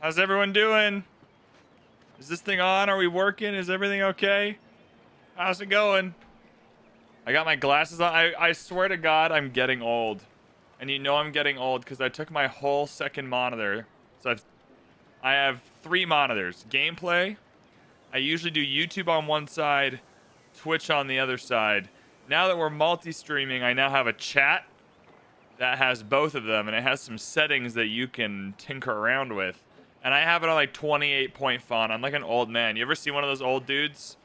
How's everyone doing? Is this thing on? Are we working? Is everything okay? How's it going? I got my glasses on. I swear to God, I'm getting old. And you know I'm getting old because I took my whole second monitor. So I have 3 monitors. Gameplay. I usually do YouTube on one side, Twitch on the other side. Now that we're multi-streaming, I now have a chat that has both of them, and it has some settings that you can tinker around with. And I have it on like 28-point font. I'm like an old man. You ever see one of those old dudes?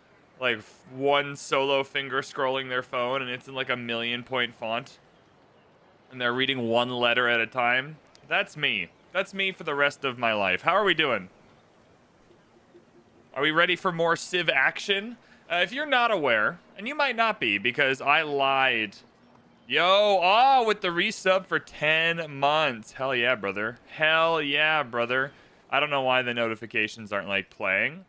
Like one solo finger scrolling their phone, and it's in like a 1,000,000-point font. And they're reading one letter at a time. That's me. That's me for the rest of my life. How are we doing? Are we ready for more Civ action? If you're not aware, and you might not be because I lied. Yo, with the resub for 10 months. Hell yeah, brother. Hell yeah, brother. I don't know why the notifications aren't like playing,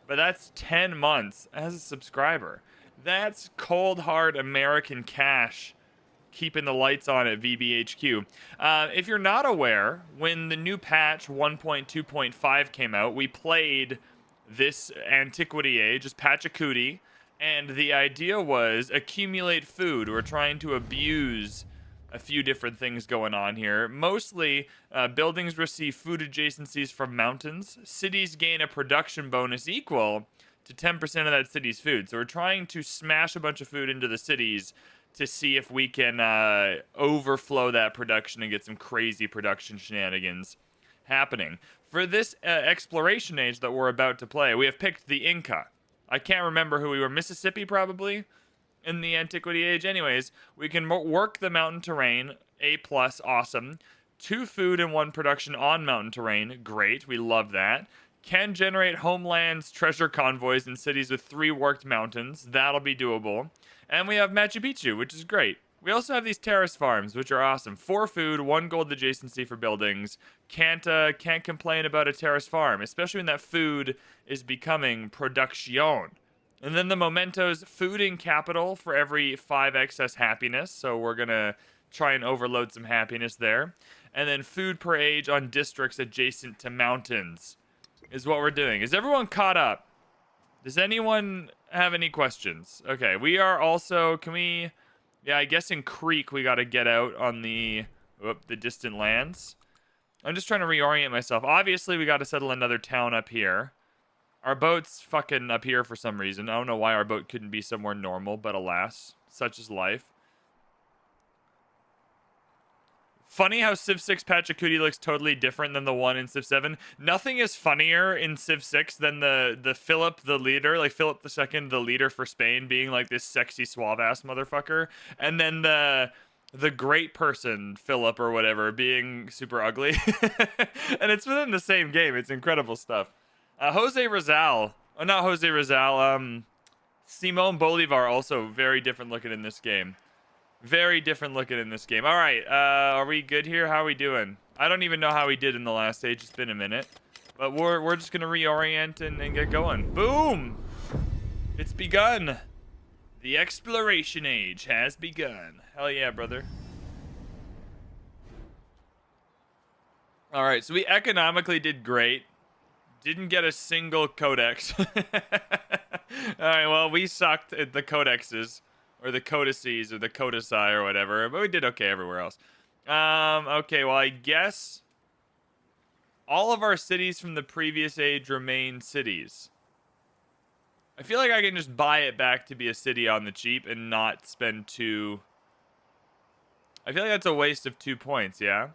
but that's 10 months as a subscriber. That's cold hard American cash keeping the lights on at VBHQ. If you're not aware, when the new patch 1.2.5 came out, we played this Antiquity Age, just PachaCUTIE, and the idea was accumulate food. We're trying to abuse a few different things going on here. Mostly, buildings receive food adjacencies from mountains. Cities gain a production bonus equal to 10% of that city's food. So we're trying to smash a bunch of food into the cities to see if we can overflow that production and get some crazy production shenanigans happening. For this exploration age that we're about to play, we have picked the Inca. I can't remember who we were. Mississippi, probably, in the Antiquity Age. Anyways, we can work the mountain terrain. A+, awesome. 2 food and 1 production on mountain terrain. Great, we love that. Can generate homelands, treasure convoys, in cities with 3 worked mountains. That'll be doable. And we have Machu Picchu, which is great. We also have these terrace farms, which are awesome. 4 food, 1 gold adjacency for buildings. Can't complain about a terrace farm, especially when that food is becoming production. And then the mementos, food in capital for every 5 excess happiness. So we're gonna try and overload some happiness there. And then food per age on districts adjacent to mountains is what we're doing. Is everyone caught up? Does anyone have any questions? Okay, we are also, can we... Yeah, I guess in Creek we got to get out on the distant lands. I'm just trying to reorient myself. Obviously, we got to settle another town up here. Our boat's fucking up here for some reason. I don't know why our boat couldn't be somewhere normal, but alas, such is life. Funny how Civ 6 PachaCUTIE looks totally different than the one in Civ 7. Nothing is funnier in Civ 6 than the Philip, the leader, like Philip II, the leader for Spain, being like this sexy suave-ass motherfucker. And then the great person, Philip or whatever, being super ugly. And it's within the same game. It's incredible stuff. Jose Rizal. Oh, not Jose Rizal. Simon Bolivar, also very different looking in this game. Very different looking in this game. All right, are we good here? How are we doing? I don't even know how we did in the last stage. It's been a minute. But we're just going to reorient and get going. Boom! It's begun. The exploration age has begun. Hell yeah, brother. All right, so we economically did great. Didn't get a single codex. All right, well, we sucked at the codexes. Or the codices, or the codici, or whatever. But we did okay everywhere else. Okay, well, I guess all of our cities from the previous age remain cities. I feel like I can just buy it back to be a city on the cheap and not spend 2... I feel like that's a waste of 2 points, yeah?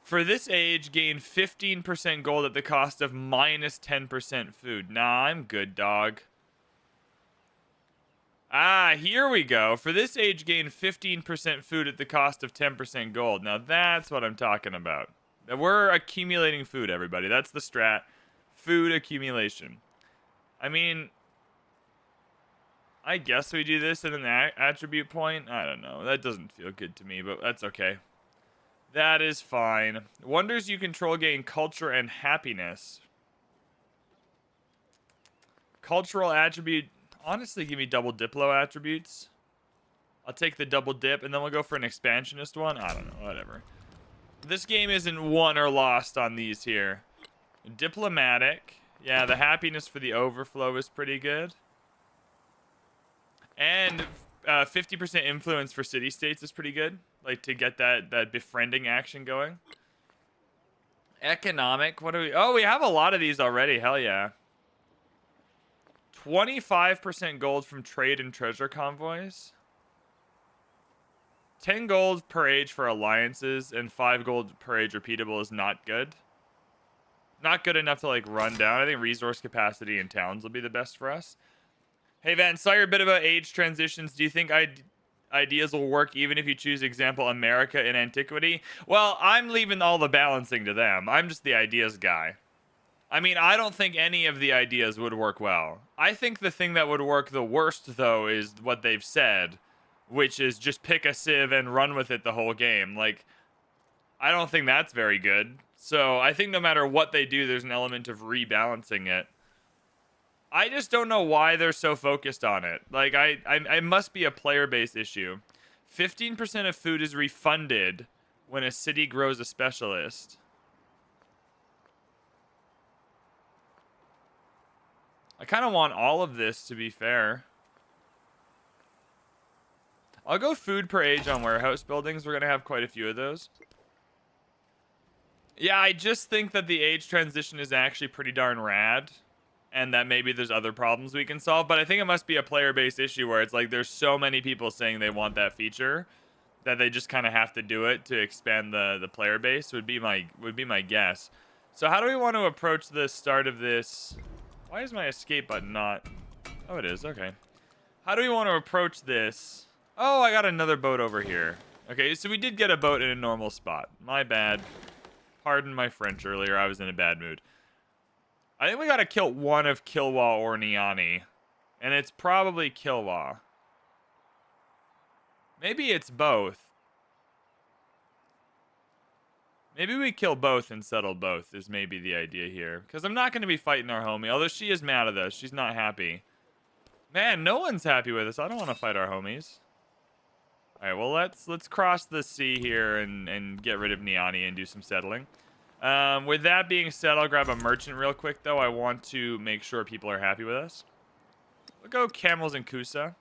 For this age, gain 15% gold at the cost of minus 10% food. Nah, I'm good, dog. Ah, here we go. For this age, gain 15% food at the cost of 10% gold. Now that's what I'm talking about. We're accumulating food, everybody. That's the strat. Food accumulation. I mean, I guess we do this at an attribute point. I don't know. That doesn't feel good to me, but that's okay. That is fine. Wonders you control gain culture and happiness. Cultural attribute... Honestly, give me double Diplo attributes. I'll take the double dip, and then we'll go for an expansionist one. I don't know, whatever. This game isn't won or lost on these here. Diplomatic. Yeah, the happiness for the overflow is pretty good. And 50% influence for city-states is pretty good. Like, to get that befriending action going. Economic. What do we... Oh, we have a lot of these already. Hell yeah. 25% gold from trade and treasure convoys. 10 gold per age for alliances and 5 gold per age repeatable is not good. Not good enough to like run down. I think resource capacity in towns will be the best for us. Hey Van, saw your bit about age transitions. Do you think ideas will work even if you choose example America in antiquity? Well, I'm leaving all the balancing to them. I'm just the ideas guy. I mean, I don't think any of the ideas would work well. I think the thing that would work the worst though is what they've said, which is just pick a civ and run with it the whole game. Like, I don't think that's very good. So I think no matter what they do, there's an element of rebalancing it. I just don't know why they're so focused on it. Like, I must be a player-based issue. 15% of food is refunded when a city grows a specialist. I kind of want all of this, to be fair. I'll go food per age on warehouse buildings. We're going to have quite a few of those. Yeah, I just think that the age transition is actually pretty darn rad. And that maybe there's other problems we can solve. But I think it must be a player-based issue where it's like there's so many people saying they want that feature that they just kind of have to do it to expand the player base would be my guess. So how do we want to approach the start of this? Why is my escape button not? Oh, it is. Okay. How do we want to approach this? Oh, I got another boat over here. Okay, so we did get a boat in a normal spot. My bad. Pardon my French earlier. I was in a bad mood. I think we gotta kill one of Kilwa or Niani. And it's probably Kilwa. Maybe it's both. Maybe we kill both and settle both is maybe the idea here. Because I'm not going to be fighting our homie. Although she is mad at us. She's not happy. Man, no one's happy with us. I don't want to fight our homies. Alright, well let's cross the sea here and get rid of Niani and do some settling. With that being said, I'll grab a merchant real quick, though. I want to make sure people are happy with us. We'll go camels and Kusa.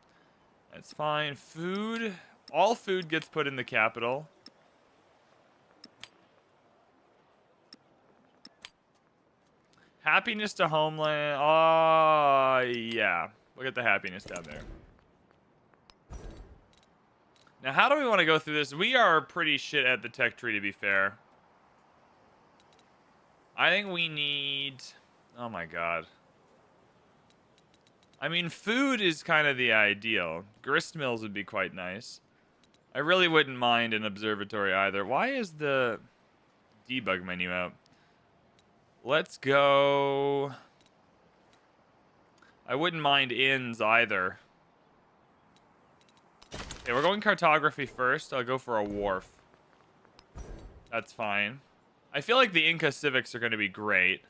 That's fine. Food. All food gets put in the capital. Happiness to homeland. Oh, yeah. Look at the happiness down there. Now, how do we want to go through this? We are pretty shit at the tech tree, to be fair. I think we need... Oh my god. I mean, food is kind of the ideal. Grist mills would be quite nice. I really wouldn't mind an observatory either. Why is the debug menu out? Let's go... I wouldn't mind inns either. Okay, we're going cartography first. I'll go for a wharf. That's fine. I feel like the Inca Civics are going to be great.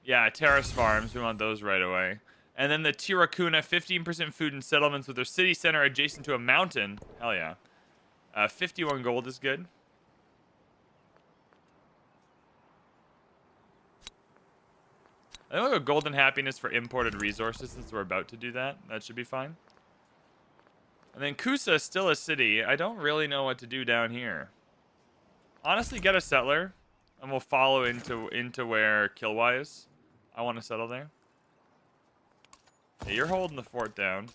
Yeah, terrace farms. We want those right away. And then the Tiracuna, 15% food and settlements with their city center adjacent to a mountain. Hell yeah. 51 gold is good. I think we'll go golden happiness for imported resources since we're about to do that. That should be fine. And then Kusa is still a city. I don't really know what to do down here. Honestly, get a settler. And we'll follow into where Kilwa is. I want to settle there. Yeah, you're holding the fort down.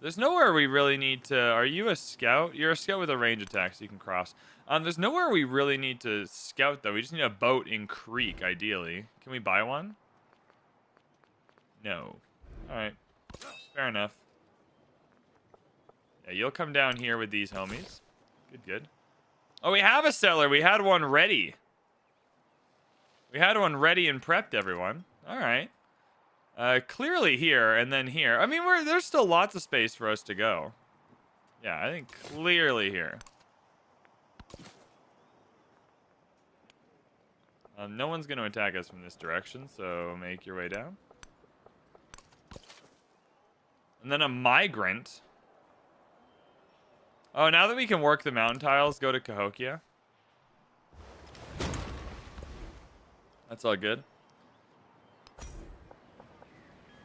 There's nowhere we really need to... Are you a scout? You're a scout with a range attack, so you can cross. There's nowhere we really need to scout, though. We just need a boat in Creek, ideally. Can we buy one? No. Alright. Fair enough. Yeah, you'll come down here with these homies. Good, good. Oh, we have a settler. We had one ready. We had one ready and prepped, everyone. All right. Clearly here and then here. I mean, there's still lots of space for us to go. Yeah, I think clearly here. No one's going to attack us from this direction, so make your way down. And then a migrant. Oh, now that we can work the mountain tiles, go to Cahokia. That's all good.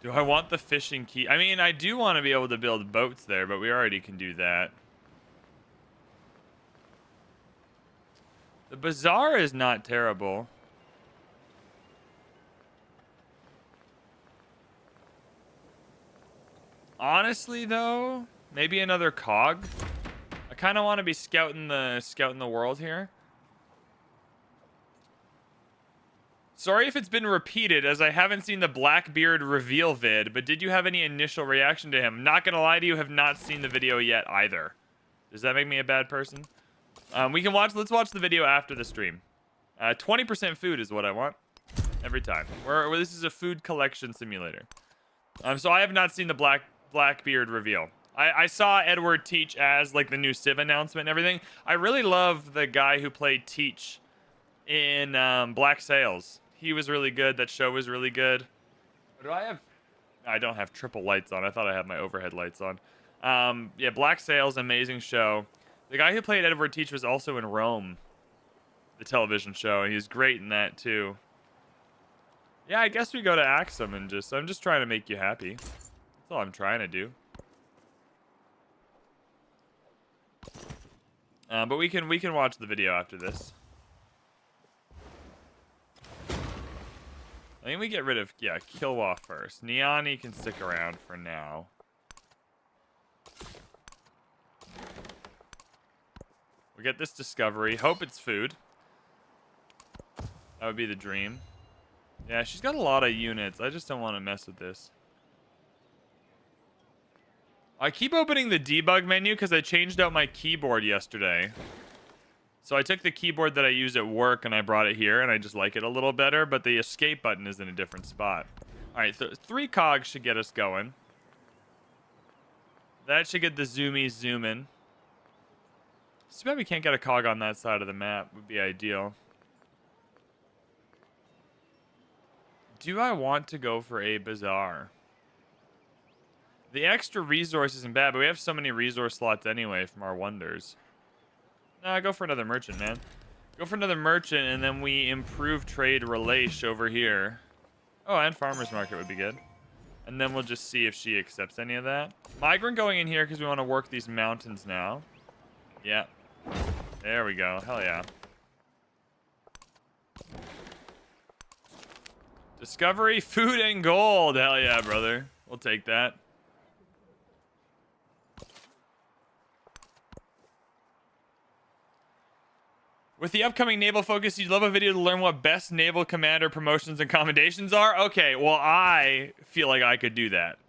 Do I want the fishing key? I mean, I do want to be able to build boats there, but we already can do that. The bazaar is not terrible. Honestly, though, maybe another cog. I kind of want to be scouting the world here. Sorry if it's been repeated, as I haven't seen the Blackbeard reveal vid, but did you have any initial reaction to him? Not gonna lie to you, have not seen the video yet either. Does that make me a bad person? Let's watch the video after the stream. 20% food is what I want. Every time. This is a food collection simulator. So I have not seen the Blackbeard reveal. I saw Edward Teach as like the new Civ announcement and everything. I really love the guy who played Teach in Black Sails. He was really good. That show was really good. Do I have... I don't have triple lights on. I thought I had my overhead lights on. Yeah, Black Sails, amazing show. The guy who played Edward Teach was also in Rome, the television show, and he's great in that too. Yeah, I guess we go to Axum and I'm just trying to make you happy. That's all I'm trying to do. But we can watch the video after this. I think we get rid of, yeah, Kilwa first. Niani can stick around for now. We get this discovery. Hope it's food. That would be the dream. Yeah, she's got a lot of units. I just don't want to mess with this. I keep opening the debug menu because I changed out my keyboard yesterday. So I took the keyboard that I use at work and I brought it here, and I just like it a little better, but the escape button is in a different spot. Alright, so 3 cogs should get us going. That should get the zoomies zooming. It's too bad we can't get a cog on that side of the map. Would be ideal. Do I want to go for a bazaar? The extra resource isn't bad, but we have so many resource slots anyway from our wonders. Nah, go for another merchant, man. Go for another merchant, and then we improve trade relation over here. Oh, and farmer's market would be good. And then we'll just see if she accepts any of that. Migrant going in here because we want to work these mountains now. Yeah. There we go. Hell yeah. Discovery, food, and gold. Hell yeah, brother. We'll take that. With the upcoming naval focus, you'd love a video to learn what best naval commander promotions and commendations are? Okay, well, I feel like I could do that.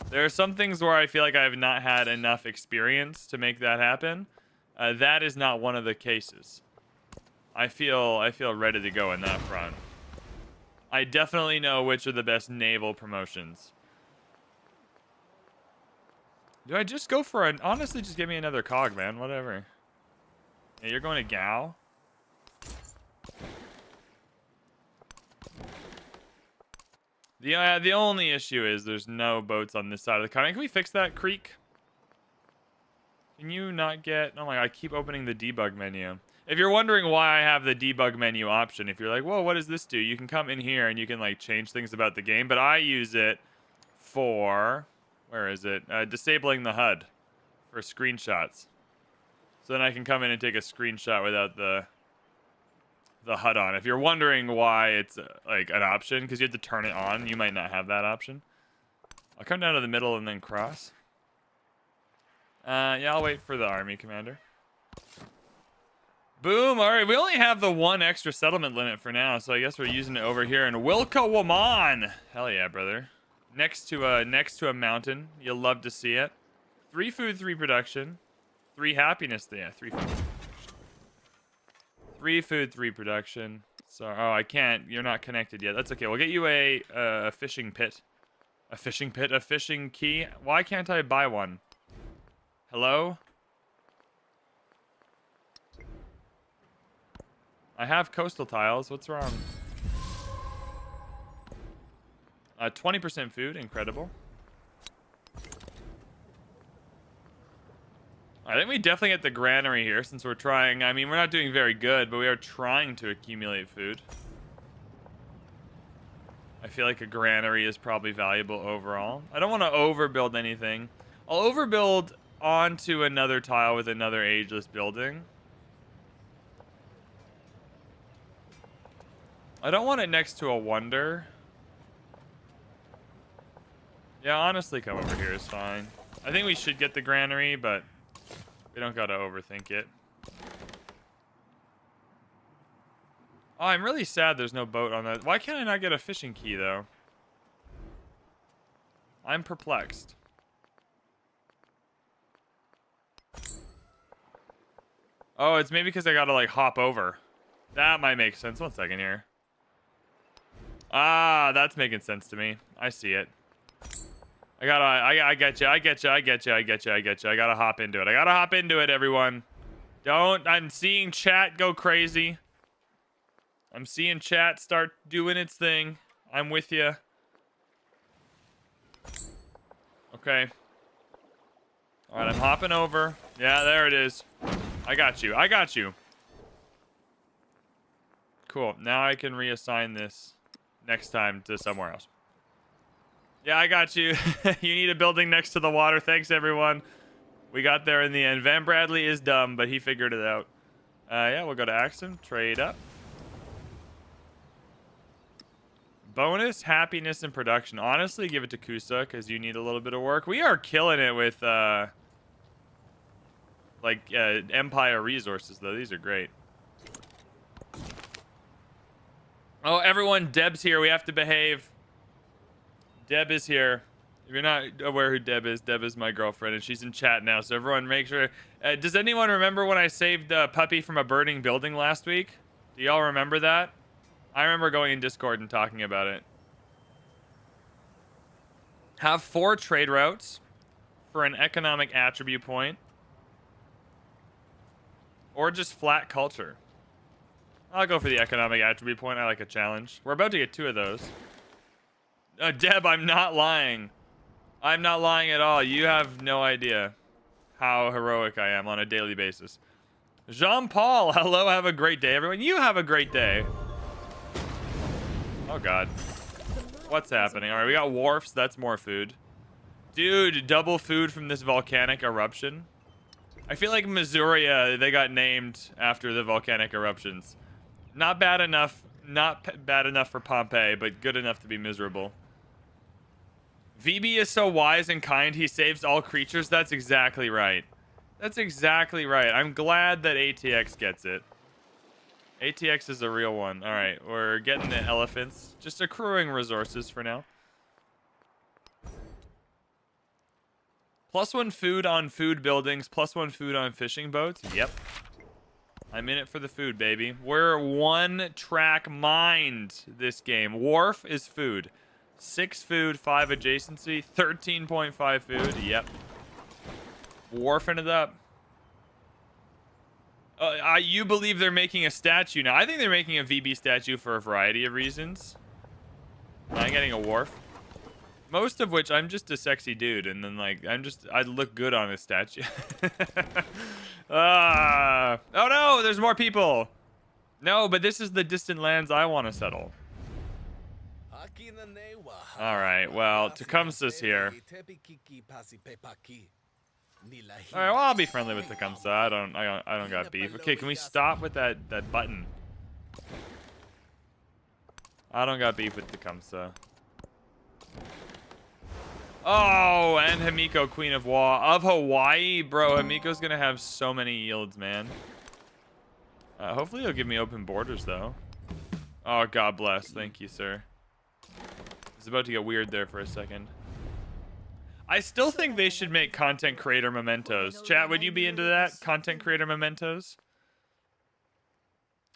There are some things where I feel like I have not had enough experience to make that happen. That is not one of the cases. I feel ready to go in that front. I definitely know which are the best naval promotions. Do I just go for an... Honestly, just give me another cog, man. Whatever. Yeah, you're going to Gal? The only issue is there's no boats on this side of the continent. Can we fix that, Creek? Can you not get... Oh my god, I keep opening the debug menu. If you're wondering why I have the debug menu option, if you're like, whoa, what does this do? You can come in here and you can like change things about the game, but I use it for... Where is it? Disabling the HUD for screenshots. So then I can come in and take a screenshot without the HUD on. If you're wondering why it's like an option, because you have to turn it on, you might not have that option. I'll come down to the middle and then cross. Yeah, I'll wait for the army commander. Boom! All right, we only have the 1 extra settlement limit for now, so I guess we're using it over here in Wilkawaman. Hell yeah, brother! Next to a mountain, you'll love to see it. 3 food, 3 production, 3 happiness. Yeah, 3 food. 3 food, 3 production. So, oh, I can't. You're not connected yet. That's okay. We'll get you a fishing pit. A fishing pit, a fishing key. Why can't I buy one? Hello? I have coastal tiles. What's wrong? 20% food. Incredible. I think we definitely get the granary here since we're trying. I mean, we're not doing very good, but we are trying to accumulate food. I feel like a granary is probably valuable overall. I don't want to overbuild anything. I'll overbuild onto another tile with another ageless building. I don't want it next to a wonder. Yeah, honestly, come over here is fine. I think we should get the granary, but we don't gotta overthink it. Oh, I'm really sad there's no boat on that. Why can't I not get a fishing key, though? I'm perplexed. Oh, it's maybe because I gotta, like, hop over. That might make sense. 1 second here. Ah, that's making sense to me. I see it. I get you. I gotta hop into it. Everyone. I'm seeing chat go crazy. I'm seeing chat start doing its thing. I'm with you. Okay. All right, I'm hopping over. Yeah, there it is. I got you. Cool. Now I can reassign this next time to somewhere else. Yeah, I got you. You need a building next to the water. Thanks, everyone. We got there in the end. VanBradley is dumb, but he figured it out. Yeah, we'll go to Axon. Trade up. Bonus, happiness, and production. Honestly, give it to Kusa, because you need a little bit of work. We are killing it with, Empire resources, though. These are great. Oh, everyone, Deb's here. We have to behave. Deb is here. If you're not aware who Deb is my girlfriend, and she's in chat now, so everyone make sure. Does anyone remember when I saved a puppy from a burning building last week? Do y'all remember that? I remember going in Discord and talking about it. Have 4 trade routes for an economic attribute point. Or just flat culture. I'll go for the economic attribute point. I like a challenge. We're about to get 2 of those. Deb, I'm not lying. I'm not lying at all. You have no idea how heroic I am on a daily basis. Jean-Paul, hello. Have a great day, everyone. You have a great day. Oh, God. What's happening? All right, we got wharfs. That's more food. Dude, double food from this volcanic eruption. I feel like Missouri, they got named after the volcanic eruptions. Not bad enough. Not bad enough for Pompeii, but good enough to be miserable. VB is so wise and kind, he saves all creatures. That's exactly right. That's exactly right. I'm glad that ATX gets it. ATX is a real one. All right, we're getting the elephants. Just accruing resources for now. +1 food on food buildings, +1 food on fishing boats. Yep. I'm in it for the food, baby. We're one-track mined this game. Wharf is food. 6 food, 5 adjacency, 13.5 food. Yep. Wharfing it up. You believe they're making a statue now. I think they're making a VB statue for a variety of reasons. I'm getting a wharf. Most of which, I'm just a sexy dude, and then, like, I look good on a statue. Oh no, there's more people. No, but this is the distant lands I want to settle. All right, well, Tecumseh's here. All right, well, I'll be friendly with Tecumseh. I don't got beef. Okay, can we stop with that button? I don't got beef with Tecumseh. Oh, and Himiko, Queen of Hawaii. Bro, Himiko's gonna have so many yields, man. Hopefully he'll give me open borders, though. Oh, God bless. Thank you, sir. It's about to get weird there for a second. I still think they should make content creator mementos. Chat, would you be into that? Content creator mementos?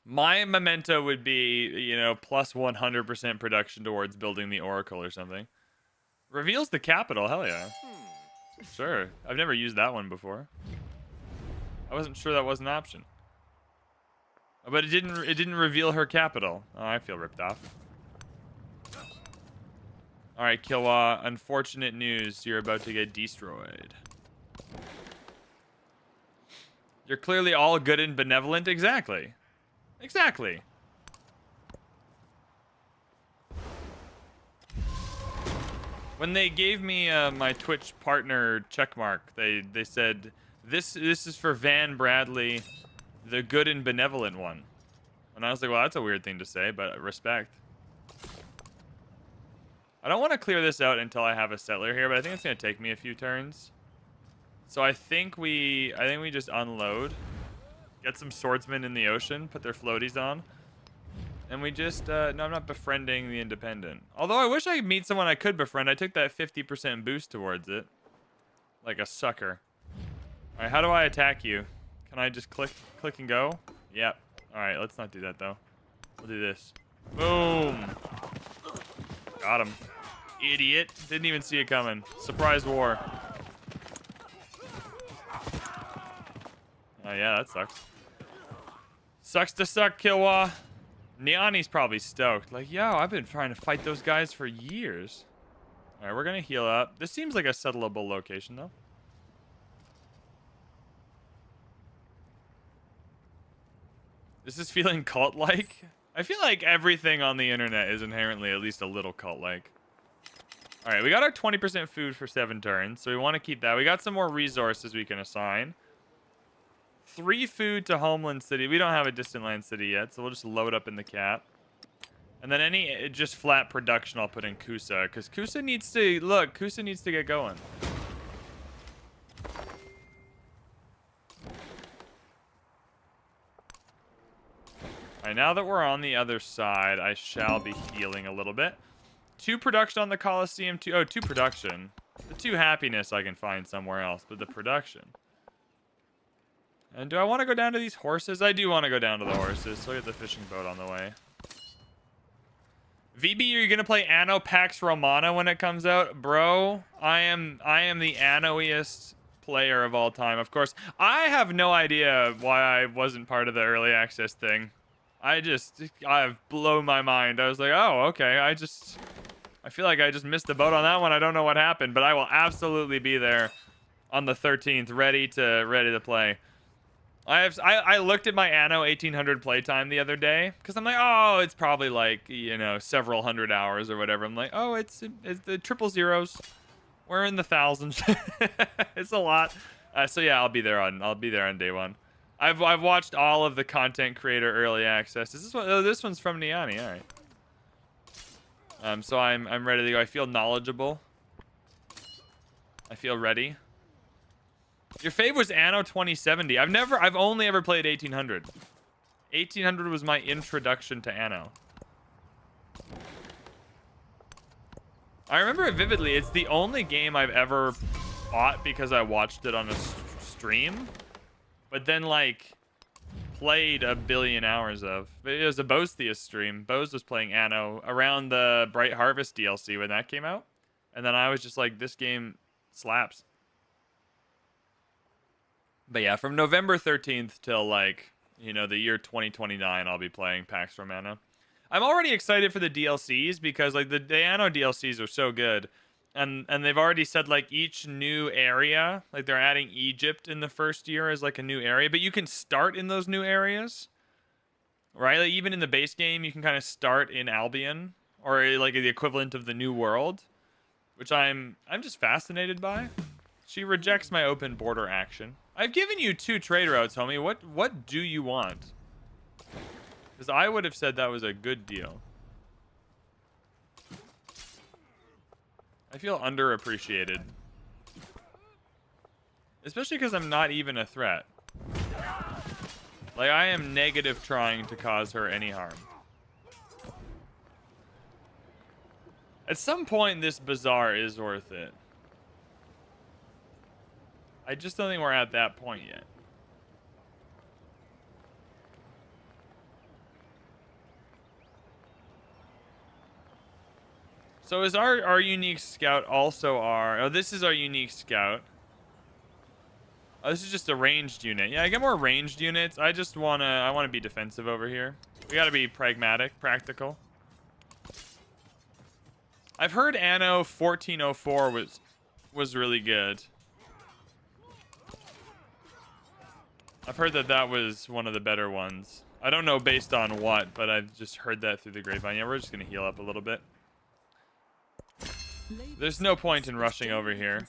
My memento would be, you know, plus 100% production towards building the Oracle or something. Reveals the capital, hell yeah. Sure, I've never used that one before. I wasn't sure that was an option. But it didn't reveal her capital. Oh, I feel ripped off. All right, Kilwa, unfortunate news. You're about to get destroyed. You're clearly all good and benevolent. Exactly. Exactly. When they gave me my Twitch partner checkmark, they said this is for VanBradley, the good and benevolent one. And I was like, well, that's a weird thing to say, but respect. I don't want to clear this out until I have a settler here, but I think it's gonna take me a few turns. So I think we just unload, get some swordsmen in the ocean, put their floaties on. And we just, no, I'm not befriending the independent. Although I wish I could meet someone I could befriend. I took that 50% boost towards it. Like a sucker. Alright, how do I attack you? Can I just click and go? Yep. Alright, let's not do that though. We'll do this. Boom! Got him. Idiot. Didn't even see it coming. Surprise war. Oh yeah, that sucks. Sucks to suck, Kilwa. Niani's probably stoked. Like, yo, I've been trying to fight those guys for years. Alright, we're gonna heal up. This seems like a settlable location, though. This is feeling cult-like. I feel like everything on the internet is inherently at least a little cult-like. Alright, we got our 20% food for 7 turns, so we want to keep that. We got some more resources we can assign. 3 food to Homeland City. We don't have a Distant Land City yet, so we'll just load up in the cap. And then any just flat production I'll put in Kusa, because Kusa needs to, look, Kusa needs to get going. Alright, now that we're on the other side, I shall be healing a little bit. 2 production on the Coliseum, 2 production. The 2 happiness I can find somewhere else, but the production. And do I want to go down to these horses? I do want to go down to the horses, so I get the fishing boat on the way. VB, are you going to play Anno Pax Romana when it comes out? Bro, I am the Anno-iest player of all time. Of course, I have no idea why I wasn't part of the early access thing. I've blown my mind. I was like, oh, okay. I feel like I just missed the boat on that one. I don't know what happened, but I will absolutely be there on the 13th, ready to play. I looked at my Anno 1800 playtime the other day because I'm like, oh, it's probably like, you know, several hundred hours or whatever. I'm like, oh, it's the triple zeros. We're in the thousands. It's a lot. So yeah, I'll be there on day one. I've watched all of the content creator early access. Is this one? Oh, this one's from Niani. All right. So I'm ready to go. I feel knowledgeable. I feel ready. Your fave was Anno 2070. I've only ever played 1800. 1800 was my introduction to Anno. I remember it vividly. It's the only game I've ever bought because I watched it on a stream, but then like played a billion hours of. It was a Bostius stream. Bose was playing Anno around the Bright Harvest DLC when that came out, and then I was just like, this game slaps. But yeah, from November 13th till like, you know, the year 2029, I'll be playing Pax Romana. I'm already excited for the DLCs because like the Anno DLCs are so good. And they've already said like each new area, like they're adding Egypt in the first year as like a new area, but you can start in those new areas. Right? Like even in the base game, you can kind of start in Albion or like the equivalent of the New World, which I'm just fascinated by. She rejects my open border action. I've given you 2 trade routes, homie. What do you want? Because I would have said that was a good deal. I feel underappreciated. Especially because I'm not even a threat. Like, I am negative trying to cause her any harm. At some point, this bazaar is worth it. I just don't think we're at that point yet. So is our unique scout also our... Oh, this is our unique scout. Oh, this is just a ranged unit. Yeah, I get more ranged units. I want to be defensive over here. We got to be pragmatic, practical. I've heard Anno 1404 was really good. I've heard that was one of the better ones. I don't know based on what, but I've just heard that through the grapevine. Yeah, we're just going to heal up a little bit. There's no point in rushing over here.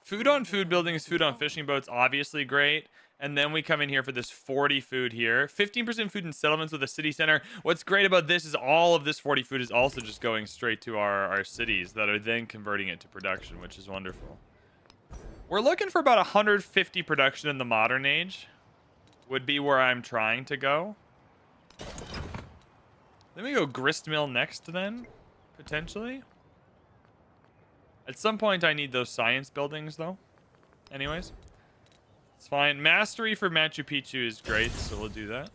Food on food buildings, food on fishing boats, obviously great. And then we come in here for this 40 food here. 15% food in settlements with a city center. What's great about this is all of this 40 food is also just going straight to our cities that are then converting it to production, which is wonderful. We're looking for about 150 production in the modern age. Would be where I'm trying to go. Let me go grist mill next then, potentially. At some point I need those science buildings though. Anyways. It's fine. Mastery for Machu Picchu is great, so we'll do that.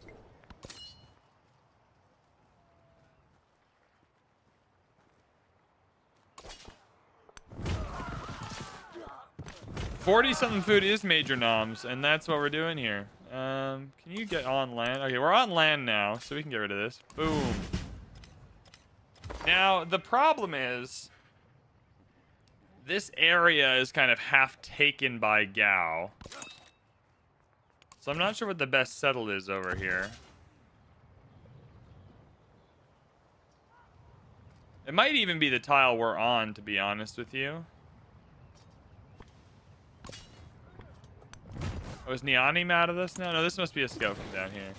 $40-something food is major noms, and that's what we're doing here. Can you get on land? Okay, we're on land now, so we can get rid of this. Boom. Now, the problem is this area is kind of half taken by Gao. So I'm not sure what the best settle is over here. It might even be the tile we're on, to be honest with you. Oh, is Niani mad at us now? No, this must be a scout from down here.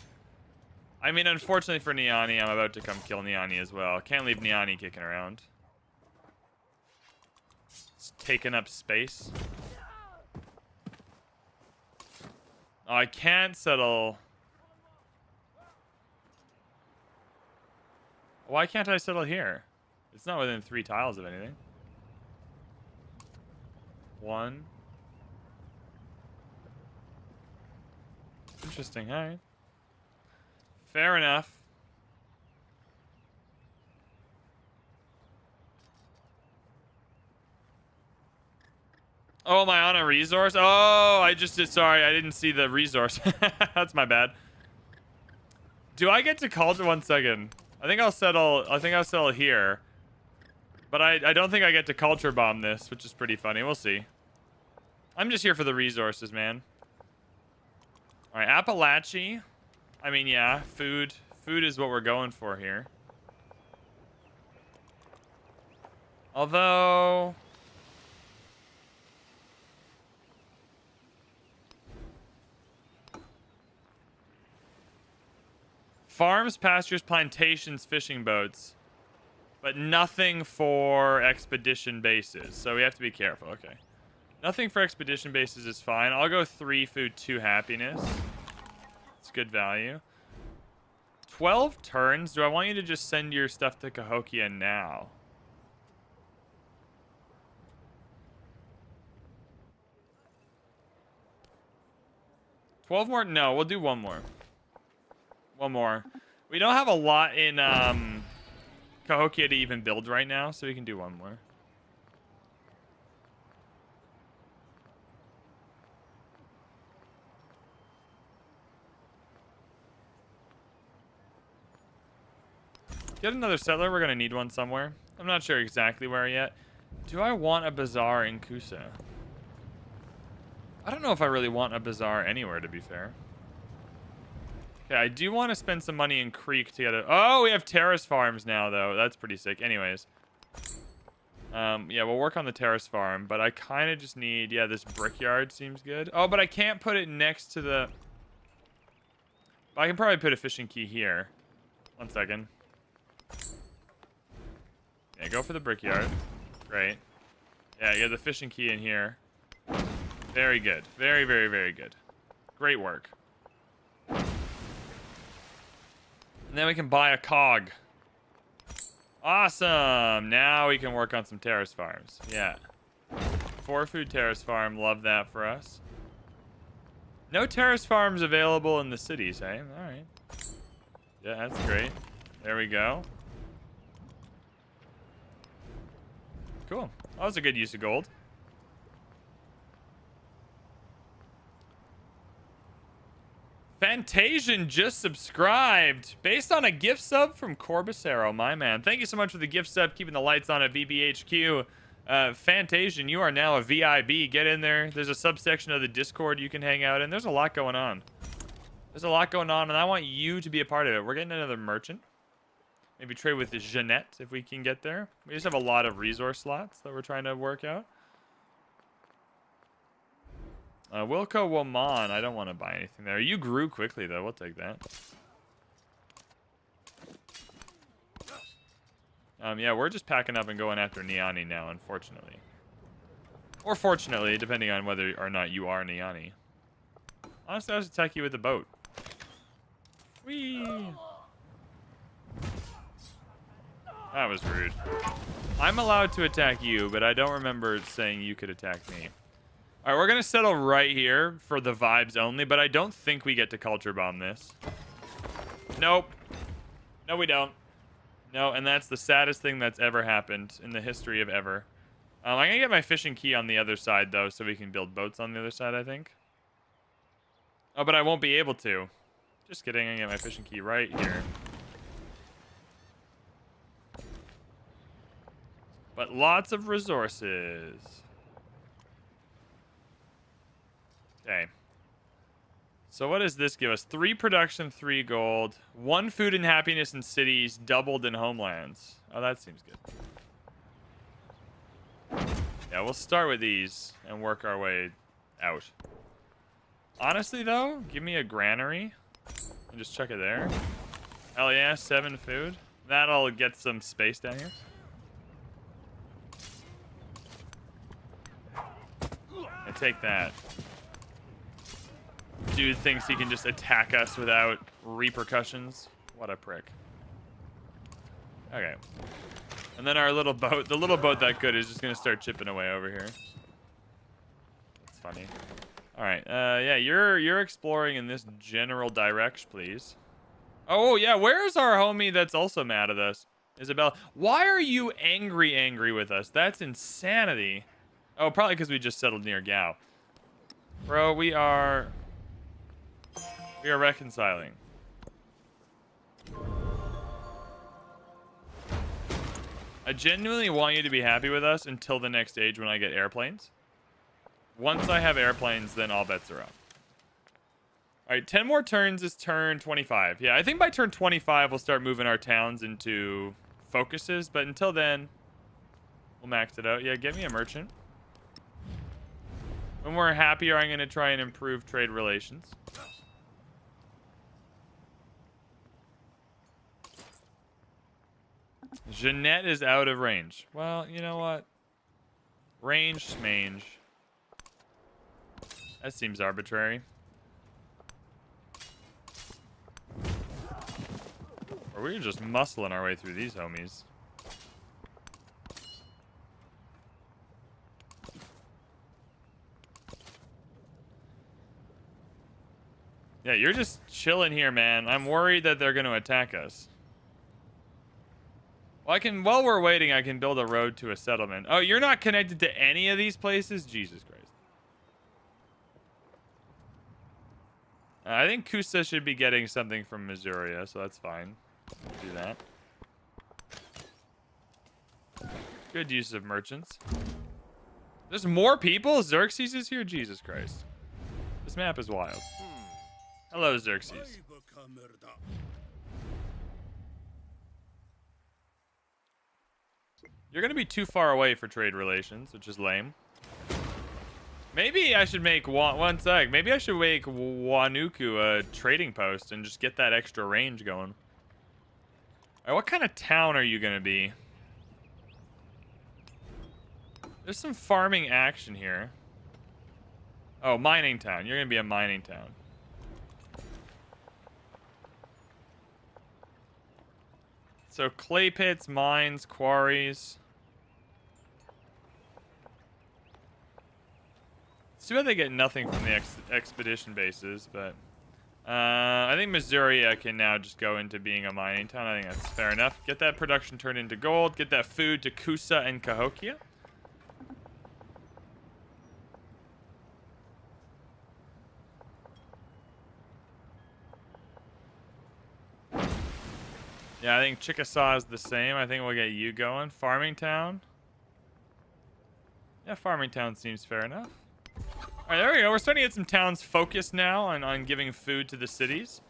I mean, unfortunately for Niani, I'm about to come kill Niani as well. Can't leave Niani kicking around. It's taking up space. Oh, I can't settle. Why can't I settle here? It's not within 3 tiles of anything. 1. Interesting, alright. Fair enough. Oh, am I on a resource? Oh, I just did. Sorry, I didn't see the resource. That's my bad. Do I get to culture? 1 second. I think I'll settle here. But I don't think I get to culture bomb this, which is pretty funny. We'll see. I'm just here for the resources, man. All right, Appalachia. I mean, yeah, food. Food is what we're going for here. Although... farms, pastures, plantations, fishing boats. But nothing for expedition bases. So we have to be careful. Okay. Nothing for expedition bases is fine. I'll go 3 food, 2 happiness. It's good value. 12 turns. Do I want you to just send your stuff to Cahokia now? $12 more? No, we'll do 1 more. 1 more. We don't have a lot in Cahokia to even build right now, so we can do 1 more. Get another settler. We're going to need one somewhere. I'm not sure exactly where yet. Do I want a bazaar in Kusa? I don't know if I really want a bazaar anywhere, to be fair. Okay, I do want to spend some money in Creek to get it. Oh, we have terrace farms now, though. That's pretty sick. Anyways. Yeah, we'll work on the terrace farm, but I kind of just need... yeah, this brickyard seems good. Oh, but I can't put it next to the... I can probably put a fishing key here. 1 second. Yeah, go for the brickyard. Great. Yeah, you have the fishing key in here. Very good. Very, very, very good. Great work. And then we can buy a cog. Awesome. Now we can work on some terrace farms. Yeah. 4 food terrace farm. Love that for us. No terrace farms available in the cities, eh? All right. Yeah, that's great. There we go. Cool. That was a good use of gold. Fantasian just subscribed based on a gift sub from Corbacero, my man. Thank you so much for the gift sub, keeping the lights on at VBHQ. Fantasian, you are now a VIB. Get in there. There's a subsection of the Discord you can hang out in. There's a lot going on. There's a lot going on, and I want you to be a part of it. We're getting another merchant. Maybe trade with Jeanette if we can get there. We just have a lot of resource slots that we're trying to work out. Wilco Woman, I don't want to buy anything there. You grew quickly, though. We'll take that. Yeah, we're just packing up and going after Niani now, unfortunately. Or fortunately, depending on whether or not you are Niani. Honestly, I'll just attack you with a boat. Whee! That was rude. I'm allowed to attack you, but I don't remember saying you could attack me. All right, we're going to settle right here for the vibes only, but I don't think we get to culture bomb this. Nope. No, we don't. No, and that's the saddest thing that's ever happened in the history of ever. I'm going to get my fishing key on the other side, though, so we can build boats on the other side, I think. Oh, but I won't be able to. Just kidding. I'm going to get my fishing key right here. But lots of resources. Okay. So what does this give us? 3 production, 3 gold. 1 food and happiness in cities, doubled in homelands. Oh, that seems good. Yeah, we'll start with these and work our way out. Honestly, though, give me a granary and just chuck it there. Hell yeah, 7 food. That'll get some space down here. And take that. Dude thinks he can just attack us without repercussions. What a prick. Okay. And then our little boat, the little boat that could, is just going to start chipping away over here. That's funny. All right. Yeah, you're exploring in this general direction, please. Oh, yeah. Where's our homie that's also mad at us? Isabella. Why are you angry with us? That's insanity. Oh, probably because we just settled near Gao. Bro, we are reconciling. I genuinely want you to be happy with us until the next stage when I get airplanes. Once I have airplanes, then all bets are off. All right, 10 more turns is turn 25. Yeah, I think by turn 25, we'll start moving our towns into focuses. But until then, we'll max it out. Yeah, get me a merchant. When we're happier, I'm going to try and improve trade relations. Jeanette is out of range. Well, you know what? Range, smange. That seems arbitrary. Or we're just muscling our way through these homies. Yeah, you're just chilling here, man. I'm worried that they're going to attack us. Well, while we're waiting, I can build a road to a settlement. Oh, you're not connected to any of these places? Jesus Christ. I think Kusa should be getting something from Missouri, so that's fine. We'll do that. Good use of merchants. There's more people? Xerxes is here? Jesus Christ. This map is wild. Hello, Xerxes. You're going to be too far away for trade relations, which is lame. Maybe I should make one sec. Maybe I should make Wanuku a trading post and just get that extra range going. All right, what kind of town are you going to be? There's some farming action here. Oh, mining town. You're going to be a mining town. So clay pits, mines, quarries. It's too bad they get nothing from the expedition bases, but I think Missouri can now just go into being a mining town. I think that's fair enough. Get that production turned into gold. Get that food to Kusa and Cahokia. Yeah, I think Chickasaw is the same. I think we'll get you going. Farming town. Yeah, farming town seems fair enough. All right, there we go. We're starting to get some towns focused now on giving food to the cities.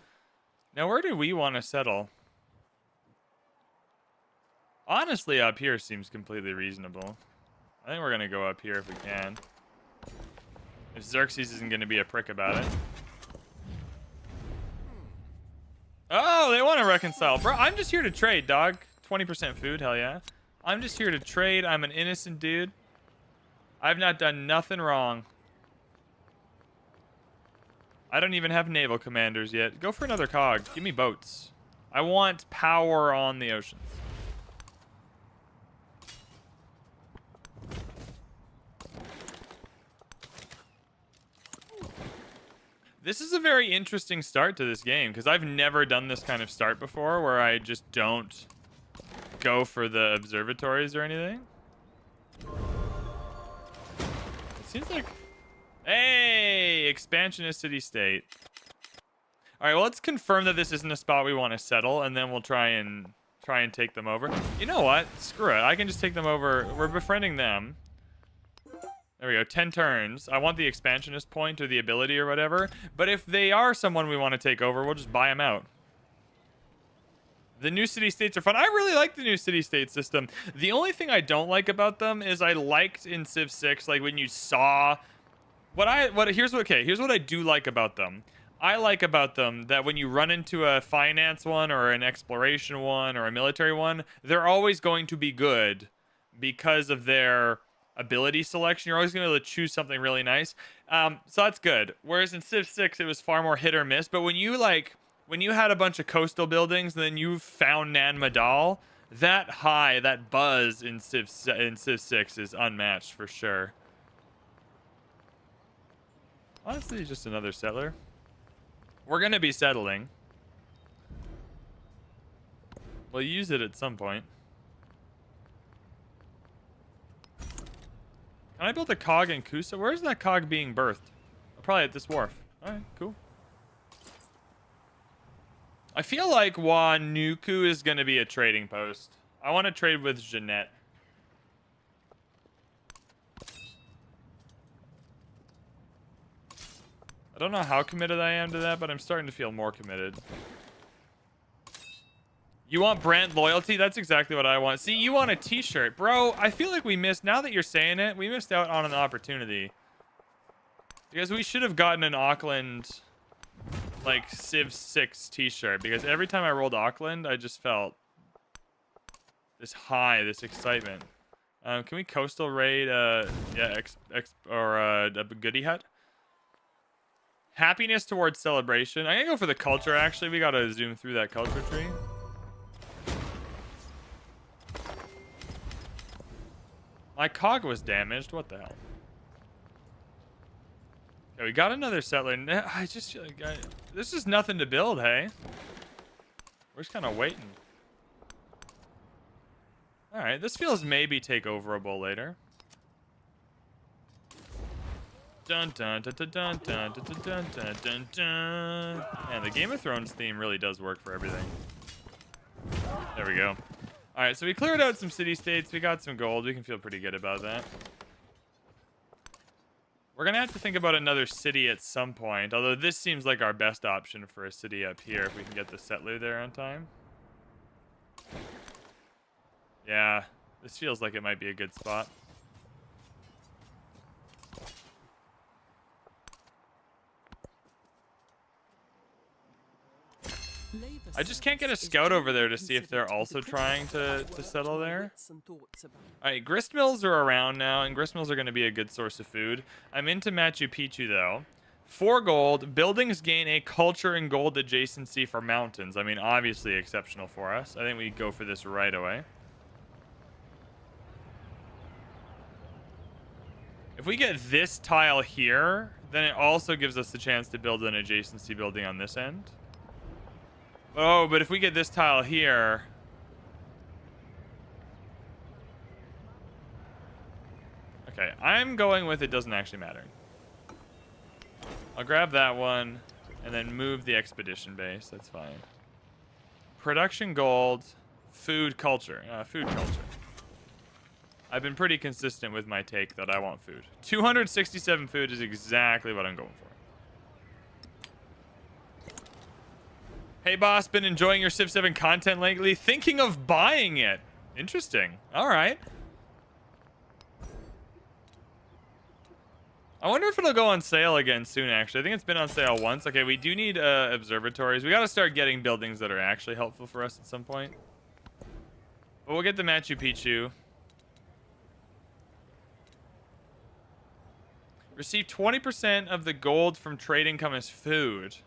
Now, where do we want to settle? Honestly, up here seems completely reasonable. I think we're going to go up here if we can. If Xerxes isn't going to be a prick about it. Oh, they want to reconcile. Bro, I'm just here to trade, dog. 20% food, hell yeah. I'm just here to trade. I'm an innocent dude. I've not done nothing wrong. I don't even have naval commanders yet. Go for another cog. Give me boats. I want power on the oceans. This is a very interesting start to this game because I've never done this kind of start before where I just don't go for the observatories or anything. It seems like... Hey! Expansionist city-state. Alright, well, let's confirm that this isn't a spot we want to settle, and then we'll try and take them over. You know what? Screw it. I can just take them over. We're befriending them. There we go, 10 turns. I want the expansionist point or the ability or whatever. But if they are someone we want to take over, we'll just buy them out. The new city-states are fun. I really like the new city-state system. The only thing I don't like about them is I liked in Civ 6, like when you saw... Here's what I do like about them. I like about them that when you run into a finance one or an exploration one or a military one, they're always going to be good because of their... ability selection. You're always going to be able to choose something really nice. So that's good. Whereas in Civ 6, it was far more hit or miss. But when you had a bunch of coastal buildings and then you found Nan Madal, that buzz in Civ 6 is unmatched for sure. Honestly, just another settler. We're going to be settling. We'll use it at some point. Can I build a cog in Kusa? Where's that cog being birthed? Probably at this wharf. Alright, cool. I feel like Wanuku is going to be a trading post. I want to trade with Jeanette. I don't know how committed I am to that, but I'm starting to feel more committed. You want brand loyalty? That's exactly what I want. See, you want a t-shirt. Bro, I feel like we missed... Now that you're saying it, we missed out on an opportunity. Because we should have gotten an Auckland, like, Civ 6 t-shirt. Because every time I rolled Auckland, I just felt this high, this excitement. Can we coastal raid, a goodie hut? Happiness towards celebration. I'm going to go for the culture, actually. We got to zoom through that culture tree. My cog was damaged. What the hell? Okay, we got another settler. I just feel like this is nothing to build, hey? We're just kind of waiting. All right, this feels maybe take overable later. Dun dun dun dun dun dun dun dun dun dun dun. And the Game of Thrones theme really does work for everything. There we go. All right, so we cleared out some city-states. We got some gold. We can feel pretty good about that. We're going to have to think about another city at some point, although this seems like our best option for a city up here if we can get the settler there on time. Yeah, this feels like it might be a good spot. I just can't get a scout over there to see if they're also trying to settle there. Alright, gristmills are around now, and gristmills are going to be a good source of food. I'm into Machu Picchu, though. 4 gold. Buildings gain a culture and gold adjacency for mountains. I mean, obviously exceptional for us. I think we go for this right away. If we get this tile here, then it also gives us the chance to build an adjacency building on this end. Oh, but if we get this tile here... Okay, I'm going with it doesn't actually matter. I'll grab that one and then move the expedition base. That's fine. Production gold, food culture. Food culture. I've been pretty consistent with my take that I want food. 267 food is exactly what I'm going for. Hey boss, been enjoying your Civ 7 content lately? Thinking of buying it. Interesting. All right. I wonder if it'll go on sale again soon, actually. I think it's been on sale once. Okay, we do need observatories. We got to start getting buildings that are actually helpful for us at some point. But we'll get the Machu Picchu. Receive 20% of the gold from trade income as food.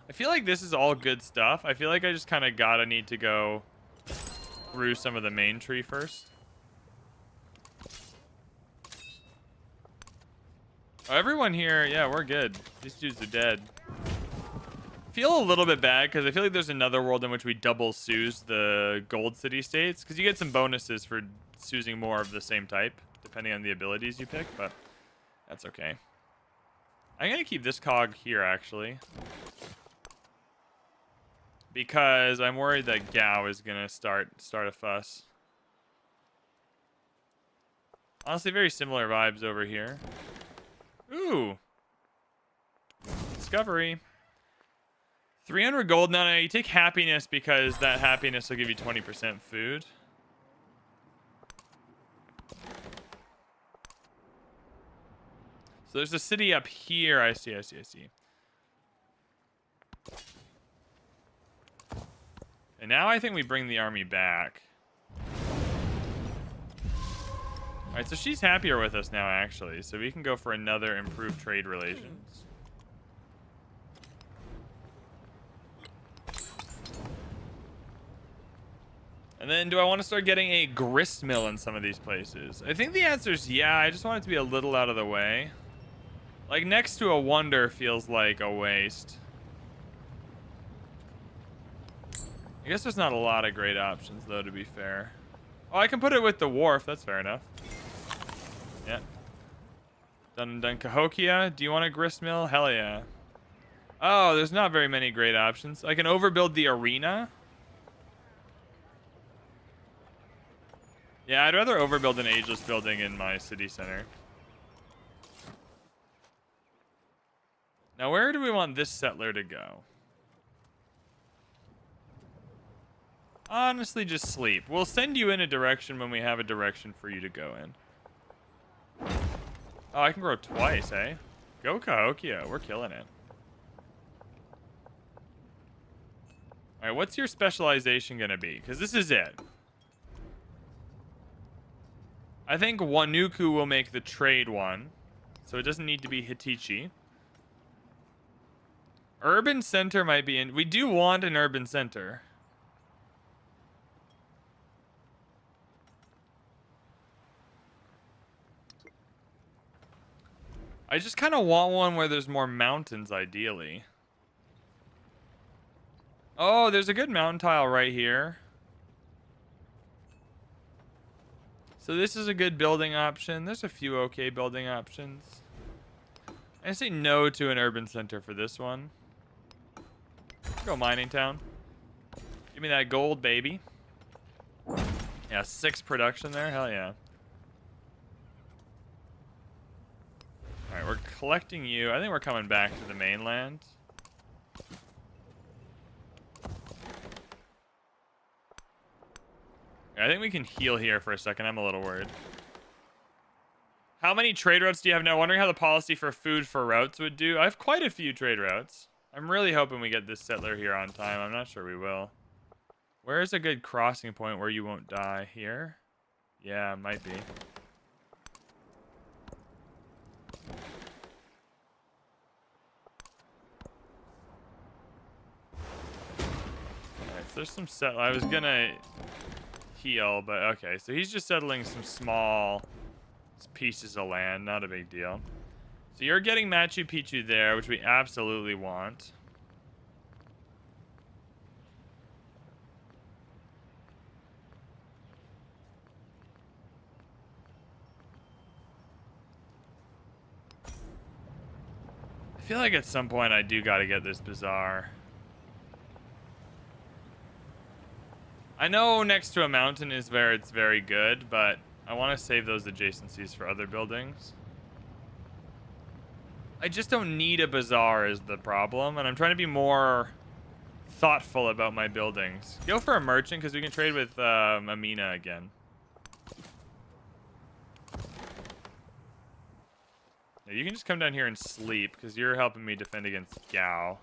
I feel like this is all good stuff. I feel like I just kind of gotta need to go through some of the main tree first. Oh, everyone here, yeah, we're good. These dudes are dead. Feel a little bit bad because I feel like there's another world in which we double Suze the gold city states, because you get some bonuses for Suzing more of the same type depending on the abilities you pick, but that's okay. I'm gonna keep this cog here actually, because I'm worried that Gao is gonna start a fuss. Honestly, very similar vibes over here. Ooh, discovery. 300 gold. Now you take happiness because that happiness will give you 20% food. So there's a city up here. I see. And now I think we bring the army back. All right, so she's happier with us now, actually. So we can go for another improved trade relations. And then do I want to start getting a grist mill in some of these places? I think the answer is yeah. I just want it to be a little out of the way. Like next to a wonder feels like a waste. I guess there's not a lot of great options though, to be fair. Oh, I can put it with the wharf. That's fair enough. Yeah. Done. Cahokia, do you want a grist mill? Hell yeah. Oh, there's not very many great options. I can overbuild the arena. Yeah, I'd rather overbuild an ageless building in my city center. Now, where do we want this settler to go? Honestly, just sleep. We'll send you in a direction when we have a direction for you to go in. Oh, I can grow twice, eh? Go Cahokia. We're killing it. All right, what's your specialization going to be? Because this is it. I think Wanuku will make the trade one, so it doesn't need to be Hitichi. Urban center might be in. We do want an urban center. I just kind of want one where there's more mountains, ideally. Oh, there's a good mountain tile right here. So this is a good building option. There's a few okay building options. I say no to an urban center for this one. Go mining town. Give me that gold, baby. Yeah, 6 production there. Hell yeah. All right, we're collecting you. I think we're coming back to the mainland. I think we can heal here for a second. I'm a little worried. How many trade routes do you have now? Wondering how the policy for food for routes would do. I have quite a few trade routes. I'm really hoping we get this settler here on time. I'm not sure we will. Where is a good crossing point where you won't die? Here? Yeah, it might be. Alright, so there's some settle. I was gonna heal, but okay. So he's just settling some small pieces of land. Not a big deal. So you're getting Machu Picchu there, which we absolutely want. I feel like at some point I do got to get this bazaar. I know next to a mountain is where it's very good, but I want to save those adjacencies for other buildings. I just don't need a bazaar is the problem, and I'm trying to be more thoughtful about my buildings. Go for a merchant because we can trade with Amina again. Yeah, you can just come down here and sleep because you're helping me defend against Gao.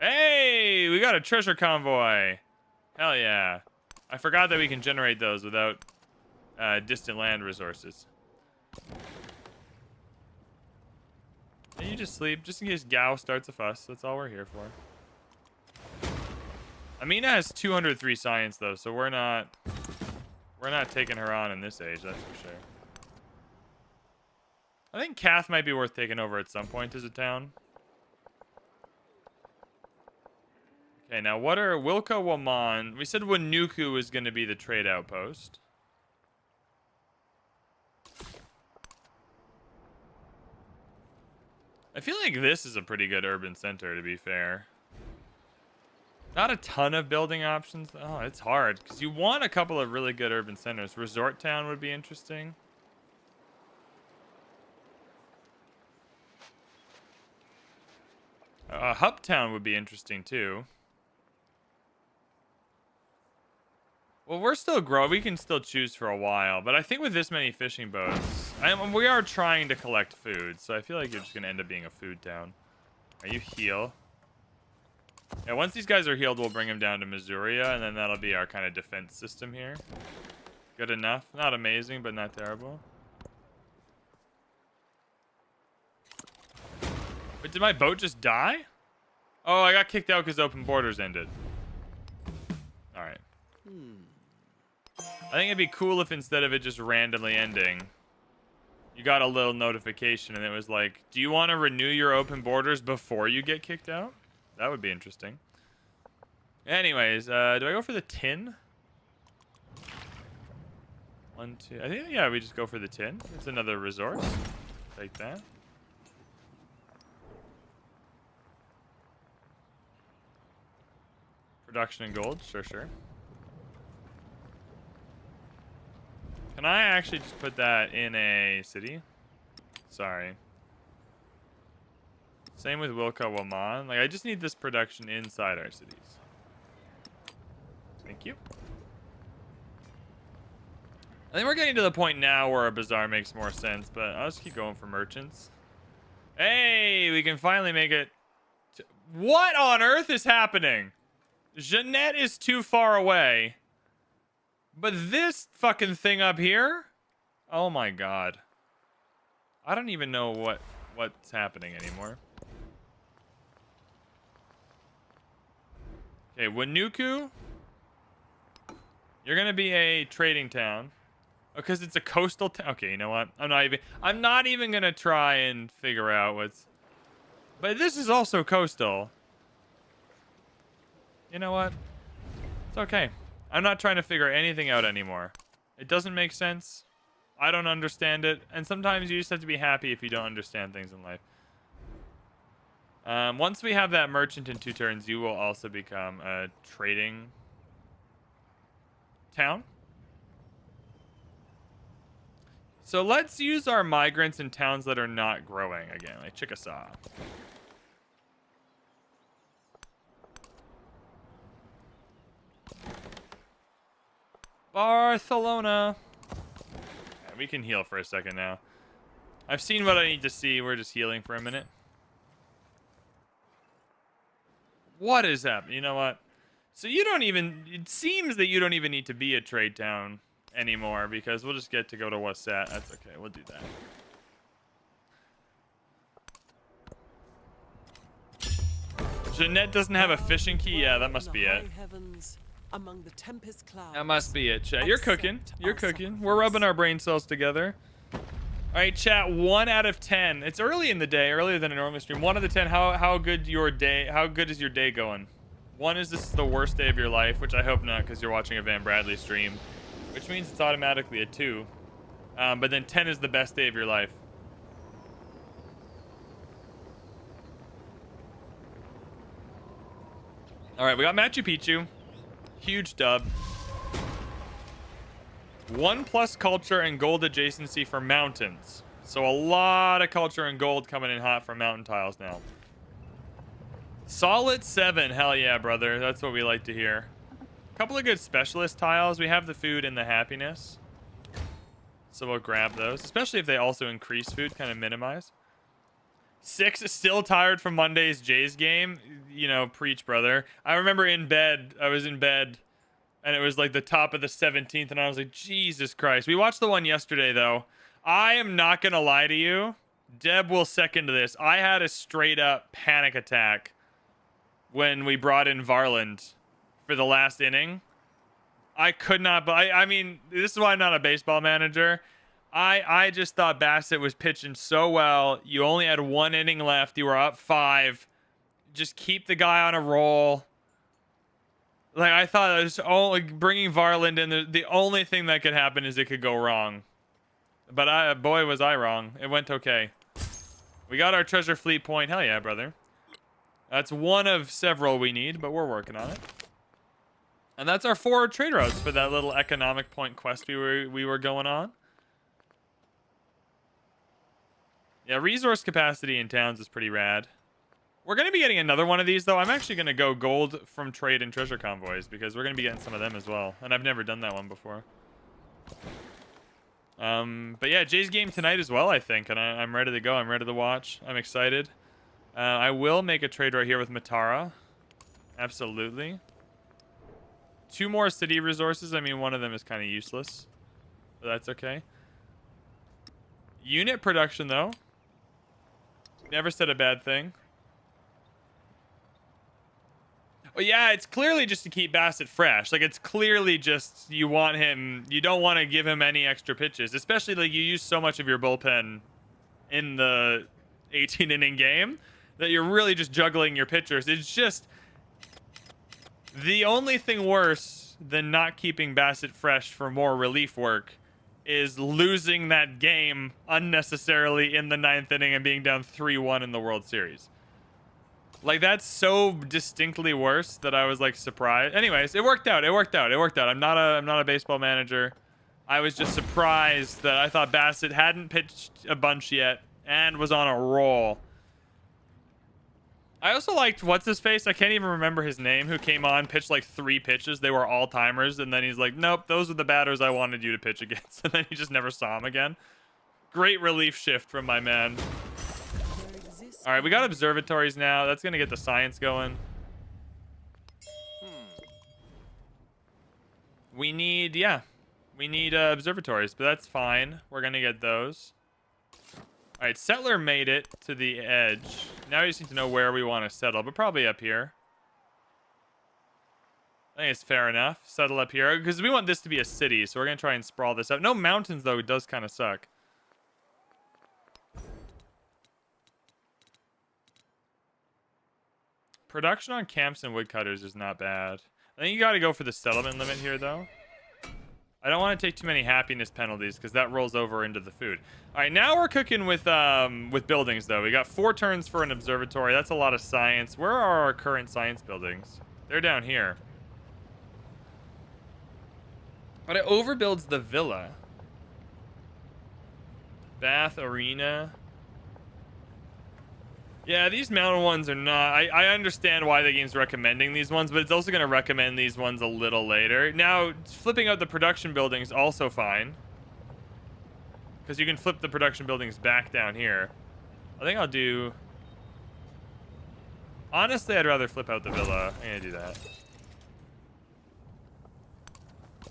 Hey, we got a treasure convoy. Hell yeah. I forgot that we can generate those without distant land resources. And you just sleep just in case Gao starts a fuss. That's all we're here for. Amina has 203 science though, so we're not taking her on in this age, that's for sure. I think Kath might be worth taking over at some point as a town. Okay, now what are Wilka Waman? We said Wanuku was going to be the trade outpost. I feel like this is a pretty good urban center, to be fair. Not a ton of building options. Oh, it's hard because you want a couple of really good urban centers. Resort Town would be interesting. Hub Town would be interesting too. Well, we're still growing. We can still choose for a while, but I think with this many fishing boats, we are trying to collect food, so I feel like you're just gonna end up being a food town. Are you heal? Yeah, once these guys are healed, we'll bring them down to Misuria, and then that'll be our kind of defense system here. Good enough. Not amazing, but not terrible. Wait, did my boat just die? Oh, I got kicked out because open borders ended. All right. I think it'd be cool if instead of it just randomly ending, you got a little notification and it was like, do you want to renew your open borders before you get kicked out? That would be interesting. Anyways, do I go for the tin? 1, 2. I think, yeah, we just go for the tin. It's another resource. Take that. Production in gold. Sure, sure. Can I actually just put that in a city? Sorry. Same with Wilka Waman. Like, I just need this production inside our cities. Thank you. I think we're getting to the point now where a bazaar makes more sense, but I'll just keep going for merchants. Hey, we can finally make it. What on earth is happening? Jeanette is too far away. But this fucking thing up here? Oh my god. I don't even know what's happening anymore. Okay, Wanuku. You're gonna be a trading town. Because it's a coastal town. Okay, you know what? I'm not even gonna try and figure out what's. But this is also coastal. You know what? It's okay. I'm not trying to figure anything out anymore. It doesn't make sense. I don't understand it. And sometimes you just have to be happy if you don't understand things in life. Once we have that merchant in 2 turns, you will also become a trading town. So let's use our migrants in towns that are not growing again, like Chickasaw. Barcelona. Yeah, we can heal for a second now. I've seen what I need to see. We're just healing for a minute. What is happening? You know what? So you don't even... It seems that you don't even need to be a trade town anymore because we'll just get to go to Wasat. That's okay. We'll do that. Jeanette doesn't have a fishing key? Yeah, that must be it. Among the tempest clouds. That must be it, chat. You're cooking. You're cooking. We're rubbing our brain cells together. All right, chat. 1 out of 10. It's early in the day, earlier than a normal stream. 1 out of 10. How good your day? How good is your day going? 1 is this is the worst day of your life, which I hope not, because you're watching a VanBradley stream, which means it's automatically a 2. But then 10 is the best day of your life. All right, we got Machu Picchu. Huge dub. 1+ culture and gold adjacency for mountains. So a lot of culture and gold coming in hot for mountain tiles now. Solid 7. Hell yeah, brother. That's what we like to hear. A couple of good specialist tiles. We have the food and the happiness. So we'll grab those. Especially if they also increase food, kind of minimize. 6 is still tired from Monday's Jays game. You know, preach, brother. I remember in bed. I was in bed. And it was like the top of the 17th. And I was like, Jesus Christ. We watched the one yesterday, though. I am not going to lie to you. Deb will second this. I had a straight up panic attack when we brought in Varland for the last inning. I could not, but I mean, this is why I'm not a baseball manager. I just thought Bassett was pitching so well. You only had 1 inning left. You were up 5. Just keep the guy on a roll. Like, I thought it was only bringing Varland in. The only thing that could happen is it could go wrong. But boy, was I wrong. It went okay. We got our treasure fleet point. Hell yeah, brother. That's one of several we need, but we're working on it. And that's our 4 trade routes for that little economic point quest we were going on. Yeah, resource capacity in towns is pretty rad. We're going to be getting another one of these, though. I'm actually going to go gold from trade and treasure convoys because we're going to be getting some of them as well. And I've never done that one before. But yeah, Jay's game tonight as well, I think. And I'm ready to go. I'm ready to watch. I'm excited. I will make a trade right here with Matara. Absolutely. 2 more city resources. I mean, one of them is kind of useless. But that's okay. Unit production, though. Never said a bad thing. Well, yeah, it's clearly just to keep Bassett fresh. Like, it's clearly just you want him... You don't want to give him any extra pitches. Especially, like, you use so much of your bullpen in the 18-inning game that you're really just juggling your pitchers. It's just... The only thing worse than not keeping Bassett fresh for more relief work is losing that game unnecessarily in the 9th inning and being down 3-1 in the World Series. Like, that's so distinctly worse that I was, like, surprised. Anyways, it worked out. It worked out. It worked out. I'm not a baseball manager. I was just surprised that I thought Bassett hadn't pitched a bunch yet and was on a roll. I also liked what's-his-face. I can't even remember his name, who came on, pitched, like, 3 pitches. They were all-timers, and then he's like, nope, those are the batters I wanted you to pitch against. And then he just never saw him again. Great relief shift from my man. All right, we got observatories now. That's going to get the science going. We need, yeah. We need observatories, but that's fine. We're going to get those. All right, settler made it to the edge. Now we just need to know where we want to settle, but probably up here. I think it's fair enough. Settle up here, because we want this to be a city, so we're going to try and sprawl this out. No mountains, though, does kind of suck. Production on camps and woodcutters is not bad. I think you got to go for the settlement limit here, though. I don't want to take too many happiness penalties because that rolls over into the food. All right, now we're cooking with buildings, though. We got 4 turns for an observatory. That's a lot of science. Where are our current science buildings? They're down here. But it overbuilds the villa. Bath arena. Yeah, these mountain ones are not... I understand why the game's recommending these ones, but it's also going to recommend these ones a little later. Now, flipping out the production buildings also fine. Because you can flip the production buildings back down here. I think I'll do... Honestly, I'd rather flip out the villa. I'm going to do that.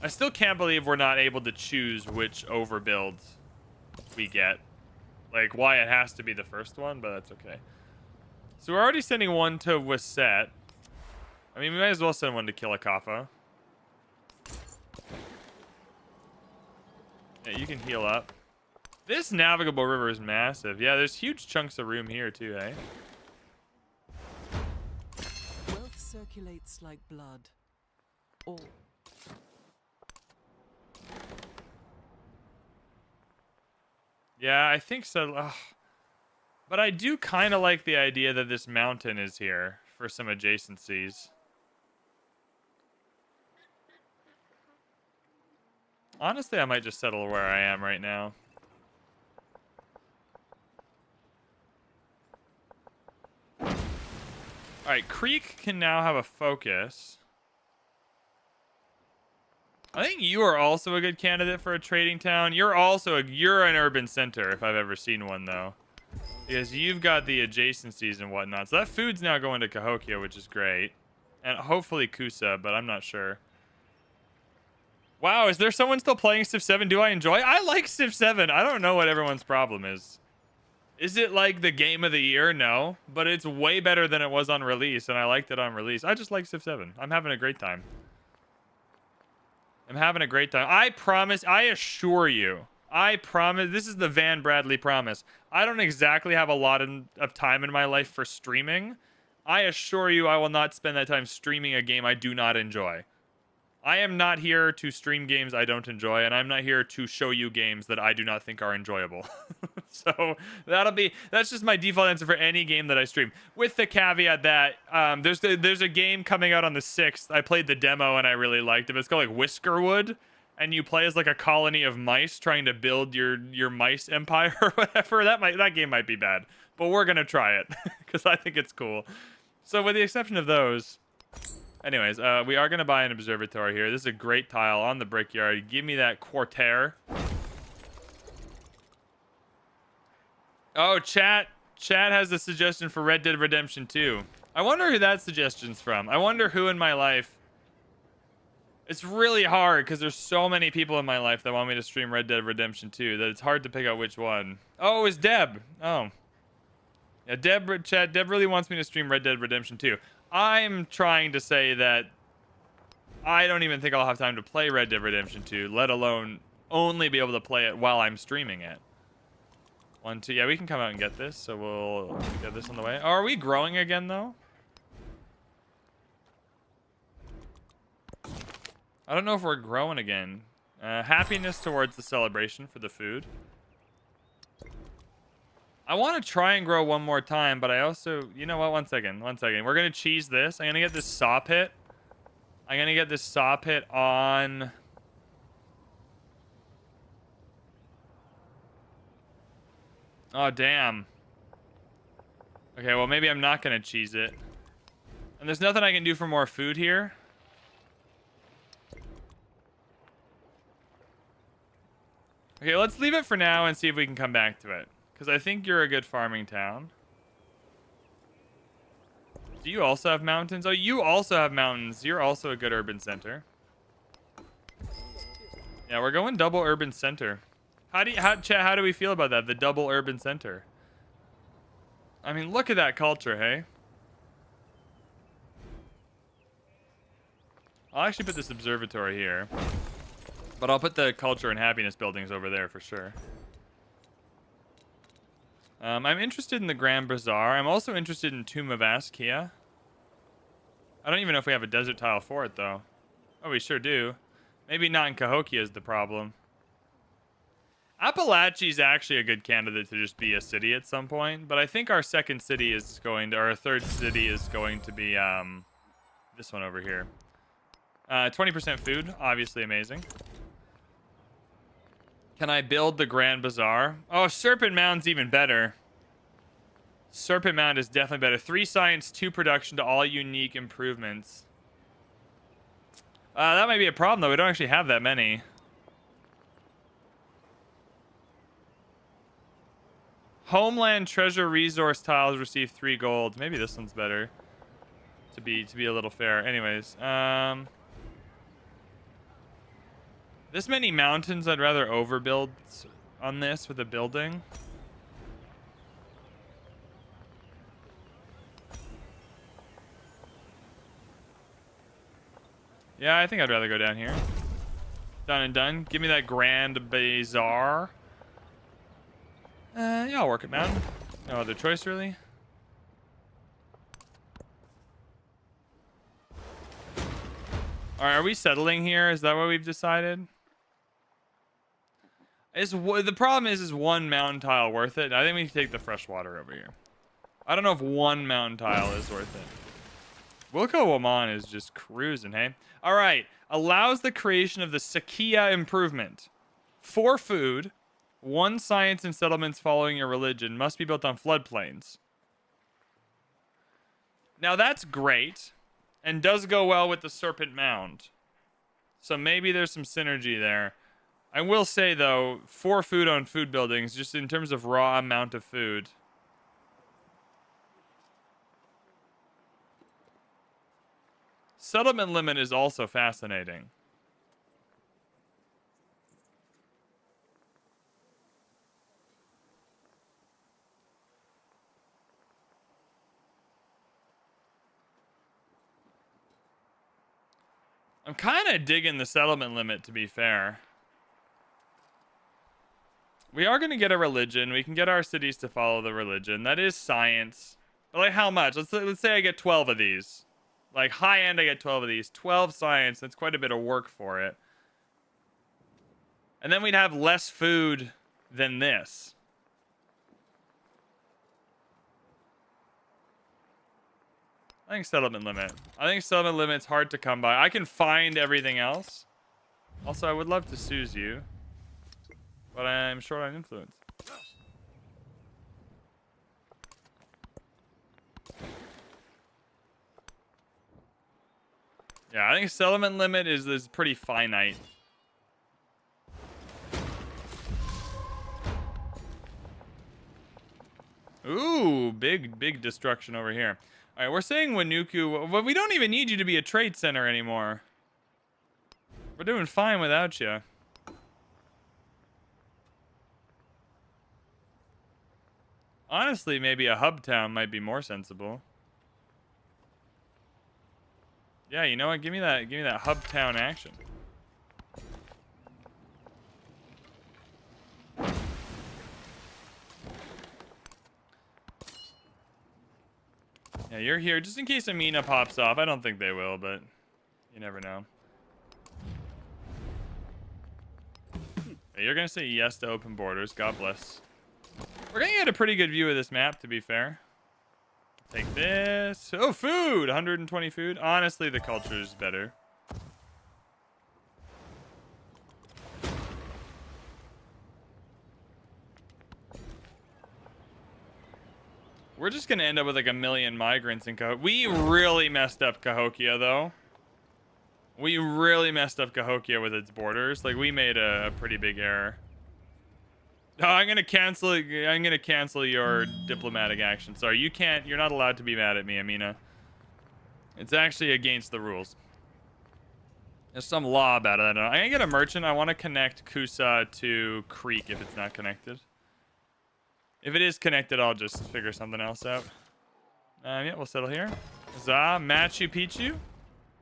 I still can't believe we're not able to choose which overbuild we get. Like, why it has to be the first one, but that's okay. So we're already sending one to Waset. I mean, we might as well send one to Kilakafa. Yeah, you can heal up. This navigable river is massive. Yeah, there's huge chunks of room here too, eh? Wealth circulates like blood. Or... Yeah, I think so. Ugh. But I do kind of like the idea that this mountain is here for some adjacencies. Honestly, I might just settle where I am right now. All All right, Creek can now have a focus. I think you are also a good candidate for a trading town. You're an urban center if I've ever seen one though. Because you've got the adjacencies and whatnot. So that food's now going to Cahokia, which is great. And hopefully Kusa, but I'm not sure. Wow, is there someone still playing Civ 7? Do I enjoy? I like Civ 7. I don't know what everyone's problem is. Is it like the game of the year? No. But it's way better than it was on release, and I liked it on release. I just like Civ 7. I'm having a great time. I'm having a great time. I promise, I assure you, I promise, this is the VanBradley promise. I don't exactly have a lot of time in my life for streaming. I assure you I will not spend that time streaming a game I do not enjoy. I am not here to stream games I don't enjoy, and I'm not here to show you games that I do not think are enjoyable. So that's just my default answer for any game that I stream. With the caveat that there's a game coming out on the 6th. I played the demo and I really liked it. It's called like Whiskerwood, and you play as like a colony of mice trying to build your mice empire or whatever. That game might be bad, but we're gonna try it because I think it's cool. So with the exception of those. Anyways, we are going to buy an observatory here. This is a great tile on the brickyard. Give me that quarter. Oh, chat has a suggestion for Red Dead Redemption 2. I wonder who that suggestion's from. I wonder who in my life. It's really hard because there's so many people in my life that want me to stream Red Dead Redemption 2 that it's hard to pick out which one. Oh, it's Deb. Oh. Yeah, Deb really wants me to stream Red Dead Redemption 2. I'm trying to say that I don't even think I'll have time to play Red Dead Redemption 2, let alone only be able to play it while I'm streaming it. 1, 2, yeah, we can come out and get this, so we'll get this on the way. Oh, are we growing again, though? I don't know if we're growing again. Happiness towards the celebration for the food. I want to try and grow one more time, but I also... You know what? One second. We're going to cheese this. I'm going to get this saw pit. On... Oh, damn. Okay, well, maybe I'm not going to cheese it. And there's nothing I can do for more food here. Okay, let's leave it for now and see if we can come back to it. Because I think you're a good farming town. Do you also have mountains? Oh, you also have mountains. You're also a good urban center. Yeah, we're going double urban center. How do we feel about that? The double urban center. I mean, look at that culture, hey? I'll actually put this observatory here. But I'll put the culture and happiness buildings over there for sure. I'm interested in the Grand Bazaar. I'm also interested in Tomb of Askia. I don't even know if we have a desert tile for it, though. Oh, we sure do. Maybe not in Cahokia is the problem. Appalachia is actually a good candidate to just be a city at some point, but I think our second city is going to, or our third city is going to be this one over here. 20% food, obviously amazing. Can I build the Grand Bazaar? Oh, Serpent Mound's even better. Serpent Mound is definitely better. 3 science, 2 production to all unique improvements. That might be a problem, though. We don't actually have that many. Homeland Treasure Resource tiles receive 3 gold. Maybe this one's better. To be a little fair. Anyways, this many mountains, I'd rather overbuild on this with a building. Yeah, I think I'd rather go down here. Done and done. Give me that Grand Bazaar. Yeah, I'll work it, man. No other choice, really. Alright, are we settling here? Is that what we've decided? The problem is 1 mountain tile worth it? I think we can take the fresh water over here. I don't know if 1 mountain tile is worth it. Wilco Waman is just cruising, hey? Alright, allows the creation of the Sakia improvement. 4 food, 1 science and settlements following your religion, must be built on floodplains. Now that's great and does go well with the Serpent Mound. So maybe there's some synergy there. I will say, though, 4 food on food buildings, just in terms of raw amount of food. Settlement limit is also fascinating. I'm kind of digging the settlement limit, to be fair. We are going to get a religion. We can get our cities to follow the religion. That is science. But like how much? Let's say I get 12 of these. Like high end, I get 12 of these. 12 science. That's quite a bit of work for it. And then we'd have less food than this. I think settlement limit. I think settlement limit's hard to come by. I can find everything else. Also, I would love to soothe you, but I'm short on influence. Yeah, I think settlement limit is pretty finite. Ooh, big destruction over here. All right, we're saying Wanuku. Well, we don't even need you to be a trade center anymore. We're doing fine without you. Honestly, maybe a hub town might be more sensible. Yeah, you know what? Give me that hub town action. Yeah, you're here just in case Amina pops off. I don't think they will, but you never know. Yeah, you're gonna say yes to open borders. God bless. We're gonna get a pretty good view of this map, to be fair. Take this. Oh, food! 120 food. Honestly, the culture is better. We're just gonna end up with like 1 million migrants in Cahokia. We really messed up Cahokia, though. We really messed up Cahokia with its borders. Like, we made a pretty big error. Oh, I'm gonna cancel your diplomatic action. Sorry, you're not allowed to be mad at me, Amina. It's actually against the rules. There's some law about it. I don't know. I'm gonna get a merchant. I want to connect Kusa to Creek if it's not connected. If it is connected, I'll just figure something else out. Yeah, we'll settle here. Machu Picchu.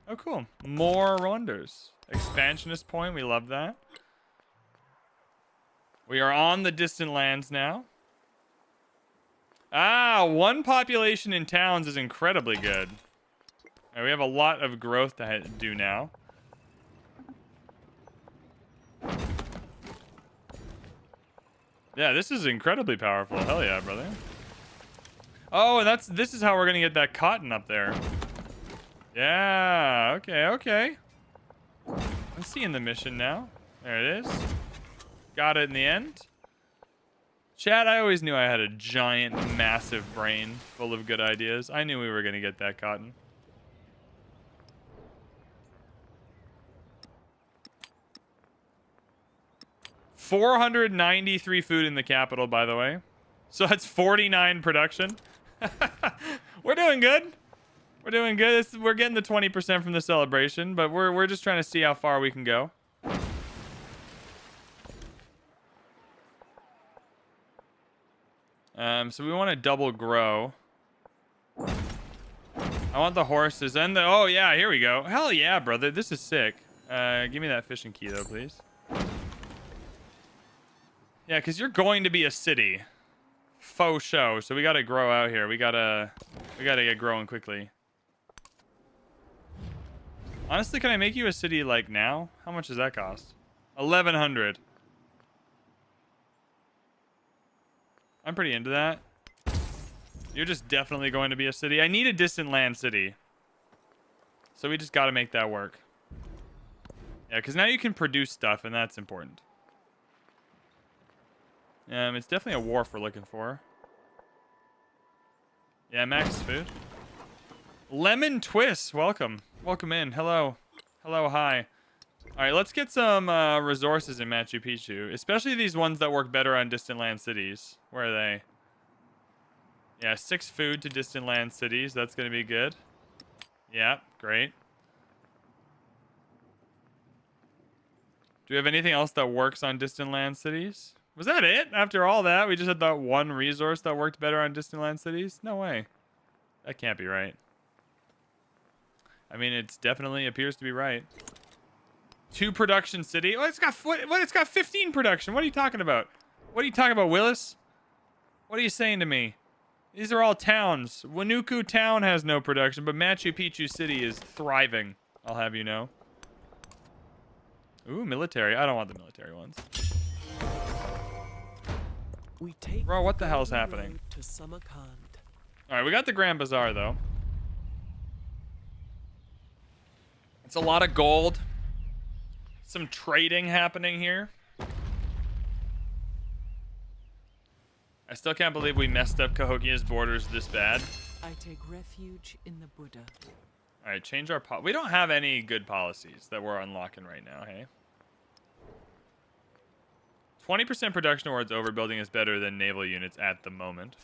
Oh, cool. More wonders. Expansionist point. We love that. We are on the distant lands now. 1 population in towns is incredibly good. Right, we have a lot of growth to do now. Yeah, this is incredibly powerful. Hell yeah, brother. Oh, and this is how we're gonna get that cotton up there. Yeah, okay. I'm seeing the mission now. There it is. Got it in the end. Chat, I always knew I had a giant, massive brain full of good ideas. I knew we were gonna get that cotton. $493 food in the capital, by the way. So that's 49 production. We're doing good. We're doing good. We're getting the 20% from the celebration, but we're just trying to see how far we can go. So we want to double grow. I want the horses and the... Oh, yeah, here we go. Hell yeah, brother. This is sick. Give me that fishing key, though, please. Yeah, because you're going to be a city. Faux show. So we got to grow out here. We gotta get growing quickly. Honestly, can I make you a city, like, now? How much does that cost? 1,100. I'm pretty into that. You're just definitely going to be a city. I need a distant land city. So we just got to make that work. Yeah, because now you can produce stuff, and that's important. It's definitely a wharf we're looking for. Yeah, max food. Lemon Twist, welcome. Welcome in. Hello. Hello, hi. All right, let's get some resources in Machu Picchu, especially these ones that work better on distant land cities. Where are they? Yeah, 6 food to distant land cities. That's going to be good. Yeah, great. Do we have anything else that works on distant land cities? Was that it? After all that, we just had that one resource that worked better on distant land cities? No way. That can't be right. I mean, it's definitely appears to be right. 2 production city. Oh, it's got it's got 15 production. What are you talking about? What are you talking about, Willis? What are you saying to me? These are all towns. Wanuku town has no production, but Machu Picchu city is thriving. I'll have you know. Ooh, military. I don't want the military ones. We take Bro, what the hell's road happening? to Samarkand. All right, we got the Grand Bazaar, though. It's a lot of gold. Some trading happening here. I still can't believe we messed up Cahokia's borders this bad. I take refuge in the Buddha. All right, change our we don't have any good policies that we're unlocking right now, hey? 20% production towards overbuilding is better than naval units at the moment.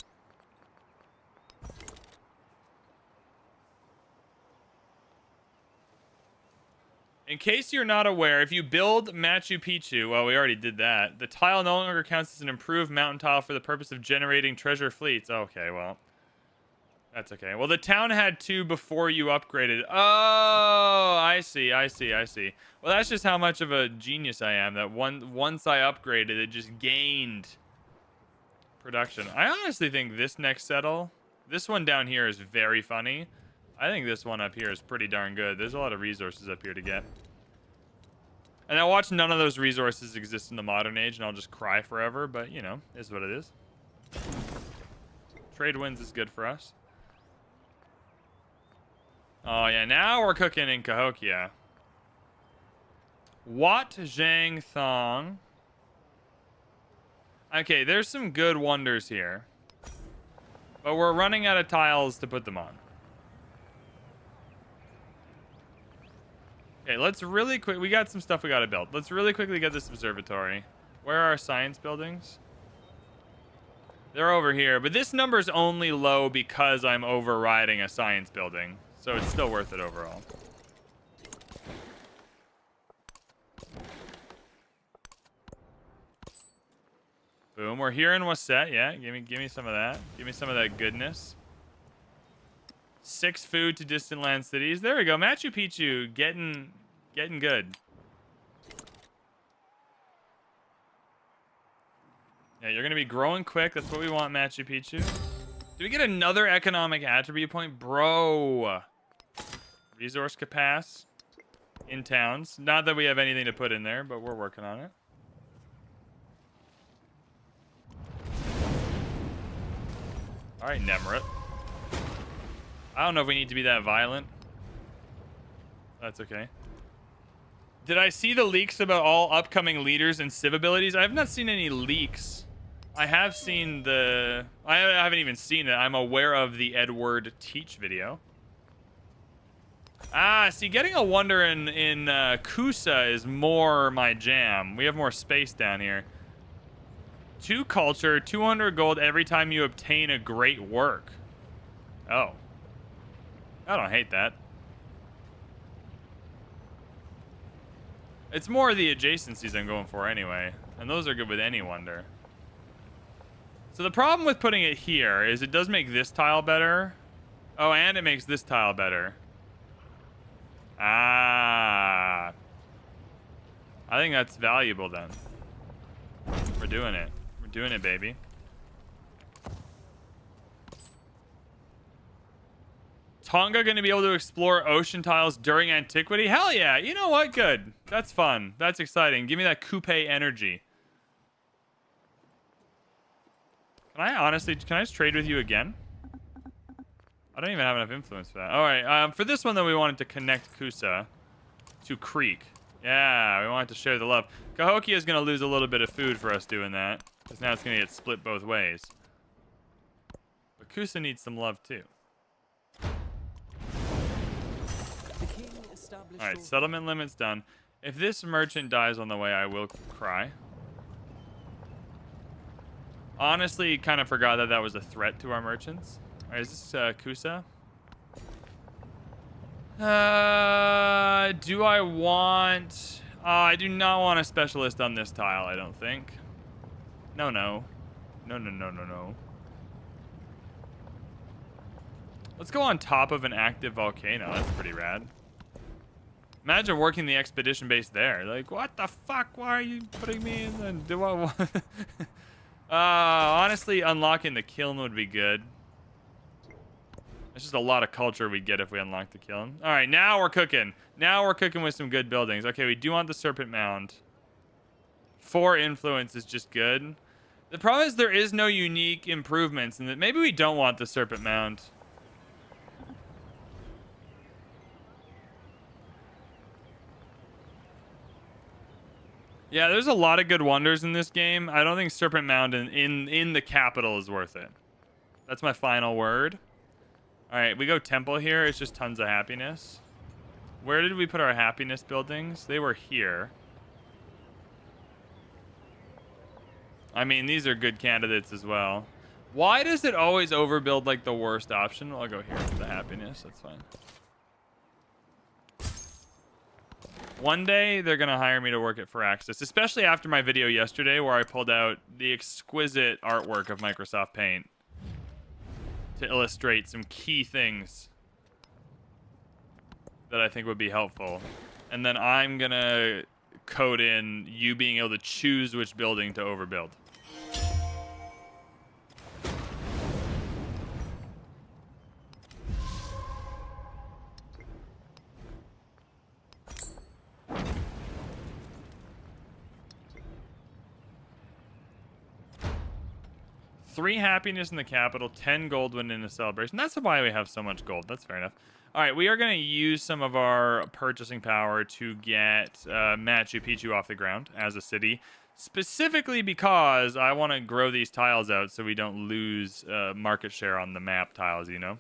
In case you're not aware, if you build Machu Picchu, well, we already did that. The tile no longer counts as an improved mountain tile for the purpose of generating treasure fleets. Okay, well, that's okay. Well, the town had 2 before you upgraded. Oh, I see. Well, that's just how much of a genius I am. That once I upgraded, it just gained production. I honestly think this next settle, this one down here is very funny. I think this one up here is pretty darn good. There's a lot of resources up here to get. And I watch none of those resources exist in the modern age, and I'll just cry forever, but, you know, is what it is. Trade wins is good for us. Oh, yeah, now we're cooking in Cahokia. Wat Zhang Thong. Okay, there's some good wonders here. But we're running out of tiles to put them on. Okay, let's really quick. We got some stuff we got to build. Let's really quickly get this observatory. Where are our science buildings? They're over here, but this number's only low because I'm overriding a science building, so it's still worth it overall. Boom, we're here in Wasset. Yeah, give me some of that. Give me some of that goodness. 6 food to distant land cities. There we go. Machu Picchu getting good. Yeah, you're gonna be growing quick. That's what we want, Machu Picchu. Do we get another economic attribute point, bro? Resource capacity in towns. Not that we have anything to put in there, but we're working on it. All right, Nemrit. I don't know if we need to be that violent. That's okay. Did I see the leaks about all upcoming leaders and civ abilities? I have not seen any leaks. I have seen the... I haven't even seen it. I'm aware of the Edward Teach video. Ah, see, getting a wonder in Kusa is more my jam. We have more space down here. 2 culture, 200 gold every time you obtain a great work. Oh. I don't hate that. It's more the adjacencies I'm going for anyway. And those are good with any wonder. So the problem with putting it here is it does make this tile better. Oh, and it makes this tile better. Ah. I think that's valuable then. We're doing it. We're doing it, baby. Tonga going to be able to explore ocean tiles during antiquity? Hell yeah. You know what? Good. That's fun. That's exciting. Give me that coupe energy. Can I just trade with you again? I don't even have enough influence for that. All right. For this one, though, we wanted to connect Kusa to Creek. Yeah, we wanted to share the love. Cahokia is going to lose a little bit of food for us doing that, because now it's going to get split both ways. But Kusa needs some love, too. the All right, shore. settlement limit's done. If this merchant dies on the way, I will cry. Honestly, kind of forgot that that was a threat to our merchants. All right, is this Kusa? Do I want... I do not want a specialist on this tile, I don't think. No, no. No, no, no, no, no. Let's go on top of an active volcano. That's pretty rad. Imagine working the expedition base there. Like, what the fuck? Why are you putting me in the... Do I want... honestly, unlocking the kiln would be good. It's just a lot of culture we'd get if we unlocked the kiln. All right, now we're cooking. Now we're cooking with some good buildings. Okay, we do want the Serpent Mound. 4 influence is just good. The problem is there is no unique improvements, and that maybe we don't want the Serpent Mound. Yeah, there's a lot of good wonders in this game. I don't think Serpent Mound in the capital is worth it. That's my final word. All right, we go temple here. It's just tons of happiness. Where did we put our happiness buildings? They were here. I mean, these are good candidates as well. Why does it always overbuild like the worst option? Well, I'll go here for the happiness. That's fine. One day, they're going to hire me to work at Firaxis, especially after my video yesterday where I pulled out the exquisite artwork of Microsoft Paint to illustrate some key things that I think would be helpful. And then I'm going to code in you being able to choose which building to overbuild. Three happiness in the capital, 10 gold win in a celebration. That's why we have so much gold. That's fair enough. All right, we are going to use some of our purchasing power to get Machu Picchu off the ground as a city, specifically because I want to grow these tiles out so we don't lose market share on the map tiles, you know?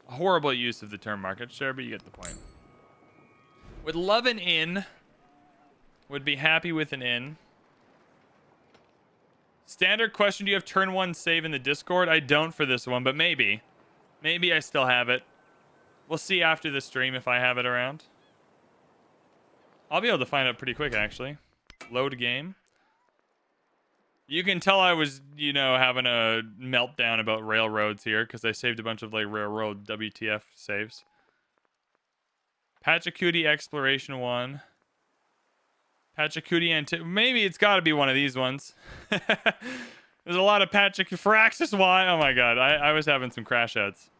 A horrible use of the term market share, but you get the point. Would love an inn. Would be happy with an inn. Standard question, do you have turn 1 save in the Discord? I don't for this one, but maybe. Maybe I still have it. We'll see after the stream if I have it around. I'll be able to find out pretty quick, actually. Load game. You can tell I was, you know, having a meltdown about railroads here because I saved a bunch of, like, railroad WTF saves. PachaCUTIE Exploration 1. PachaCUTIE and maybe it's got to be one of these ones. There's a lot of Firaxis Y. Oh my god, I was having some crash outs.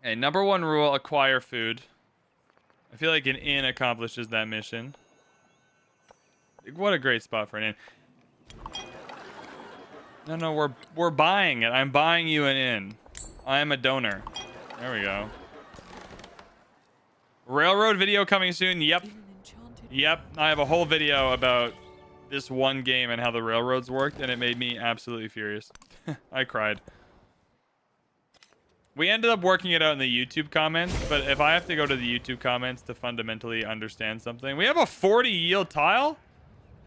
Okay, number 1 rule: acquire food. I feel like an inn accomplishes that mission. What a great spot for an inn. No, we're buying it. I'm buying you an inn. I am a donor. There we go. Railroad video coming soon. Yep. Yep. I have a whole video about this one game and how the railroads worked, and it made me absolutely furious. I cried. We ended up working it out in the YouTube comments, but if I have to go to the YouTube comments to fundamentally understand something... We have a 40 yield tile?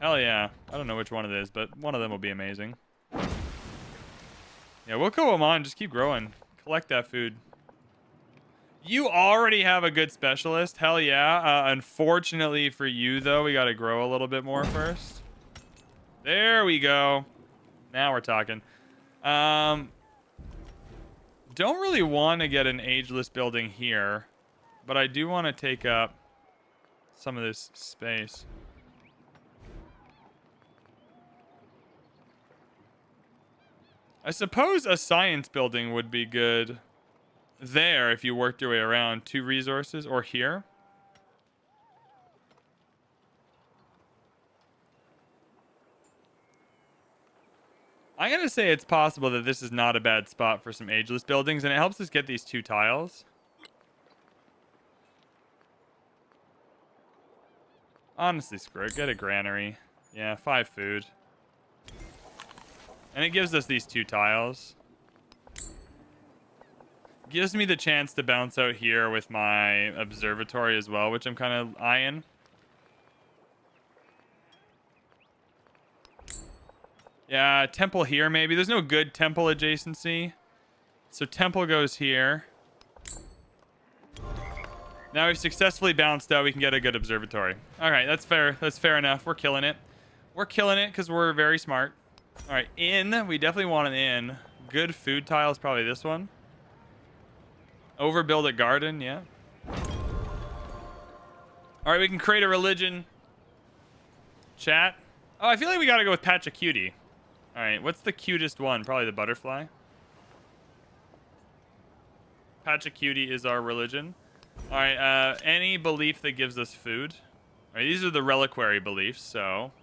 Hell yeah. I don't know which one it is, but one of them will be amazing. Yeah, we'll go them on. Just keep growing. Collect that food. You already have a good specialist. Hell yeah. Unfortunately for you, though, we got to grow a little bit more first. There we go. Now we're talking. Don't really want to get an ageless building here, but I do want to take up some of this space. I suppose a science building would be good there if you worked your way around. 2 resources, or here. I'm going to say it's possible that this is not a bad spot for some ageless buildings, and it helps us get these 2 tiles. Honestly, screw it. Get a granary. Yeah, 5 food. And it gives us these 2 tiles. Gives me the chance to bounce out here with my observatory as well, which I'm kind of eyeing. Yeah, temple here maybe. There's no good temple adjacency. So temple goes here. Now we've successfully bounced out. We can get a good observatory. All right, that's fair. That's fair enough. We're killing it. We're killing it because we're very smart. All right, inn. We definitely want an inn. Good food tile is probably this one. Overbuild a garden, yeah. All right, we can create a religion. Chat. Oh, I feel like we got to go with PachaCUTIE. All right, what's the cutest one? Probably the butterfly. PachaCUTIE is our religion. All right, any belief that gives us food. All right, these are the reliquary beliefs, so...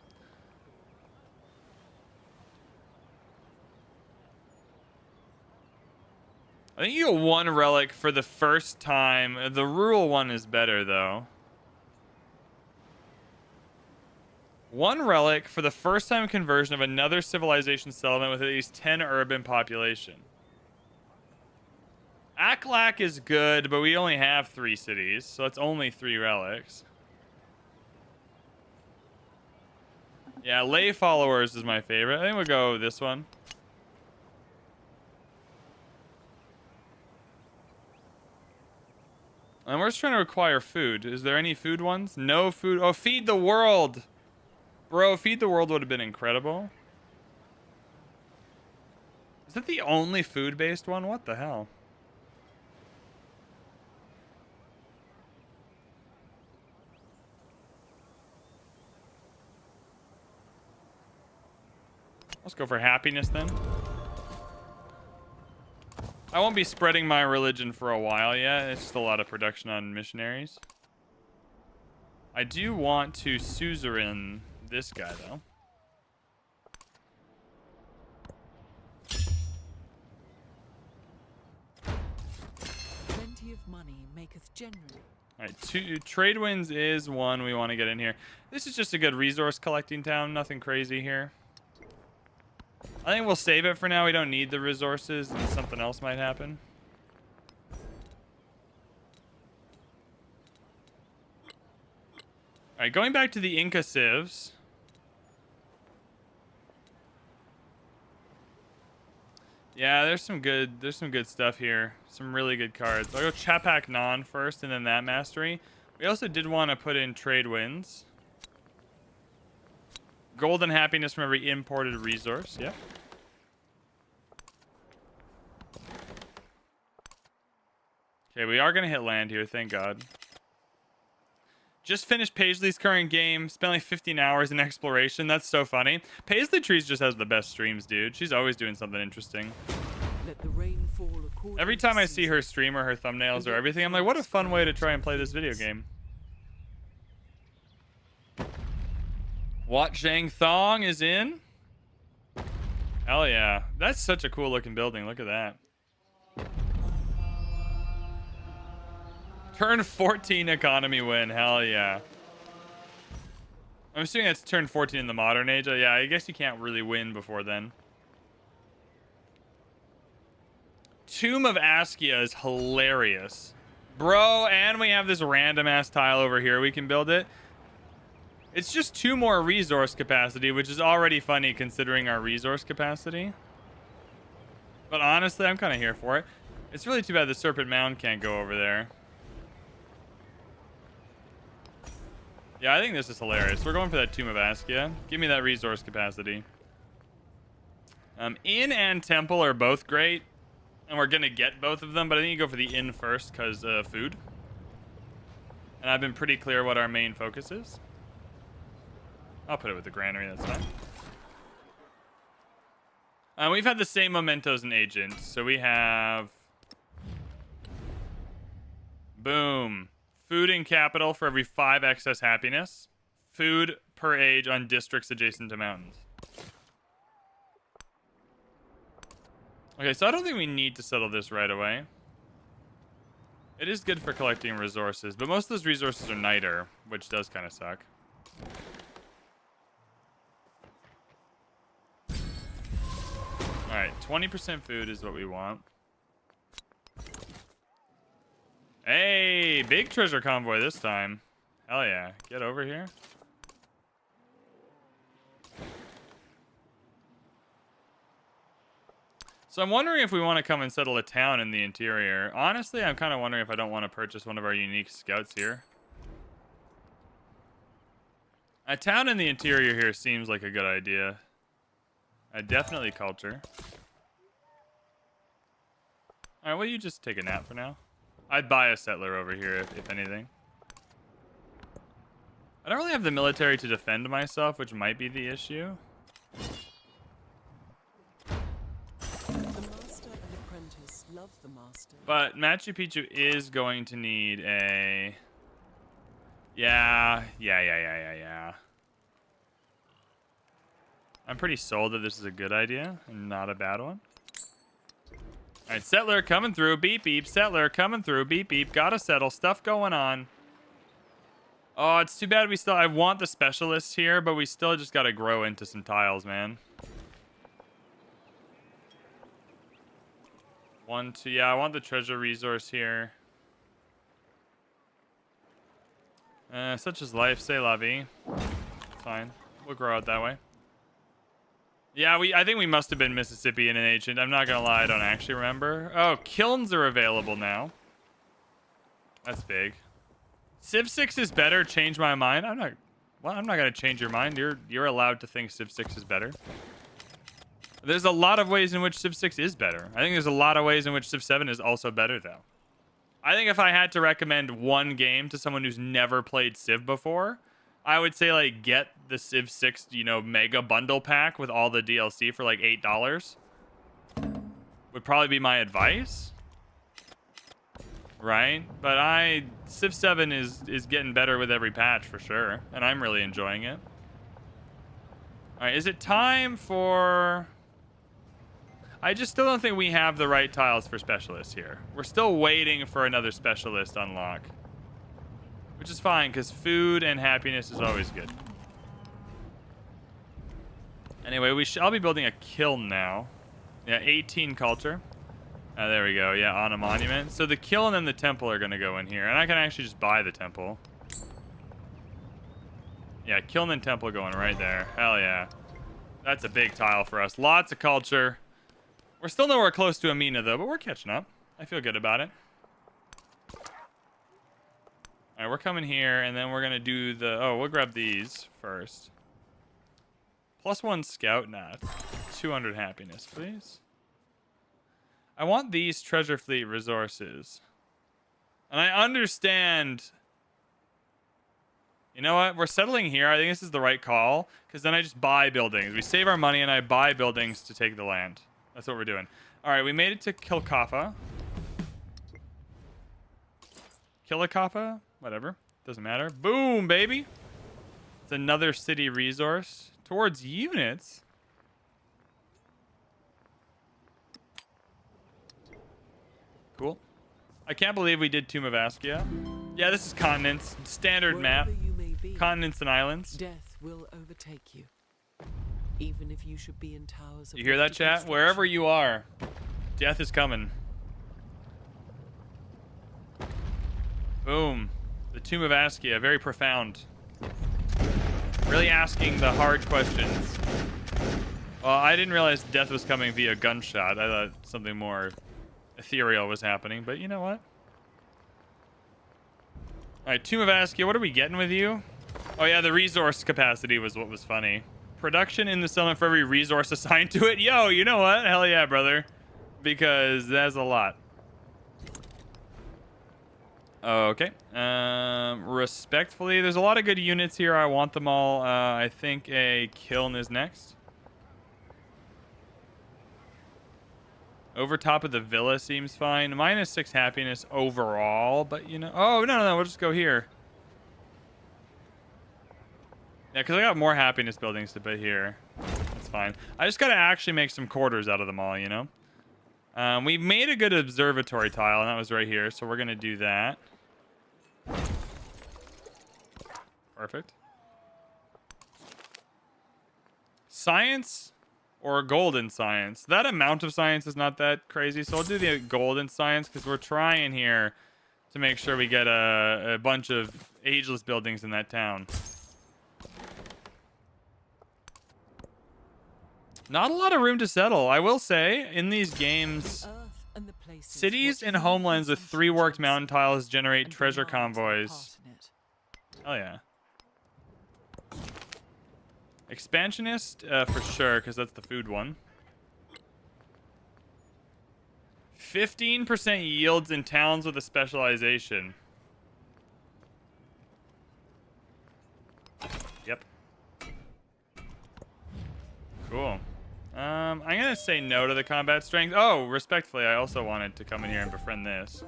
I think you get one relic for the first time. The rural one is better, though. One relic for the first time conversion of another civilization settlement with at least 10 urban population. Aklak is good, but we only have 3 cities, so it's only 3 relics. Yeah, lay followers is my favorite. I think we'll go with this one. And we're just trying to acquire food. Is there any food ones? No food. Oh, feed the world. Bro, feed the world would have been incredible. Is that the only food-based one? What the hell? Let's go for happiness then. I won't be spreading my religion for a while yet. It's just a lot of production on missionaries. I do want to suzerain this guy, though. Plenty of money maketh generally. All right, trade winds is one we want to get in here. This is just a good resource collecting town. Nothing crazy here. I think we'll save it for now. We don't need the resources, and something else might happen. All right, going back to the Inca civs. Yeah, there's some good stuff here. Some really good cards. I'll go Chapak Non first, and then that mastery. We also did want to put in trade winds. Golden happiness from every imported resource. Yep. Okay, we are going to hit land here. Thank God. Just finished Paisley's current game. Spent like 15 hours in exploration. That's so funny. Paisley Trees just has the best streams, dude. She's always doing something interesting. Let the rain fall according Every time I see her stream or her thumbnails or everything, I'm like, what a fun way to try and play this video game. Wat Zhang Thong is in. Hell yeah. That's such a cool looking building. Look at that. Turn 14 economy win. Hell yeah. I'm assuming that's turn 14 in the modern age. Yeah, I guess you can't really win before then. Tomb of Askia is hilarious. Bro, and we have this random ass tile over here. We can build it. It's just 2 more resource capacity, which is already funny considering our resource capacity. But honestly, I'm kind of here for it. It's really too bad the Serpent Mound can't go over there. Yeah, I think this is hilarious. We're going for that Tomb of Askia. Give me that resource capacity. Inn and Temple are both great. And we're going to get both of them. But I think you go for the Inn first because food. And I've been pretty clear what our main focus is. I'll put it with the granary, that's fine. We've had the same mementos and agents. So we have... Boom. Food in capital for every 5 excess happiness. Food per age on districts adjacent to mountains. Okay, so I don't think we need to settle this right away. It is good for collecting resources, but most of those resources are niter, which does kind of suck. Alright, 20% food is what we want. Hey, big treasure convoy this time. Hell yeah. Get over here. So I'm wondering if we want to come and settle a town in the interior. Honestly, I'm kind of wondering if I don't want to purchase one of our unique scouts here. A town in the interior here seems like a good idea. Definitely culture. Alright, well, you just take a nap for now. I'd buy a settler over here, if anything. I don't really have the military to defend myself, which might be the issue. Love the master. But Machu Picchu is going to need a... Yeah. I'm pretty sold that this is a good idea and not a bad one. Alright, settler coming through. Beep, beep. Settler coming through. Beep, beep. Gotta settle. Stuff going on. Oh, it's too bad we still... I want the specialists here, but we still just gotta grow into some tiles, man. 1, 2, yeah, I want the treasure resource here. Such is life, say la vie. Fine, we'll grow out that way. Yeah, I think we must have been Mississippi in an ancient. I'm not gonna lie, I don't actually remember. Oh, kilns are available now. That's big. Civ 6 is better. Change my mind. I'm not gonna change your mind. You're allowed to think Civ 6 is better. There's a lot of ways in which Civ 6 is better. I think there's a lot of ways in which Civ 7 is also better, though. I think if I had to recommend one game to someone who's never played Civ before, I would say, like, get the Civ 6, you know, mega bundle pack with all the DLC for, like, $8. Would probably be my advice. Right? But Civ 7 is getting better with every patch, for sure. And I'm really enjoying it. Alright, is it time for... I just still don't think we have the right tiles for specialists here. We're still waiting for another specialist unlock. Which is fine, because food and happiness is always good. Anyway, I'll be building a kiln now. Yeah, 18 culture. There we go. Yeah, on a monument. So the kiln and the temple are going to go in here. And I can actually just buy the temple. Yeah, kiln and temple going right there. Hell yeah. That's a big tile for us. Lots of culture. We're still nowhere close to a Mina, though, but we're catching up. I feel good about it. Alright, we're coming here, and then we're going to do the... Oh, we'll grab these first. +1 scout. Nah, 200 happiness, please. I want these treasure fleet resources. And I understand... You know what? We're settling here. I think this is the right call, because then I just buy buildings. We save our money, and I buy buildings to take the land. That's what we're doing. All right, we made it to Kilkafa. Kilakafa? Whatever. Doesn't matter. Boom, baby. It's another city resource. Towards units. Cool. I can't believe we did Tomb of Askia. Yeah, this is continents. Standard map. Continents and islands. Death will overtake you. Even if you should be in towers of... You hear that, chat? Wherever you are, death is coming. Boom. The Tomb of Askia, very profound. Really asking the hard questions. Well, I didn't realize death was coming via gunshot. I thought something more ethereal was happening, but you know what? Alright, Tomb of Askia, what are we getting with you? Oh yeah, the resource capacity was what was funny. Production in the settlement for every resource assigned to it. Yo, you know what? Hell yeah, brother. Because that's a lot. Okay. Respectfully, there's a lot of good units here. I want them all. I think a kiln is next. Over top of the villa seems fine. -6 happiness overall, but you know... Oh, no. We'll just go here. Yeah, because I got more happiness buildings to put here. That's fine. I just got to actually make some quarters out of them all, you know? We made a good observatory tile, and that was right here, so we're going to do that. Perfect. Science or golden science? That amount of science is not that crazy, so I'll do the golden science, because we're trying here to make sure we get a bunch of ageless buildings in that town. Not a lot of room to settle, I will say. In these games, cities and homelands with 3 worked mountain tiles generate treasure convoys. Oh yeah. Expansionist, for sure, because that's the food one. 15% yields in towns with a specialization. Yep. Cool. I'm gonna say no to the combat strength. Oh, respectfully, I also wanted to come in here and befriend this.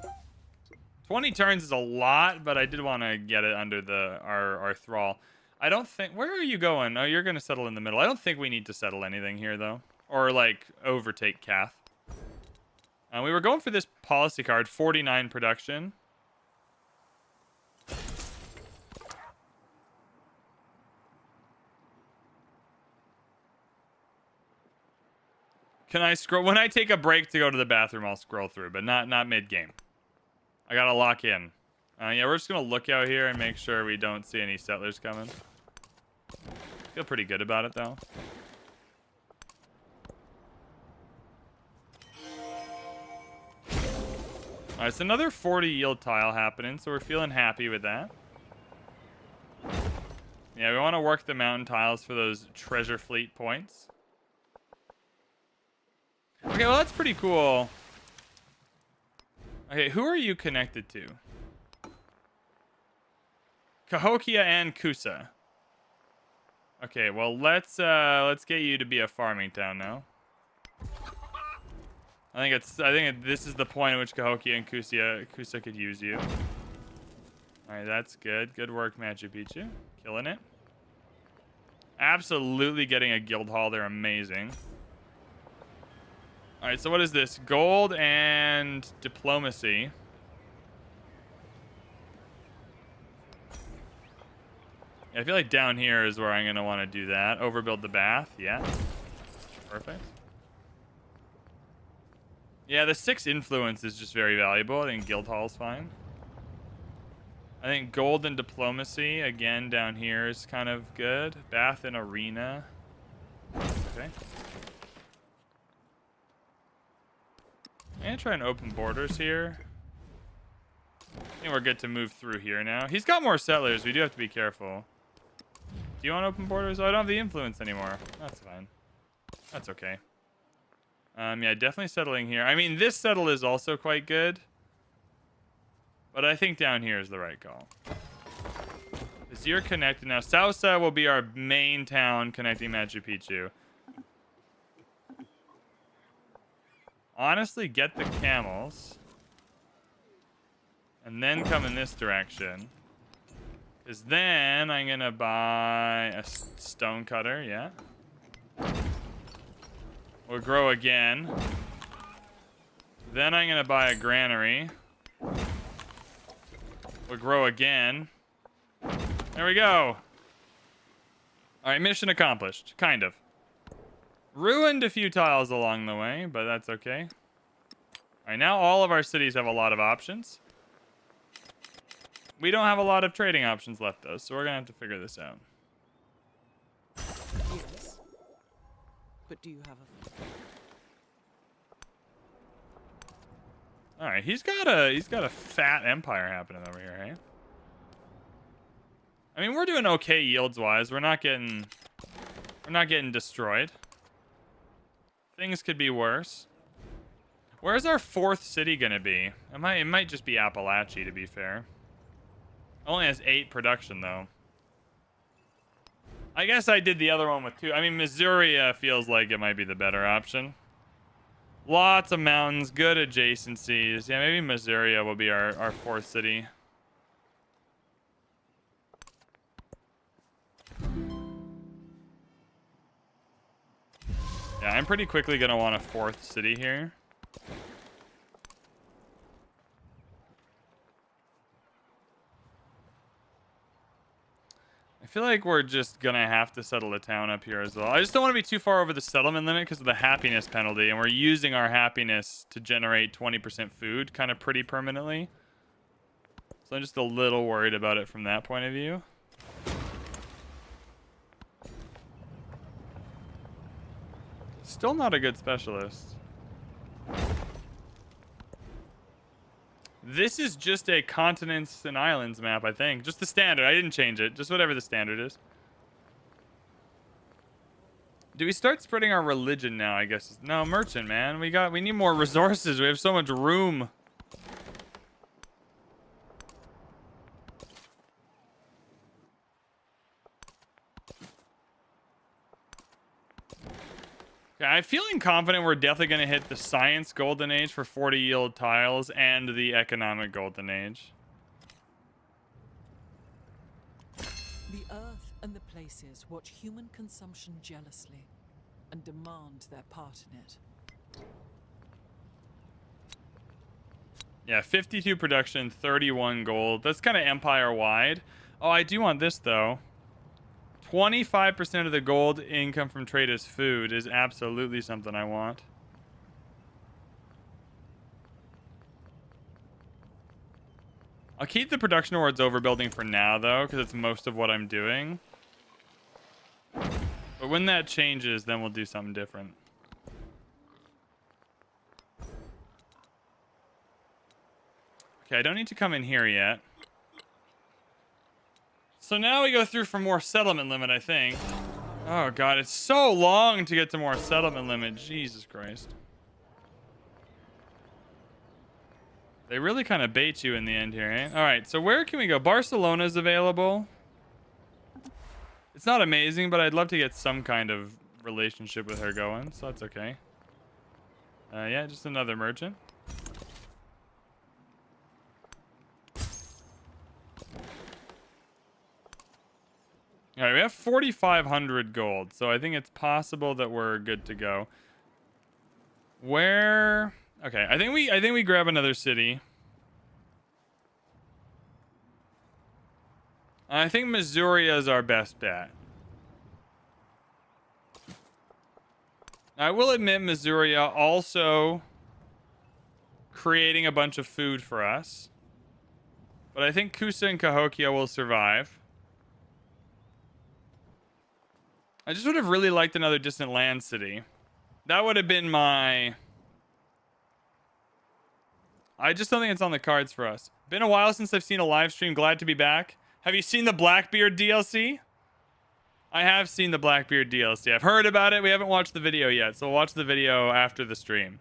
20 turns is a lot, but I did want to get it under our thrall. I don't think... Where are you going? Oh, you're gonna settle in the middle. I don't think we need to settle anything here, though. Or, like, overtake Cath. We were going for this policy card, 49 production. Can I scroll? When I take a break to go to the bathroom, I'll scroll through, but not mid-game. I gotta lock in. Yeah, we're just gonna look out here and make sure we don't see any settlers coming. Feel pretty good about it, though. Alright, it's another 40 yield tile happening, so we're feeling happy with that. Yeah, we want to work the mountain tiles for those treasure fleet points. Okay, well, that's pretty cool. Okay, who are you connected to? Cahokia and Kusa. Okay, well, let's get you to be a farming town now. I think this is the point at which Cahokia and Kusa could use you. Alright, that's good. Good work, Machu Picchu. Killing it. Absolutely getting a guild hall. They're amazing. Alright, so what is this? Gold and diplomacy. Yeah, I feel like down here is where I'm going to want to do that. Overbuild the bath. Yeah. Perfect. Yeah, the 6 influence is just very valuable. I think guild hall is fine. I think gold and diplomacy, again, down here is kind of good. Bath and arena. Okay. I'm going to try and open borders here. I think we're good to move through here now. He's got more settlers. We do have to be careful. Do you want open borders? Oh, I don't have the influence anymore. That's fine. That's okay. Yeah, definitely settling here. I mean, this settle is also quite good. But I think down here is the right call. Is you're connected now. Sausa will be our main town connecting Machu Picchu. Honestly, get the camels. And then come in this direction. Because then I'm going to buy a stone cutter, yeah. We'll grow again. Then I'm going to buy a granary. We'll grow again. There we go. Alright, mission accomplished. Kind of. Ruined a few tiles along the way, but that's okay. Alright, now all of our cities have a lot of options. We don't have a lot of trading options left, though, so we're going to have to figure this out. Yes. But do you have a... Alright, he's got a fat empire happening over here, hey? I mean, we're doing okay yields-wise. We're not getting destroyed. Things could be worse. Where's our 4th city gonna be? It might just be Appalachia, to be fair. Only has 8 production, though. I guess I did the other one with 2. I mean, Missouri feels like it might be the better option. Lots of mountains, good adjacencies. Yeah, maybe Missouri will be our 4th city. Yeah, I'm pretty quickly going to want a 4th city here. I feel like we're just gonna have to settle a town up here as well. I just don't want to be too far over the settlement limit because of the happiness penalty, and we're using our happiness to generate 20% food kind of pretty permanently. So I'm just a little worried about it from that point of view. Still not a good specialist. This is just a continents and islands map, I think. Just the standard. I didn't change it. Just whatever the standard is. Do we start spreading our religion now, I guess? No, merchant, man. We need more resources. We have so much room. Okay, I'm feeling confident we're definitely going to hit the science golden age for 40 yield tiles and the economic golden age. The earth and the places watch human consumption jealously and demand their part in it. Yeah, 52 production, 31 gold. That's kind of empire-wide. Oh, I do want this, though. 25% of the gold income from trade as food is absolutely something I want. I'll keep the production towards overbuilding for now, though, because it's most of what I'm doing. But when that changes, then we'll do something different. Okay, I don't need to come in here yet. So now we go through for more settlement limit, I think. Oh, God, it's so long to get to more settlement limit. Jesus Christ. They really kind of bait you in the end here, eh? All right, so where can we go? Barcelona's available. It's not amazing, but I'd love to get some kind of relationship with her going, so that's okay. Yeah, just another merchant. All right, we have 4,500 gold, so I think it's possible that we're good to go. Where? Okay, I think we grab another city. I think Missouri is our best bet. I will admit Missouri also creating a bunch of food for us. But I think Kusa and Cahokia will survive. I just would have really liked another distant land city. That would have been my... I just don't think it's on the cards for us. Been a while since I've seen a live stream. Glad to be back. Have you seen the Blackbeard DLC? I have seen the Blackbeard DLC. I've heard about it. We haven't watched the video yet, so we'll watch the video after the stream.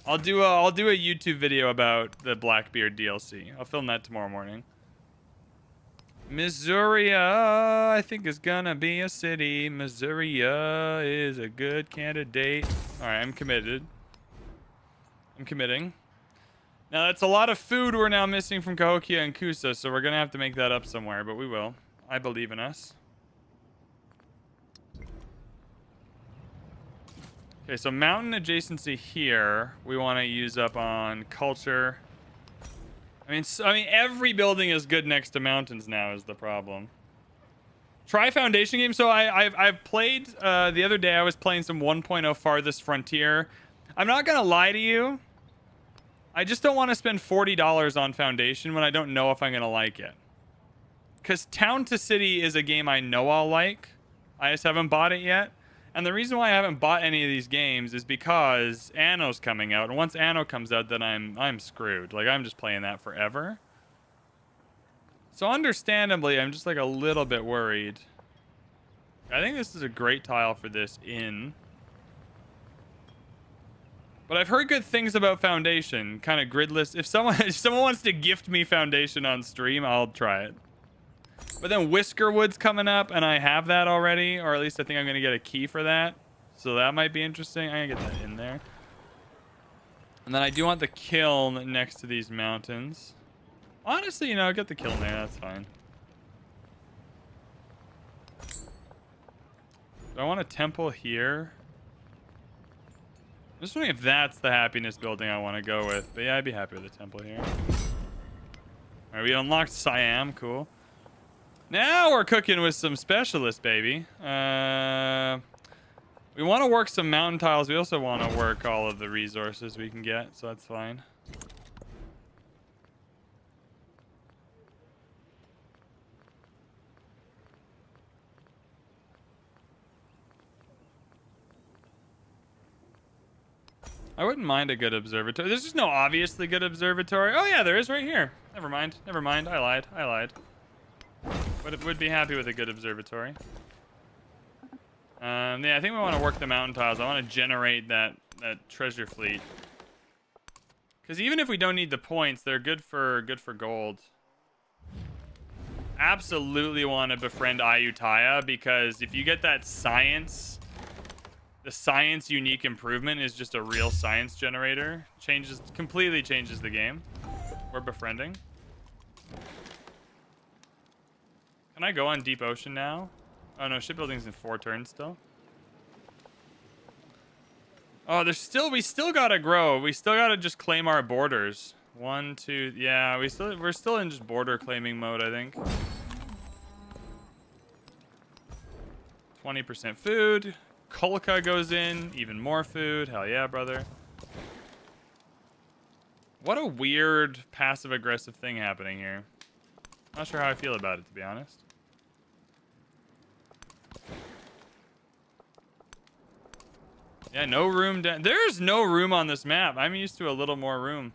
I'll do a YouTube video about the Blackbeard DLC. I'll film that tomorrow morning. Missouri, I think is gonna be a city. Missouri is a good candidate. All right, I'm committed. I'm committing. Now, that's a lot of food we're now missing from Cahokia and Kusa, so we're gonna have to make that up somewhere, but we will. I believe in us. Okay, so mountain adjacency here, we want to use up on culture. I mean, every building is good next to mountains now is the problem. Try foundation game. So I've played the other day. I was playing some 1.0 Farthest Frontier. I'm not gonna lie to you. I just don't want to spend $40 on foundation when I don't know if I'm gonna like it. Because Town to City is a game I know I'll like. I just haven't bought it yet. And the reason why I haven't bought any of these games is because Anno's coming out. And once Anno comes out, then I'm screwed. Like, I'm just playing that forever. So understandably, I'm just like a little bit worried. I think this is a great tile for this inn. But I've heard good things about Foundation. Kind of gridless. If someone wants to gift me Foundation on stream, I'll try it. But then Whiskerwood's coming up, and I have that already, or at least I think I'm going to get a key for that. So that might be interesting. I'm going to get that in there. And then I do want the kiln next to these mountains. Honestly, you know, get the kiln there. That's fine. Do I want a temple here? I'm just wondering if that's the happiness building I want to go with. But yeah, I'd be happy with a temple here. All right, we unlocked Siam. Cool. Now we're cooking with some specialists, baby. We want to work some mountain tiles. We also want to work all of the resources we can get, so that's fine. I wouldn't mind a good observatory. There's just no obviously good observatory. Oh yeah, there is right here. Never mind. Never mind. I lied. Would be happy with a good observatory. Yeah, I think we want to work the mountain tiles. I want to generate that treasure fleet. Because even if we don't need the points, they're good for gold. Absolutely want to befriend Ayutthaya, because if you get that science, the science unique improvement is just a real science generator. Completely changes the game. We're befriending. Can I go on deep ocean now? Oh no, shipbuilding's in 4 turns still. Oh, we still gotta grow. We still gotta just claim our borders. 1, 2, yeah, we're still in just border claiming mode, I think. 20% food. Kulka goes in, even more food. Hell yeah, brother. What a weird passive-aggressive thing happening here. Not sure how I feel about it, to be honest. Yeah, no room down. There's no room on this map. I'm used to a little more room.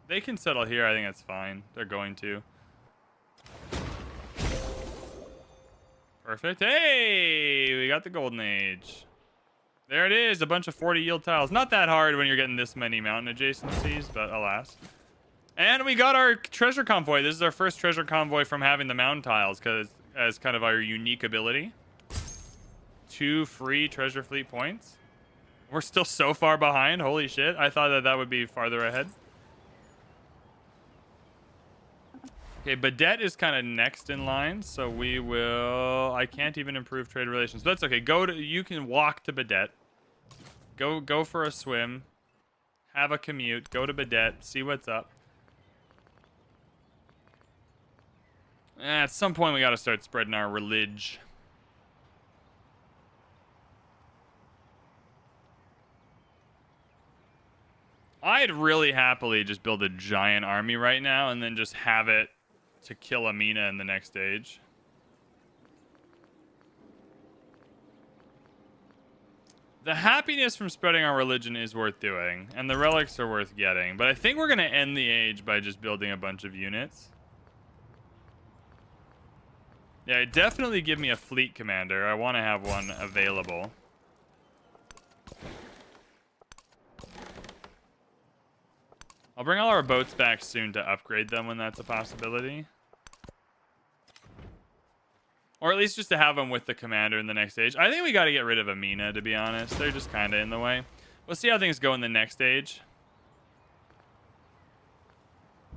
They can settle here. I think that's fine. They're going to. Perfect. Hey, we got the golden age. There it is. A bunch of 40 yield tiles. Not that hard when you're getting this many mountain adjacencies, but alas. And we got our treasure convoy. This is our first treasure convoy from having the mountain tiles, as kind of our unique ability. 2 free treasure fleet points. We're still so far behind. Holy shit. I thought that would be farther ahead. Okay, Badet is kind of next in line, so we will... I can't even improve trade relations. But that's okay. You can walk to Badet. Go for a swim. Have a commute. Go to Badet. See what's up. At some point, we got to start spreading our religion. I'd really happily just build a giant army right now and then just have it to kill Amina in the next stage. The happiness from spreading our religion is worth doing, and the relics are worth getting, but I think we're going to end the age by just building a bunch of units. Yeah, definitely give me a fleet commander. I want to have one available. I'll bring all our boats back soon to upgrade them when that's a possibility. Or at least just to have them with the commander in the next stage. I think we got to get rid of Amina, to be honest. They're just kind of in the way. We'll see how things go in the next stage.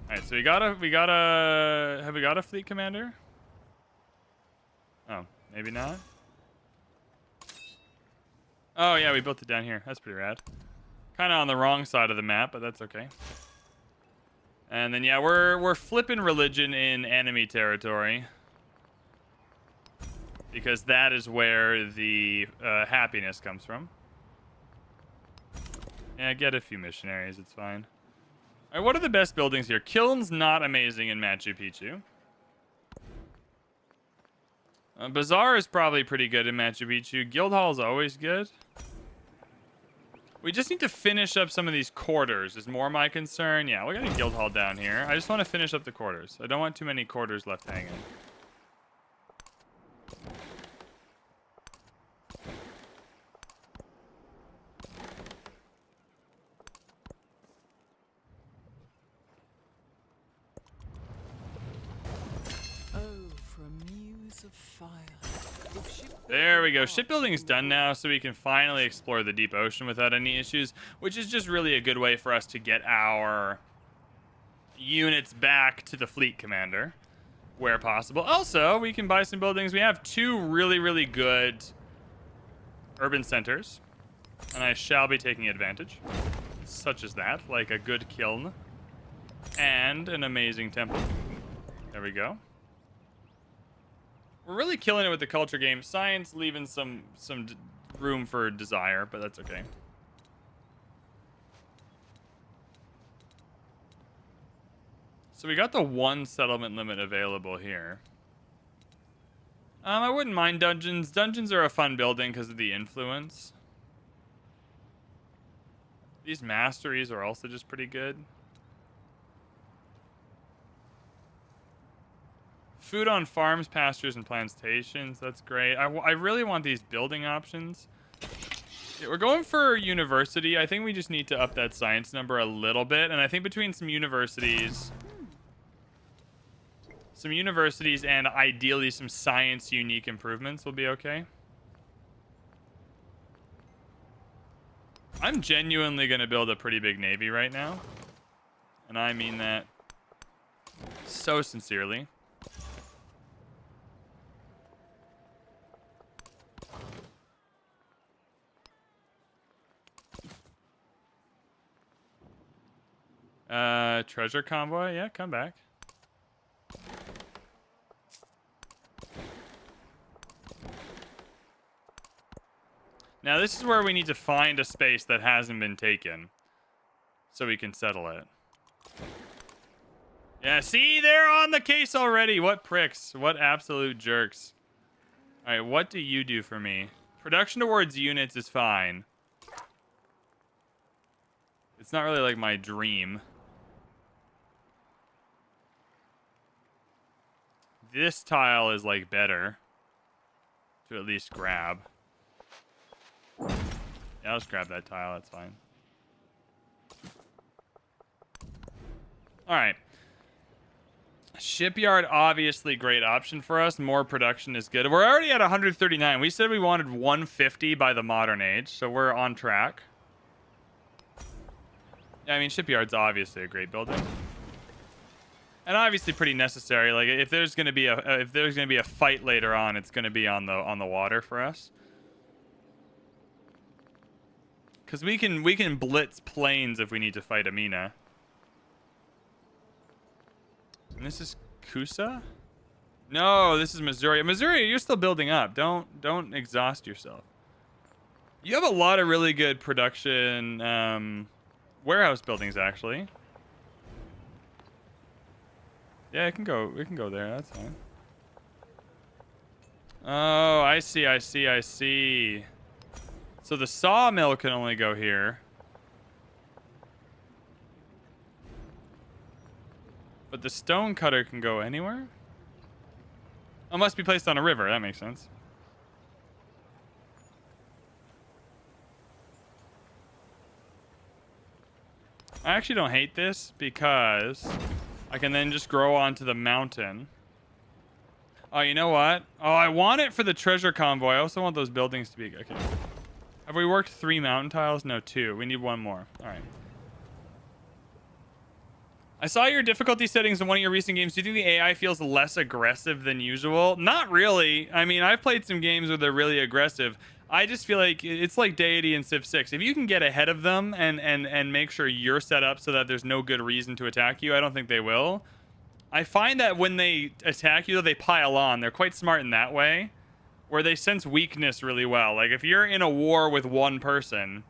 Alright, so have we got a fleet commander? Oh, maybe not. Oh yeah, we built it down here. That's pretty rad. Kind of on the wrong side of the map, but that's okay. And then yeah, we're flipping religion in enemy territory, because that is where the happiness comes from. Yeah, get a few missionaries. It's fine. All right, what are the best buildings here? Kiln's not amazing in Machu Picchu. Bazaar is probably pretty good in Machu Picchu. Guildhall is always good. We just need to finish up some of these quarters is more my concern. Yeah, we got a guild hall down here. I just want to finish up the quarters. I don't want too many quarters left hanging. Oh, for a muse of fire. There we go. Shipbuilding is done now, so we can finally explore the deep ocean without any issues, which is just really a good way for us to get our units back to the fleet commander where possible. Also, we can buy some buildings. We have 2 really, really good urban centers, and I shall be taking advantage, such as that, like a good kiln and an amazing temple. There we go. We're really killing it with the culture game. Science leaving some room for desire, but that's okay. So we got the 1 settlement limit available here. I wouldn't mind dungeons. Dungeons are a fun building because of the influence. These masteries are also just pretty good. Food on farms, pastures, and plantations. That's great. I really want these building options. Yeah, we're going for university. I think we just need to up that science number a little bit. And I think between some universities and ideally some science unique improvements will be okay. I'm genuinely going to build a pretty big navy right now. And I mean that so sincerely. Treasure convoy. Yeah, come back. Now, this is where we need to find a space that hasn't been taken so we can settle it. Yeah, see, they're on the case already. What pricks. What absolute jerks. All right, what do you do for me? Production towards units is fine. It's not really like my dream. This tile is like better to at least grab. Yeah, I'll just grab that tile. That's fine. All right. Shipyard, obviously great option for us. More production is good. We're already at 139. We said we wanted 150 by the modern age, so we're on track. Yeah, I mean, shipyard's obviously a great building. And obviously pretty necessary. Like if there's gonna be a fight later on, it's gonna be on the water for us. Cause we can blitz planes if we need to fight a Mina. And this is Kusa? No, this is Missouri. Missouri, you're still building up. Don't exhaust yourself. You have a lot of really good production warehouse buildings actually. Yeah, we can go there. That's fine. Oh, I see. So the sawmill can only go here. But the stone cutter can go anywhere? Oh, must be placed on a river. That makes sense. I actually don't hate this because I can then just grow onto the mountain. Oh, you know what? Oh, I want it for the treasure convoy. I also want those buildings to be... Okay. Have we worked 3 mountain tiles? No, 2. We need 1 more. All right. I saw your difficulty settings in one of your recent games. Do you think the AI feels less aggressive than usual? Not really. I mean, I've played some games where they're really aggressive. I just feel like it's like Deity in Civ 6. If you can get ahead of them and make sure you're set up so that there's no good reason to attack you, I don't think they will. I find that when they attack you, though, they pile on. They're quite smart in that way, where they sense weakness really well. Like, if you're in a war with one person,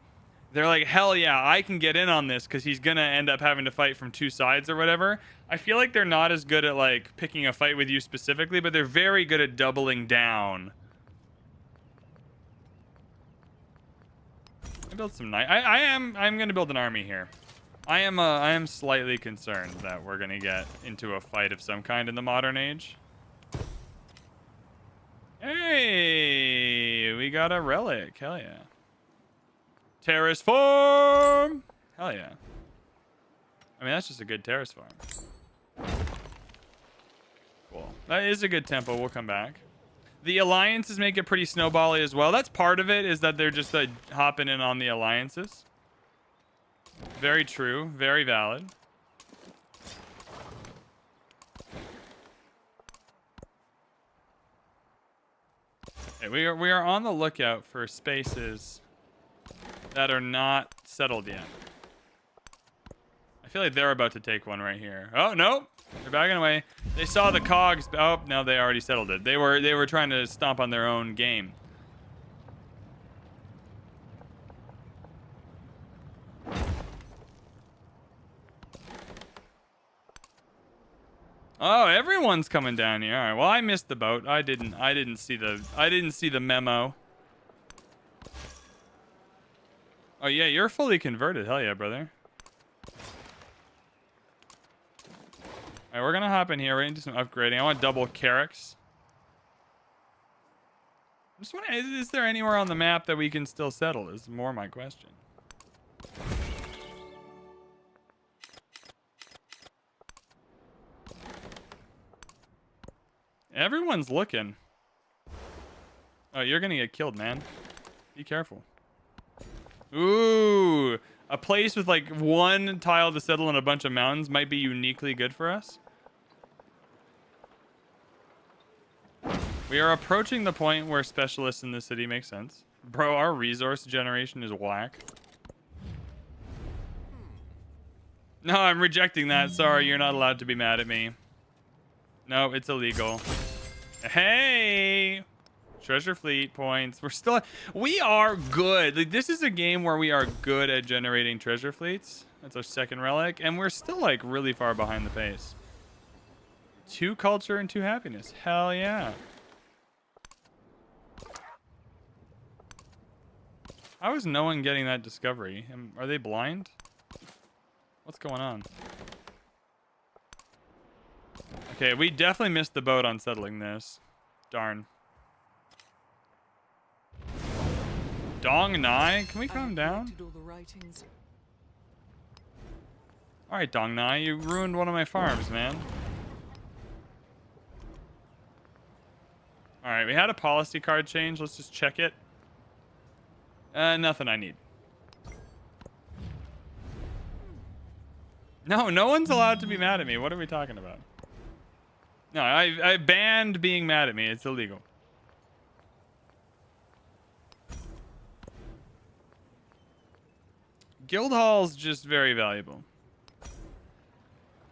they're like, hell yeah, I can get in on this because he's going to end up having to fight from 2 sides or whatever. I feel like they're not as good at, like, picking a fight with you specifically, but they're very good at doubling down. I built some I'm going to build an army here. I am slightly concerned that we're going to get into a fight of some kind in the modern age. Hey, we got a relic. Hell yeah. Terrace farm. Hell yeah. I mean, that's just a good terrace farm. Cool. That is a good tempo. We'll come back. The alliances make it pretty snowbally as well. That's part of it, is that they're just hopping in on the alliances. Very true. Very valid. Okay, we are on the lookout for spaces that are not settled yet. I feel like they're about to take one right here. Oh, no. They're backing away. They saw the cogs. Oh, no, they already settled it. They were trying to stomp on their own game. Oh, everyone's coming down here. All right. Well, I missed the boat. I didn't see the memo. Oh, yeah, you're fully converted. Hell yeah, brother. All right, we're going to hop in here. We're going to do some upgrading. I want double Carracks. Just want is there anywhere on the map that we can still settle is more my question. Everyone's looking. Oh, you're going to get killed, man. Be careful. Ooh, a place with like one tile to settle in a bunch of mountains might be uniquely good for us. We are approaching the point where specialists in the city make sense. Bro, our resource generation is whack. No, I'm rejecting that. Sorry, you're not allowed to be mad at me. No, it's illegal. Hey! Treasure fleet points. We are good. Like, this is a game where we are good at generating treasure fleets. That's our second relic. And we're still, like, really far behind the pace. 2 culture and 2 happiness. Hell yeah. How is no one getting that discovery? Are they blind? What's going on? Okay, we definitely missed the boat on settling this. Darn. Dong Nai? Can we calm down? Alright, Dong Nai, you ruined one of my farms, man. Alright, we had a policy card change. Let's just check it. Nothing I need. No, no one's allowed to be mad at me. What are we talking about? No, I banned being mad at me. It's illegal. Guildhall's just very valuable.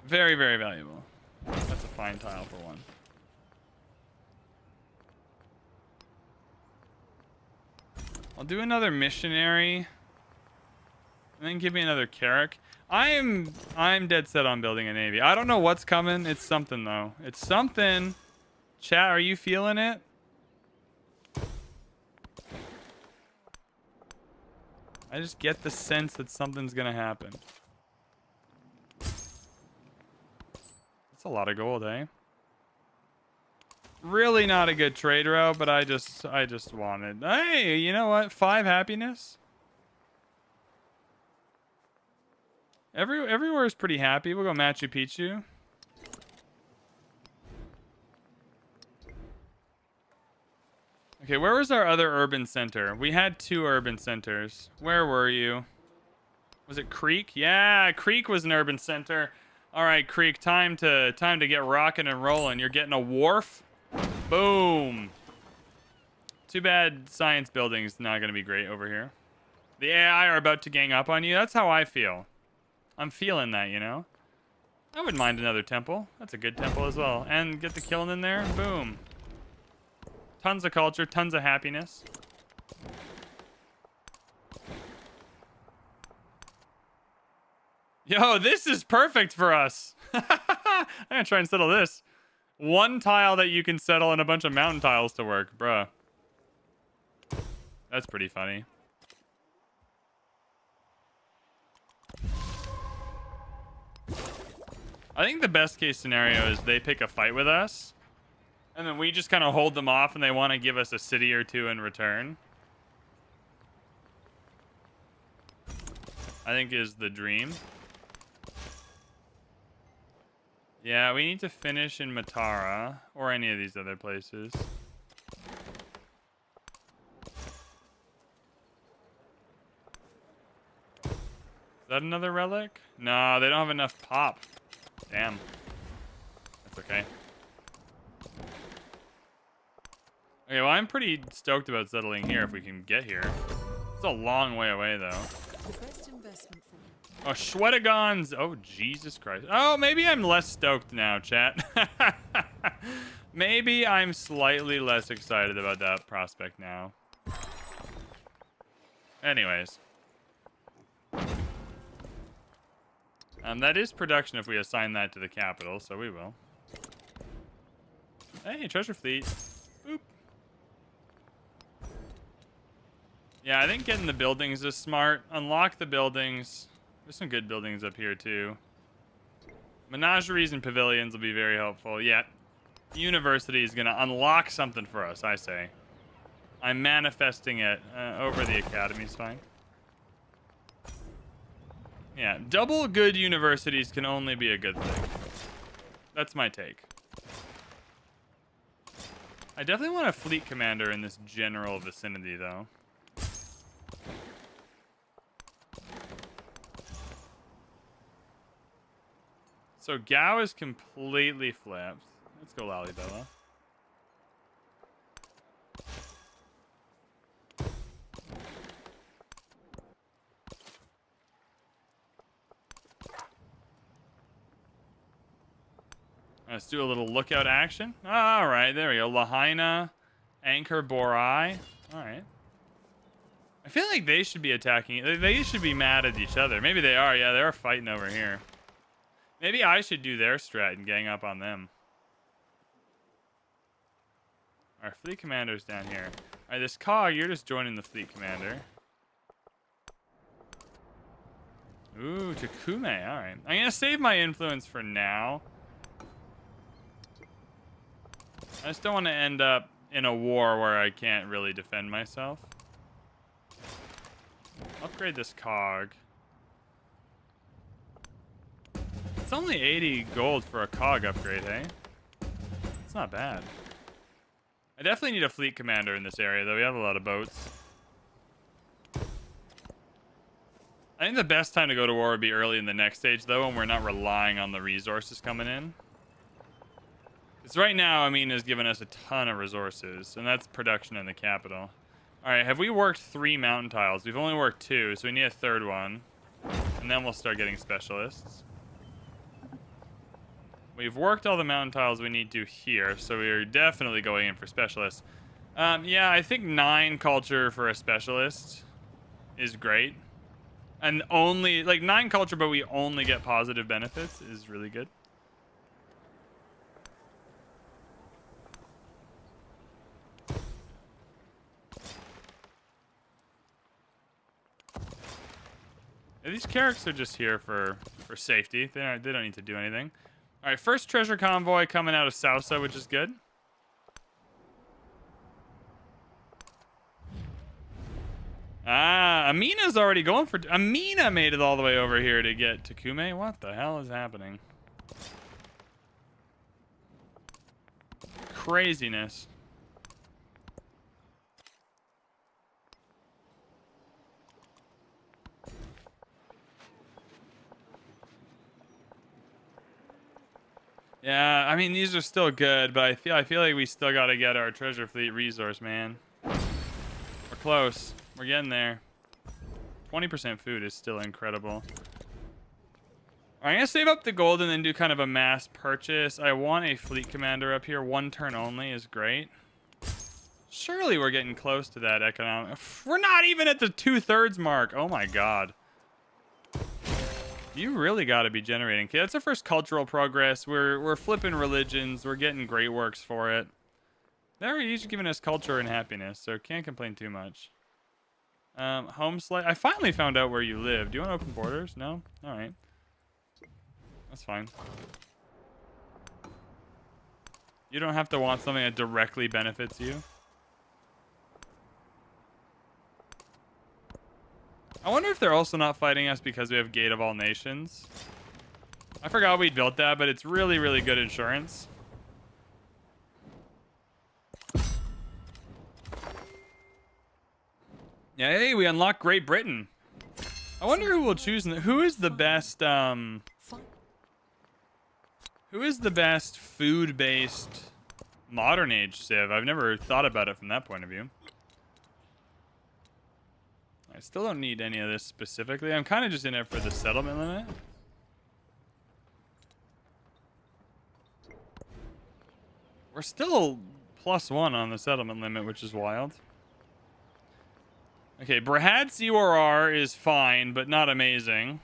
Very, very valuable. That's a fine tile for one. I'll do another missionary. And then give me another Carrack. I'm dead set on building a navy. I don't know what's coming. It's something though. It's something. Chat, are you feeling it? I just get the sense that something's gonna happen. That's a lot of gold, eh? Really not a good trade route, but I just wanted. Hey, you know what? 5 happiness. Everywhere is pretty happy. We'll go Machu Picchu. Okay, where was our other urban center? We had 2 urban centers. Where were you? Was it Creek? Yeah, Creek was an urban center. All right, Creek, time to get rocking and rolling. You're getting a wharf. Boom. Too bad science building's not going to be great over here. The AI are about to gang up on you. That's how I feel. I'm feeling that, you know? I wouldn't mind another temple. That's a good temple as well. And get the killing in there. Boom. Tons of culture, tons of happiness. Yo, this is perfect for us. I'm gonna try and settle this. 1 tile that you can settle and a bunch of mountain tiles to work, bruh. That's pretty funny. I think the best case scenario is they pick a fight with us, and then we just kind of hold them off and they want to give us a city or 2 in return. I think is the dream. Yeah, we need to finish in Matara or any of these other places. Is that another relic? No, they don't have enough pop. Damn. That's okay. Okay, well, I'm pretty stoked about settling here if we can get here. It's a long way away, though. The best investment for Oh, Schwedegons. Oh, Jesus Christ. Oh, maybe I'm less stoked now, chat. Maybe I'm slightly less excited about that prospect now. Anyways. That is production if we assign that to the capital, so we will. Hey, treasure fleet. Boop. Yeah, I think getting the buildings is smart. Unlock the buildings. There's some good buildings up here, too. Menageries and pavilions will be very helpful. Yeah, university is going to unlock something for us, I say. I'm manifesting it over the academy is fine. Yeah, double good universities can only be a good thing. That's my take. I definitely want a fleet commander in this general vicinity, though. So Gao is completely flipped. Let's go Lalibela. Let's do a little lookout action. All right, there we go. Lahaina, Anchor Borai. All right. I feel like they should be attacking. They should be mad at each other. Maybe they are. Yeah, they're fighting over here. Maybe I should do their strat and gang up on them. Our fleet commander's down here. All right, this cog, you're just joining the fleet commander. Ooh, Takume. All right. I'm going to save my influence for now. I just don't want to end up in a war where I can't really defend myself. Upgrade this cog. It's only 80 gold for a cog upgrade, hey? It's not bad. I definitely need a fleet commander in this area, though. We have a lot of boats. I think the best time to go to war would be early in the next stage, though, when we're not relying on the resources coming in. Because right now, Amin has given us a ton of resources, and that's production in the capital. All right, have we worked 3 mountain tiles? We've only worked 2, so we need a 3rd one. And then we'll start getting specialists. We've worked all the mountain tiles we need to here, so we're definitely going in for specialists. Yeah, I think 9 culture for a specialist is great. And only, like 9 culture, but we only get positive benefits is really good. Yeah, these characters are just here for safety. They don't need to do anything. All right, first treasure convoy coming out of Sausa, which is good. Ah, Amina's already going for... Amina made it all the way over here to get Takume. What the hell is happening? Craziness. Yeah, I mean, these are still good, but I feel like we still got to get our treasure fleet resource, man. We're close. We're getting there. 20% food is still incredible. All right, I'm going to save up the gold and then do kind of a mass purchase. I want a fleet commander up here. 1 turn only is great. Surely we're getting close to that economic... We're not even at the 2/3 mark. Oh, my God. You really got to be generating. Okay, that's our first cultural progress. We're flipping religions. We're getting great works for it. They're each giving us culture and happiness, so can't complain too much. Home slice. I finally found out where you live. Do you want open borders? No? All right. That's fine. You don't have to want something that directly benefits you. I wonder if they're also not fighting us because we have Gate of All Nations. I forgot we built that, but it's really, really good insurance. Yeah, hey, we unlocked Great Britain. I wonder who will choose. Who is the best, who is the best food-based modern age civ? I've never thought about it from that point of view. I still don't need any of this specifically. I'm kind of just in it for the settlement limit. We're still +1 on the settlement limit, which is wild. Okay, Brahad COR is fine, but not amazing.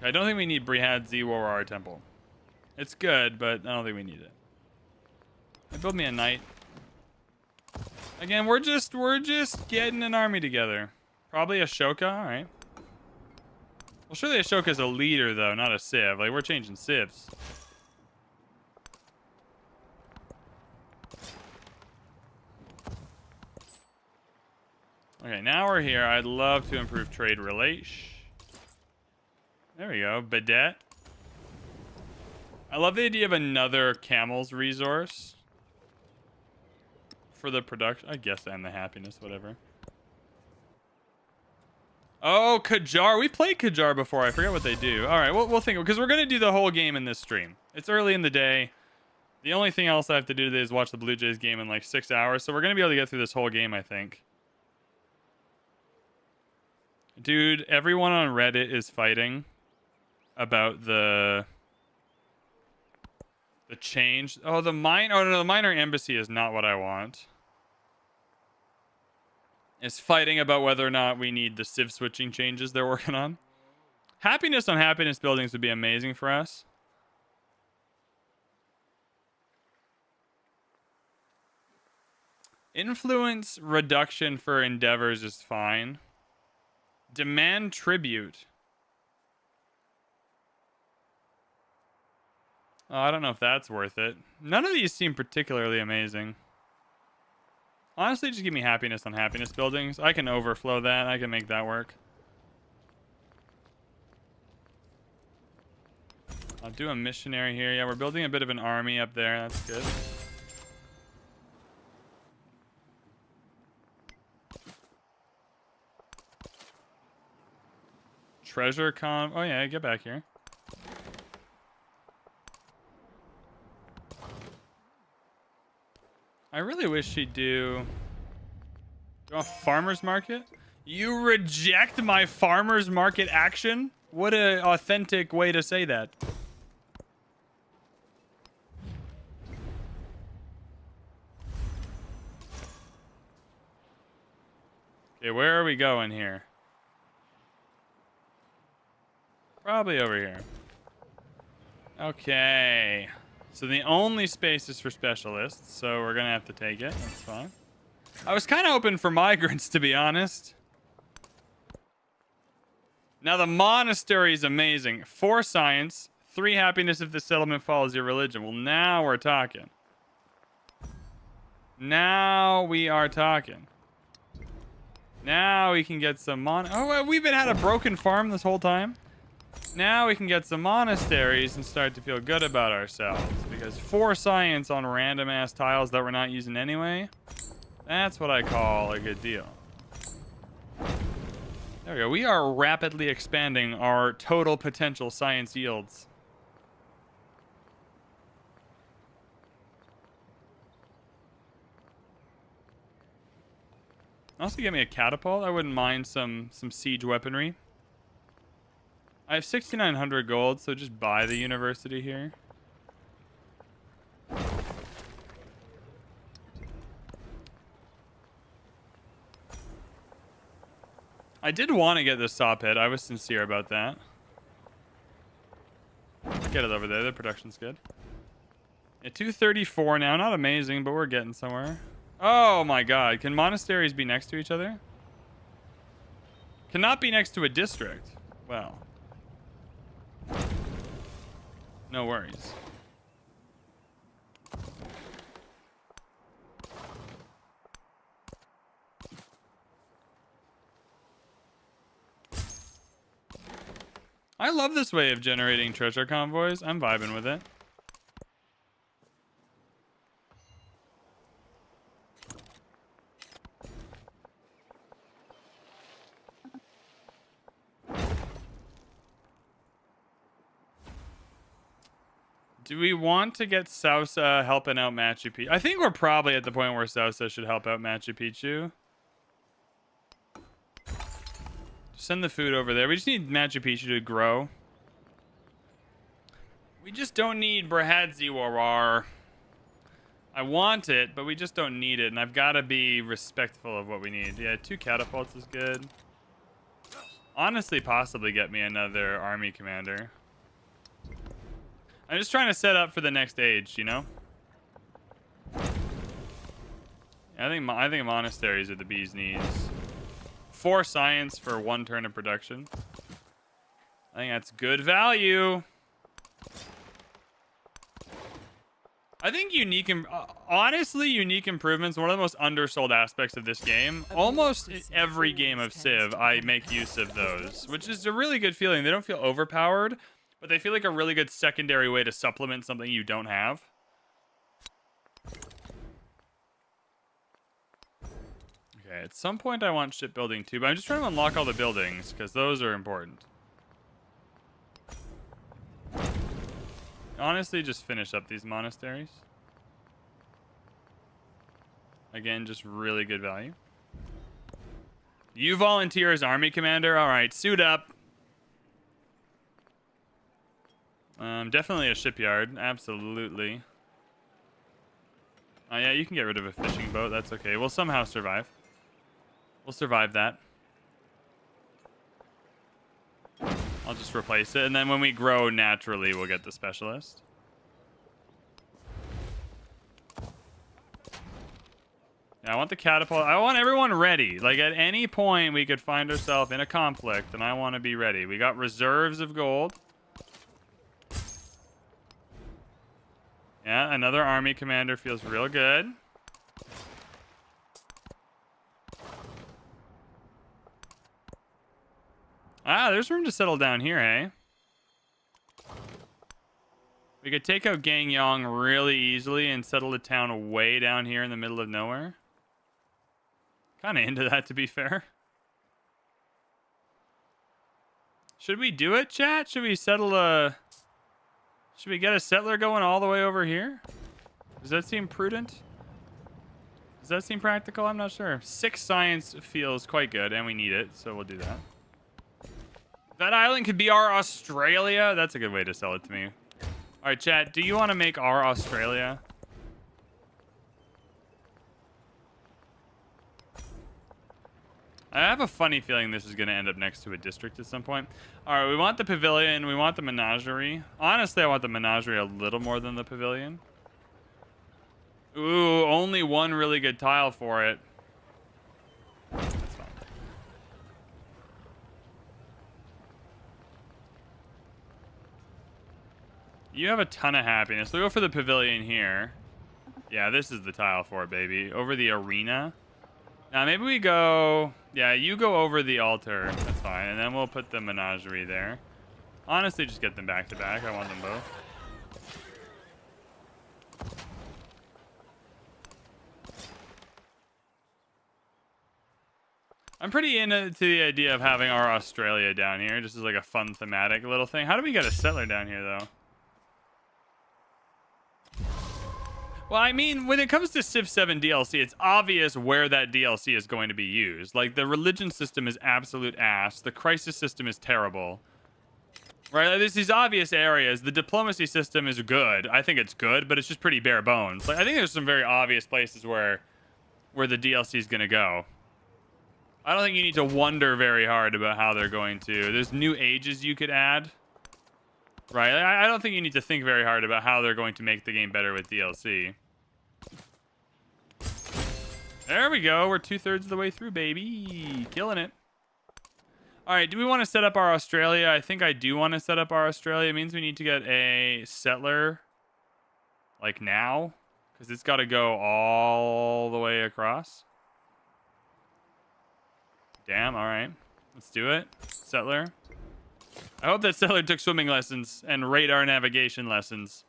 I don't think we need Brahad COR Temple. It's good, but I don't think we need it. Build me a knight. Again, we're just getting an army together. Probably Ashoka. All right. Well, surely Ashoka's a leader though, not a civ. Like we're changing civs. Okay, now we're here. I'd love to improve trade relation. There we go. Bidet. I love the idea of another camel's resource for the production. I guess, and the happiness, whatever. Oh, Kajar. We played Kajar before. I forget what they do. All right, we'll think, because we're going to do the whole game in this stream. It's early in the day. The only thing else I have to do today is watch the Blue Jays game in like 6 hours. So we're going to be able to get through this whole game, I think. Dude, everyone on Reddit is fighting about the change. Oh, the minor embassy is not what I want. Is fighting about whether or not we need the civ switching changes they're working on. Happiness on happiness buildings would be amazing for us. Influence reduction for endeavors is fine. Demand tribute. Oh, I don't know if that's worth it. None of these seem particularly amazing. Honestly, just give me happiness on happiness buildings. I can overflow that. I can make that work. I'll do a missionary here. Yeah, we're building a bit of an army up there. That's good. Treasure con. Oh, yeah, get back here. I really wish she'd do a farmer's market. You reject my farmer's market action? What an authentic way to say that. Okay, where are we going here? Probably over here. Okay. So the only space is for specialists, so we're gonna have to take it. That's fine. I was kind of hoping for migrants, to be honest. Now the monastery is amazing. 4 science, 3 happiness if the settlement follows your religion. Well, now we're talking. Now we are talking. Now we can get some Oh, we've been had a broken farm this whole time. Now we can get some monasteries and start to feel good about ourselves. Because 4 science on random ass tiles that we're not using anyway, that's what I call a good deal. There we go. We are rapidly expanding our total potential science yields. Also get me a catapult. I wouldn't mind some siege weaponry. I have 6,900 gold, so just buy the university here. I did want to get this saw pit. I was sincere about that. Get it over there. The production's good. Yeah, 234 now. Not amazing, but we're getting somewhere. Oh my god. Can monasteries be next to each other? Cannot be next to a district. Well. No worries. I love this way of generating treasure convoys. I'm vibing with it. Do we want to get Sousa helping out Machu Picchu? I think we're probably at the point where Sousa should help out Machu Picchu. Send the food over there. We just need Machu Picchu to grow. We just don't need Brahadzi-Warar. I want it, but we just don't need it. And I've got to be respectful of what we need. Yeah, 2 catapults is good. Honestly, possibly get me another army commander. I'm just trying to set up for the next age, you know? I think monasteries are the bee's knees. 4 science for 1 turn of production. I think that's good value. I think honestly, unique improvements, one of the most undersold aspects of this game. Almost in every game of Civ, I make use of those, which is a really good feeling. They don't feel overpowered, but they feel like a really good secondary way to supplement something you don't have. Okay, at some point I want shipbuilding too, but I'm just trying to unlock all the buildings, because those are important. Honestly, just finish up these monasteries. Again, just really good value. You volunteer as army commander? Alright, suit up. Definitely a shipyard. Absolutely. Oh yeah, you can get rid of a fishing boat. That's okay. We'll somehow survive. We'll survive that. I'll just replace it, and then when we grow naturally, we'll get the specialist. Yeah, I want the catapult. I want everyone ready. Like, at any point, we could find ourselves in a conflict, and I want to be ready. We got reserves of gold. Yeah, another army commander feels real good. Ah, there's room to settle down here, eh? We could take out Gangyong really easily and settle the town way down here in the middle of nowhere. Kind of into that, to be fair. Should we do it, chat? Should we settle a... Should we get a settler going all the way over here? Does that seem prudent? Does that seem practical? I'm not sure. 6 science feels quite good, and we need it, so we'll do that. That island could be our Australia. That's a good way to sell it to me. All right, chat, do you want to make our Australia? I have a funny feeling this is going to end up next to a district at some point. All right, we want the pavilion. We want the menagerie. Honestly, I want the menagerie a little more than the pavilion. Ooh, only 1 really good tile for it. That's fine. You have a ton of happiness. We'll go for the pavilion here. Yeah, this is the tile for it, baby. Over the arena. Now, maybe we go... Yeah, you go over the altar. That's fine. And then we'll put the menagerie there. Honestly, just get them back to back. I want them both. I'm pretty into the idea of having our Australia down here. Just as like a fun thematic little thing. How do we get a settler down here, though? Well, I mean, when it comes to Civ 7 DLC, it's obvious where that DLC is going to be used. Like, the religion system is absolute ass. The crisis system is terrible. Right? Like, there's these obvious areas. The diplomacy system is good. I think it's good, but it's just pretty bare bones. Like, I think there's some very obvious places where the DLC is going to go. I don't think you need to wonder very hard about how they're going to. There's new ages you could add. Right? I don't think you need to think very hard about how they're going to make the game better with DLC. There we go. We're 2/3 of the way through, baby. Killing it. All right. Do we want to set up our Australia? I think I do want to set up our Australia. It means we need to get a settler, like, now. Because it's got to go all the way across. Damn. All right. Let's do it. Settler. I hope that settler took swimming lessons and radar navigation lessons.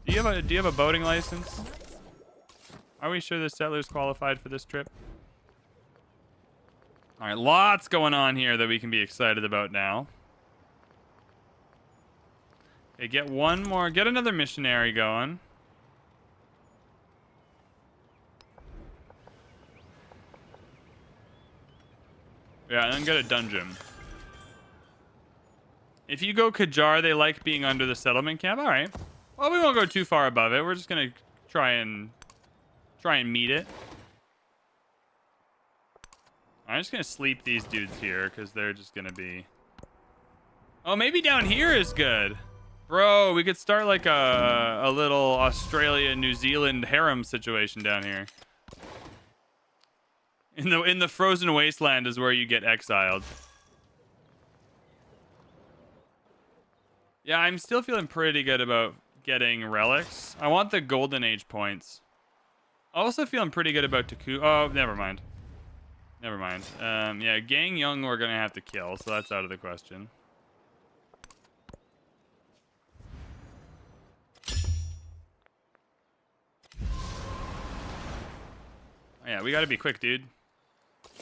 Do you have a boating license? Are we sure the settler's qualified for this trip? All right, lots going on here that we can be excited about now. Okay, get one more. Get another missionary going. Yeah, and then get a dungeon. If you go Qajar, they like being under the settlement camp. All right. Well, we won't go too far above it. We're just gonna try and meet it. I'm just gonna sleep these dudes here because they're just gonna be. Oh, maybe down here is good, bro. We could start like a little Australia, New Zealand harem situation down here. In the frozen wasteland is where you get exiled. Yeah, I'm still feeling pretty good about getting relics. I want the golden age points. Also feeling pretty good about Taku. Oh, never mind. Never mind. Yeah, Gang Young we're gonna have to kill, so that's out of the question. Yeah, we gotta be quick, dude.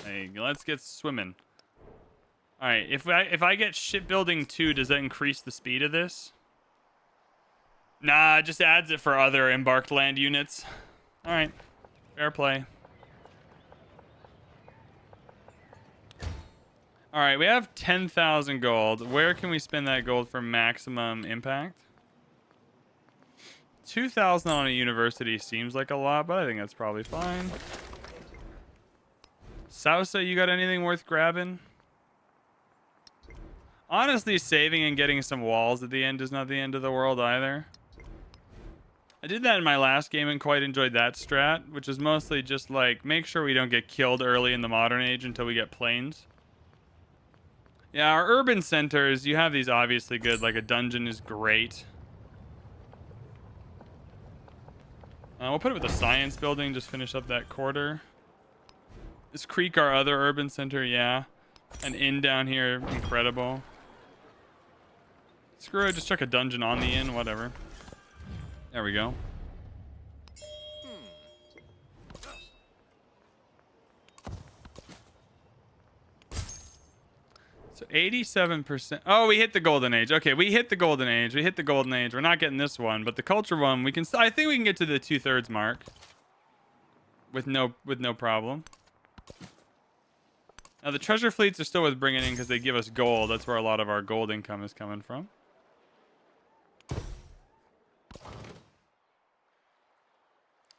Hey, let's get swimming. All right, if I get shipbuilding 2, does that increase the speed of this? Nah, it just adds it for other embarked land units. All right, fair play. All right, we have 10,000 gold. Where can we spend that gold for maximum impact? 2,000 on a university seems like a lot, but I think that's probably fine. Sausa, you got anything worth grabbing? Honestly, saving and getting some walls at the end is not the end of the world either. I did that in my last game and quite enjoyed that strat, which is mostly just like, make sure we don't get killed early in the modern age until we get planes. Yeah, our urban centers, you have these obviously good, like a dungeon is great. We'll put it with a science building, just finish up that quarter. Is Creek our other urban center? Yeah. An inn down here, incredible. Screw it, just chuck a dungeon on the inn, whatever. There we go. So 87%. Oh, we hit the golden age. Okay, we hit the golden age. We hit the golden age. We're not getting this one, but the culture one, we can. I think we can get to the 2/3 mark with no problem. Now the treasure fleets are still worth bringing in because they give us gold. That's where a lot of our gold income is coming from.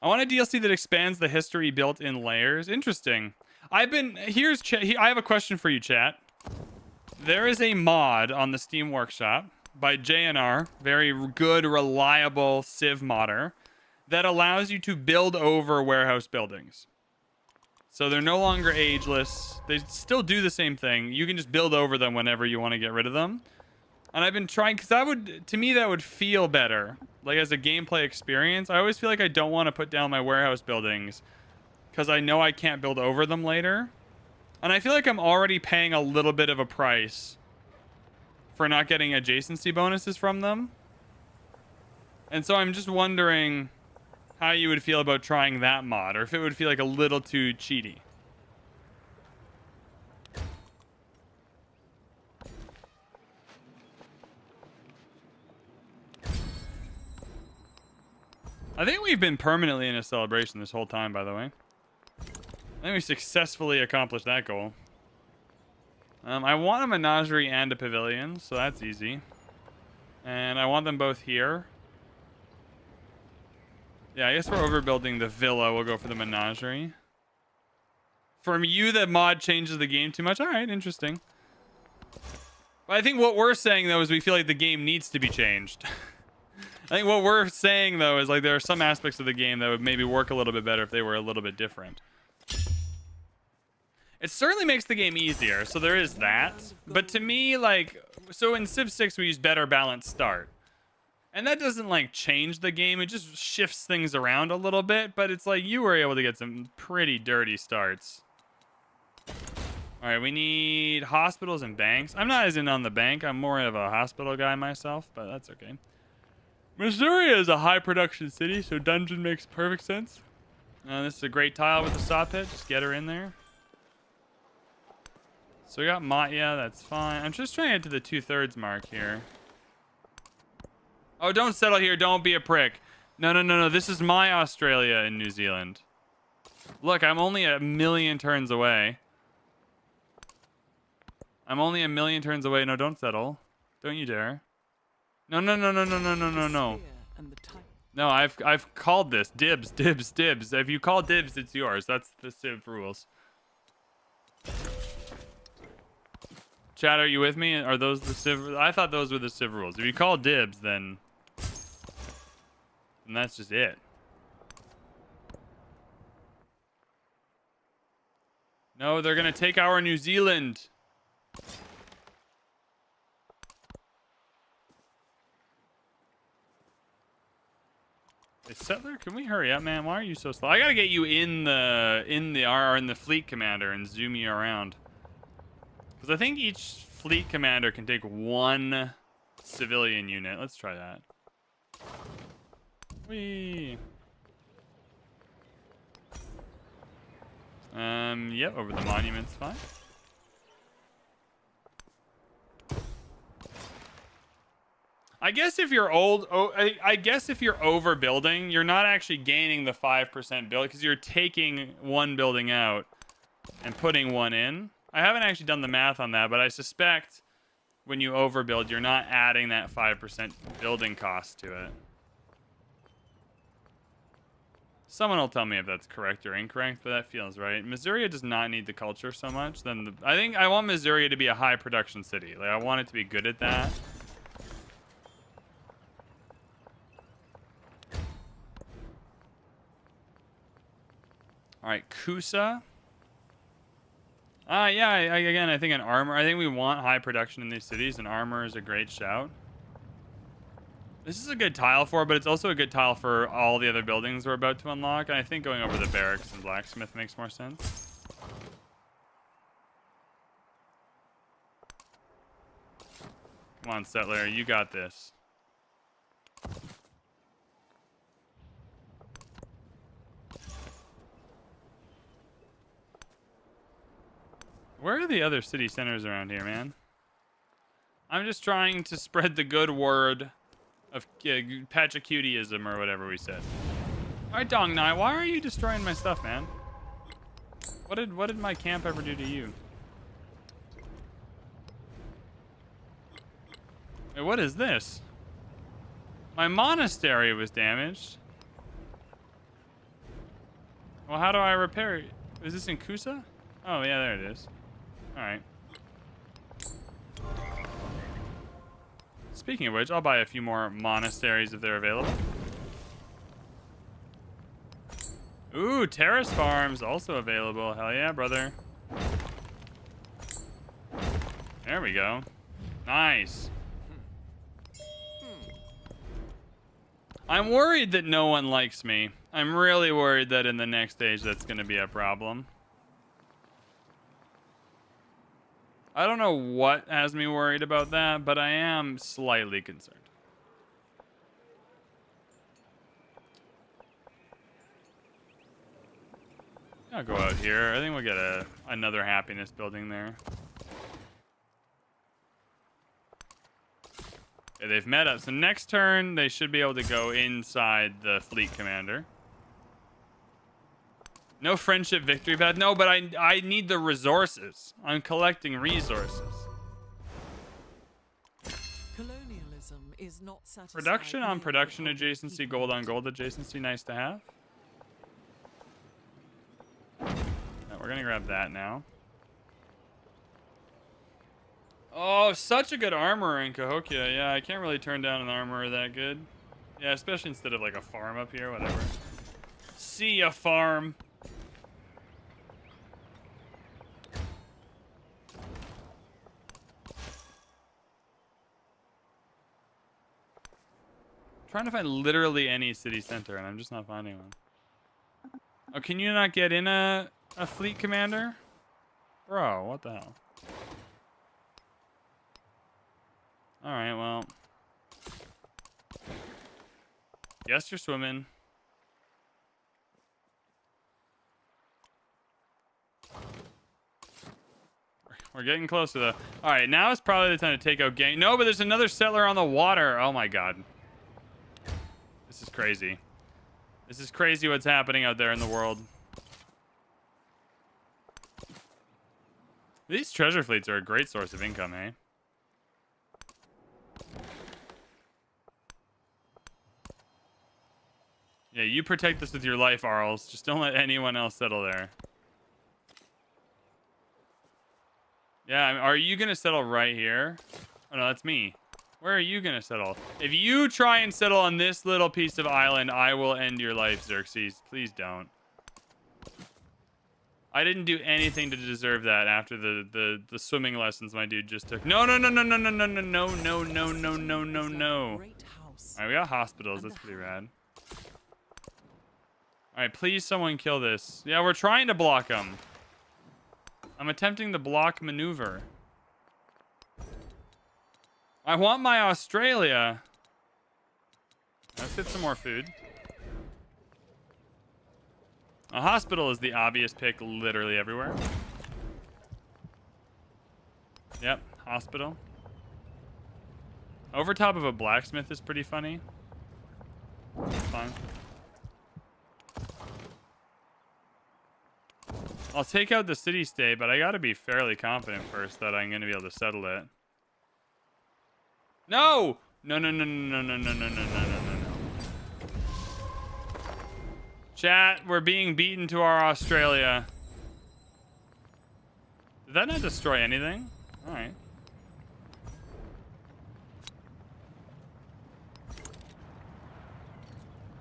I want a DLC that expands the history built in layers. Interesting. I have a question for you, chat. There is a mod on the Steam Workshop by JNR, very good, reliable Civ modder, that allows you to build over warehouse buildings. So they're no longer ageless. They still do the same thing. You can just build over them whenever you want to get rid of them. And I've been trying, because to me, that would feel better. Like, as a gameplay experience, I always feel like I don't want to put down my warehouse buildings because I know I can't build over them later. And I feel like I'm already paying a little bit of a price for not getting adjacency bonuses from them. And so I'm just wondering how you would feel about trying that mod, or if it would feel like a little too cheaty. I think we've been permanently in a celebration this whole time, by the way. I think we successfully accomplished that goal. I want a menagerie and a pavilion, so that's easy. And I want them both here. Yeah, I guess we're overbuilding the villa. We'll go for the menagerie. From you, that mod changes the game too much. All right, interesting. But I think what we're saying, though, is we feel like the game needs to be changed. I think what we're saying, though, is like there are some aspects of the game that would maybe work a little bit better if they were a little bit different. It certainly makes the game easier, so there is that. But to me, like, so in Civ 6, we use better balanced start. And that doesn't, like, change the game. It just shifts things around a little bit. But it's like you were able to get some pretty dirty starts. All right, we need hospitals and banks. I'm not as in on the bank. I'm more of a hospital guy myself, but that's okay. Missouri is a high production city, so dungeon makes perfect sense. This is a great tile with the saw pit. Just get her in there. So we got Matya, that's fine. I'm just trying to get to the 2/3 mark here. Oh, don't settle here. Don't be a prick. No. This is my Australia and New Zealand. Look, I'm only a million turns away. I'm only a million turns away. No, don't settle. Don't you dare. No. No, I've called this. Dibs. If you call dibs, it's yours. That's the Civ rules. Chat, are you with me? Are those the Civ? I thought those were the Civ rules. If you call dibs, then that's just it. No, they're gonna take our New Zealand. Hey, settler, can we hurry up, man? Why are you so slow? I gotta get you in the fleet commander and zoom you around. Because I think each fleet commander can take one civilian unit. Let's try that. Whee. Yep, over the monument's fine. I guess if you're I guess if you're overbuilding, you're not actually gaining the 5% build because you're taking one building out and putting one in. I haven't actually done the math on that, but I suspect when you overbuild, you're not adding that 5% building cost to it. Someone will tell me if that's correct or incorrect, but that feels right. Missouri does not need the culture so much. I think I want Missouri to be a high production city. Like I want it to be good at that. All right, Kusa. Yeah, again, I think an armor. I think we want high production in these cities, and armor is a great shout. This is a good tile for, but it's also a good tile for all the other buildings we're about to unlock. And I think going over the barracks and blacksmith makes more sense. Come on, settler, you got this. Where are the other city centers around here, man? I'm just trying to spread the good word of PachaCUTIEism or whatever we said. All right, Dong Nai, why are you destroying my stuff, man? What did my camp ever do to you? Hey, what is this? My monastery was damaged. Well, how do I repair it? Is this in Kusa? Oh, yeah, there it is. All right. Speaking of which, I'll buy a few more monasteries if they're available. Ooh, terrace farms also available. Hell yeah, brother. There we go. Nice. I'm worried that no one likes me. I'm really worried that in the next stage that's going to be a problem. I don't know what has me worried about that, but I am slightly concerned. I'll go out here. I think we'll get another happiness building there. Okay, they've met up. So next turn, they should be able to go inside the fleet commander. No friendship victory path. No, but I need the resources. I'm collecting resources. Colonialism is not satisfied. Production on production adjacency, gold on gold adjacency. Nice to have. Yeah, we're gonna grab that now. Oh, such a good armorer in Cahokia. Yeah, I can't really turn down an armorer that good. Yeah, especially instead of like a farm up here, whatever. See ya, farm. Trying to find literally any city center, and I'm just not finding one. Oh, can you not get in a fleet commander? Bro, what the hell? Alright, well. Yes, you're swimming. We're getting closer, though. Alright, now is probably the time to take out gang. No, but there's another settler on the water. Oh, my God. This is crazy. This is crazy what's happening out there in the world. These treasure fleets are a great source of income, eh? Yeah, you protect this with your life, Arls. Just don't let anyone else settle there. Yeah, I mean, are you going to settle right here? Oh, no, that's me. Where are you going to settle? If you try and settle on this little piece of island, I will end your life, Xerxes. Please don't. I didn't do anything to deserve that after the swimming lessons my dude just took. No, no, no, no, no, no, no, no, no, no, no, no, no, no, no. Great house. All right, we got hospitals. That's pretty rad. All right, please someone kill this. Yeah, we're trying to block them. I'm attempting the block maneuver. I want my Australia. Let's get some more food. A hospital is the obvious pick literally everywhere. Yep, hospital. Over top of a blacksmith is pretty funny. That's fine. I'll take out the city-state, but I gotta be fairly confident first that I'm gonna be able to settle it. No! No, no, no, no, no, no, no, no, no, no, no, no. Chat, we're being beaten to our Australia. Did that not destroy anything? All right.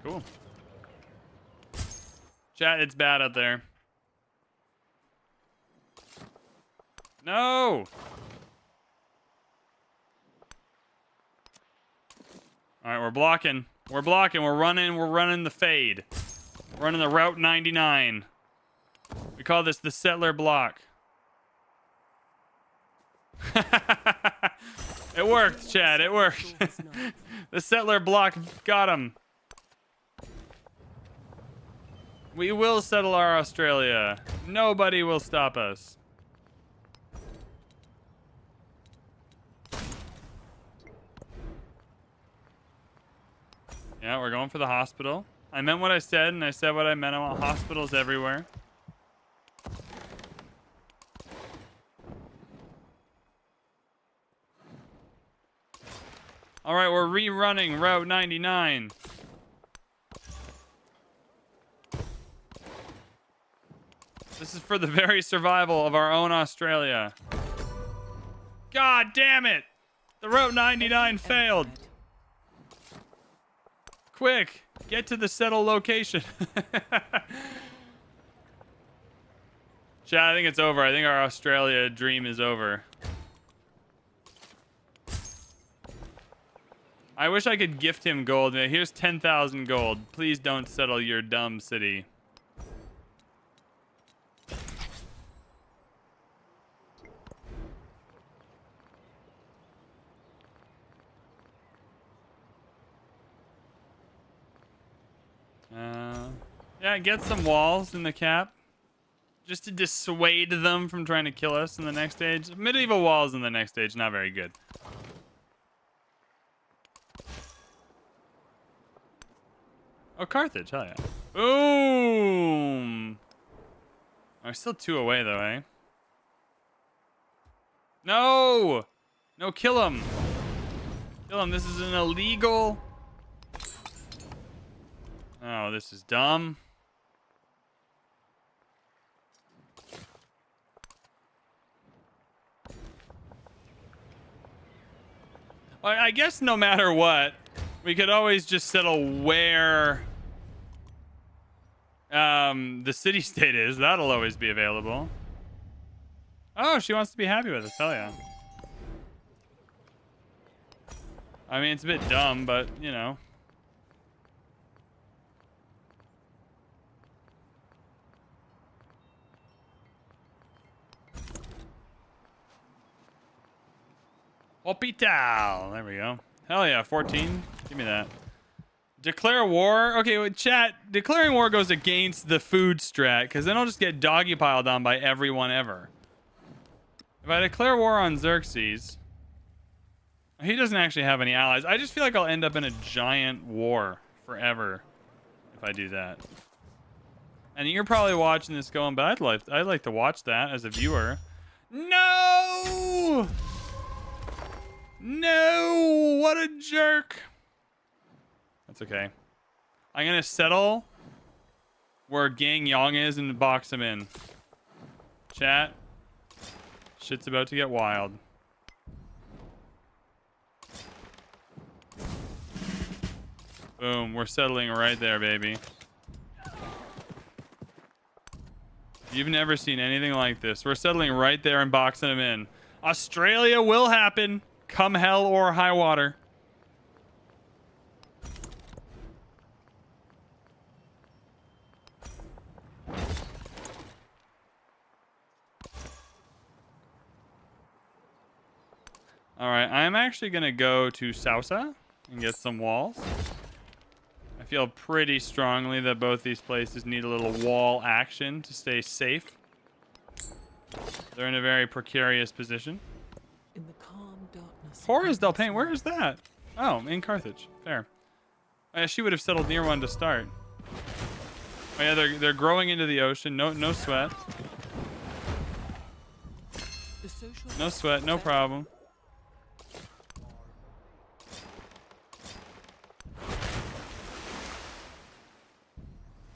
Cool. Chat, it's bad out there. No! All right, we're blocking. We're blocking. We're running the fade. Running the Route 99. We call this the settler block. It worked, Chad. It worked. The settler block got him. We will settle our Australia. Nobody will stop us. Yeah, we're going for the hospital. I meant what I said, and I said what I meant. I want hospitals everywhere. All right, we're rerunning Route 99. This is for the very survival of our own Australia. God damn it! The Route 99 failed. Quick, get to the settle location. Chat, I think it's over. I think our Australia dream is over. I wish I could gift him gold. Here's 10,000 gold. Please don't settle your dumb city. Yeah, get some walls in the cap. Just to dissuade them from trying to kill us in the next stage. Medieval walls in the next stage, not very good. Oh, Carthage, hell yeah. Boom! We're still 2 away, though, eh? No! No, kill him! Kill him, this is an illegal... Oh, this is dumb. Well, I guess no matter what, we could always just settle where the city-state is. That'll always be available. Oh, she wants to be happy with us. Hell yeah. I mean, it's a bit dumb, but, you know. Hospital. There we go. Hell yeah, 14. Give me that. Declare war. Okay, well, chat. Declaring war goes against the food strat, because then I'll just get doggy piled on by everyone ever. If I declare war on Xerxes, he doesn't actually have any allies. I just feel like I'll end up in a giant war forever if I do that. And you're probably watching this going, but I'd like to watch that as a viewer. No! No! What a jerk! That's okay. I'm gonna settle where Gang Yong is and box him in. Chat. Shit's about to get wild. Boom. We're settling right there, baby. You've never seen anything like this. We're settling right there and boxing them in. Australia will happen, come hell or high water. All right, I'm actually going to go to Sausa and get some walls. I feel pretty strongly that both these places need a little wall action to stay safe. They're in a very precarious position. In the calm darkness. Porras del Pain, where is that? Oh, in Carthage. Fair. She would have settled near one to start. Oh yeah, they're growing into the ocean. No sweat. No sweat, no problem.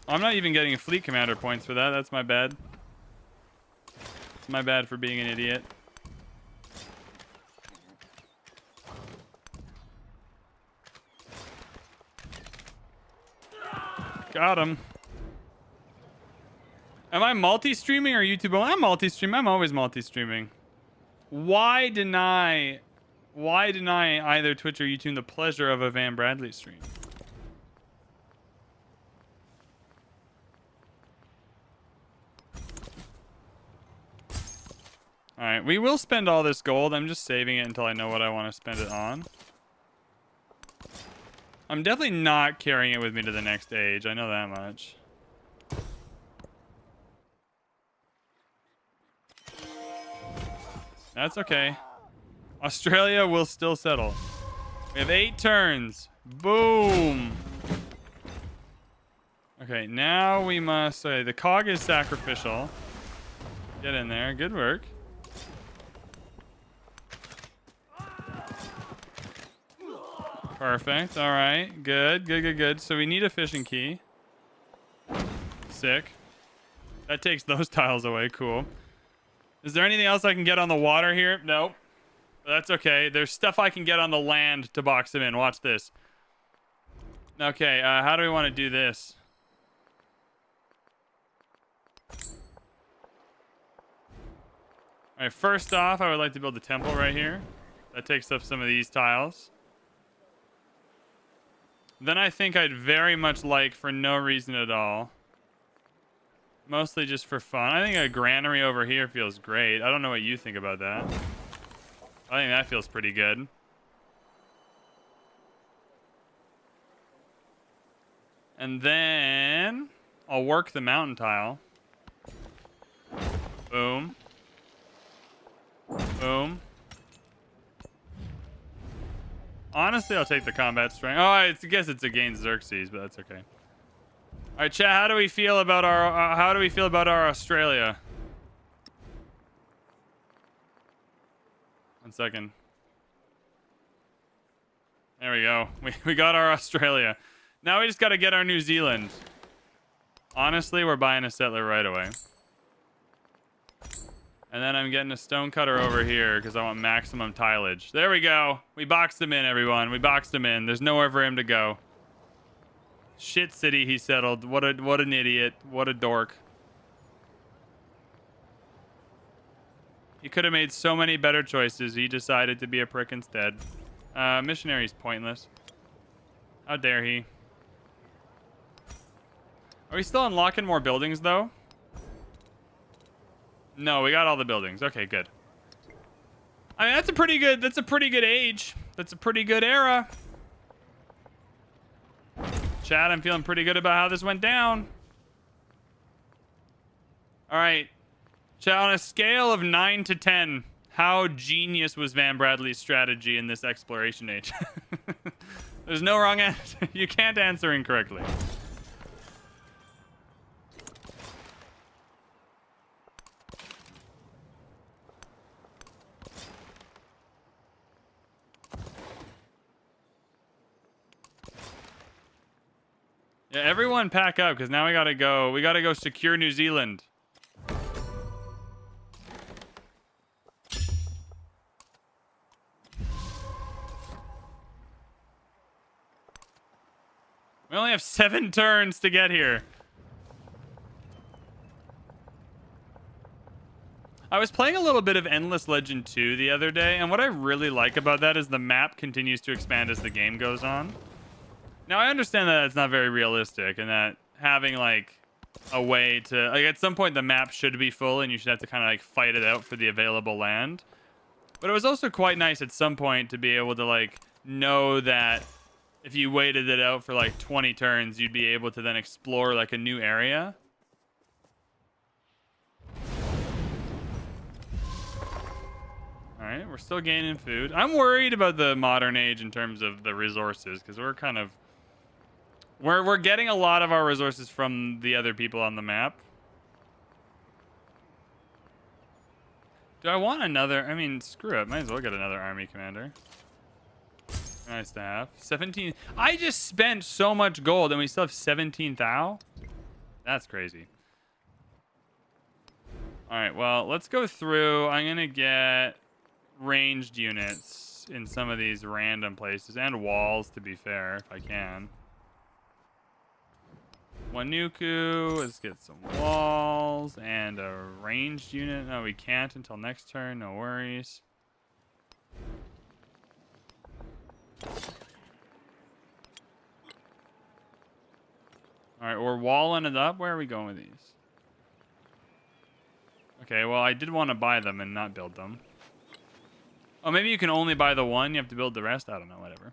I'm not even getting fleet commander points for that. That's my bad. It's my bad for being an idiot. Got him. Am I multi-streaming or YouTube? Well, I'm multi-streaming. I'm always multi-streaming. Why deny either Twitch or YouTube the pleasure of a VanBradley stream? All right, we will spend all this gold. I'm just saving it until I know what I want to spend it on. I'm definitely not carrying it with me to the next age. I know that much. That's okay. Australia will still settle. We have 8 turns. Boom. Okay, now we must say the cog is sacrificial. Get in there. Good work. Perfect. All right. Good. So we need a fishing key. Sick. That takes those tiles away. Cool. Is there anything else I can get on the water here? Nope. That's okay. There's stuff I can get on the land to box them in. Watch this. Okay. How do we want to do this? All right. First off, I would like to build a temple right here. That takes up some of these tiles. Then I think I'd very much like, for no reason at all, mostly just for fun, I think a granary over here feels great. I don't know what you think about that. I think that feels pretty good. And then I'll work the mountain tile. Boom. Boom. Honestly, I'll take the combat strength. Oh, I guess it's against Xerxes, but that's okay. All right, chat. How do we feel about our Australia? 1 second. There we go. We got our Australia. Now we just got to get our New Zealand. Honestly, we're buying a settler right away. And then I'm getting a stonecutter over here because I want maximum tileage. There we go. We boxed him in, everyone. We boxed him in. There's nowhere for him to go. Shit city he settled. What an idiot. What a dork. He could have made so many better choices. He decided to be a prick instead. Missionary's pointless. How dare he? Are we still unlocking more buildings, though? No, we got all the buildings. Okay, good. I mean, that's a pretty good age. That's a pretty good era. Chat, I'm feeling pretty good about how this went down. All right. Chat, on a scale of 9 to 10, how genius was VanBradley's strategy in this exploration age? There's no wrong answer. You can't answer incorrectly. Yeah, everyone pack up because now we gotta go. We gotta go secure New Zealand. We only have 7 turns to get here. I was playing a little bit of Endless Legend 2 the other day, and what I really like about that is the map continues to expand as the game goes on. Now, I understand that it's not very realistic, and that having, like, a way to... Like, at some point, the map should be full, and you should have to kind of, like, fight it out for the available land. But it was also quite nice at some point to be able to, like, know that if you waited it out for, like, 20 turns, you'd be able to then explore, like, a new area. Alright, we're still gaining food. I'm worried about the modern age in terms of the resources, because we're kind of... We're getting a lot of our resources from the other people on the map. Do I want another? I mean, screw it. Might as well get another army commander. Nice to have. 17. I just spent so much gold and we still have 17 thou? That's crazy. Alright, well, let's go through. I'm going to get ranged units in some of these random places. And walls, to be fair, if I can. One nuku. Let's get some walls and a ranged unit. No, we can't until next turn. No worries. Alright, we're walling it up. Where are we going with these? Okay, well, I did want to buy them and not build them. Oh, maybe you can only buy the one. You have to build the rest. I don't know. Whatever.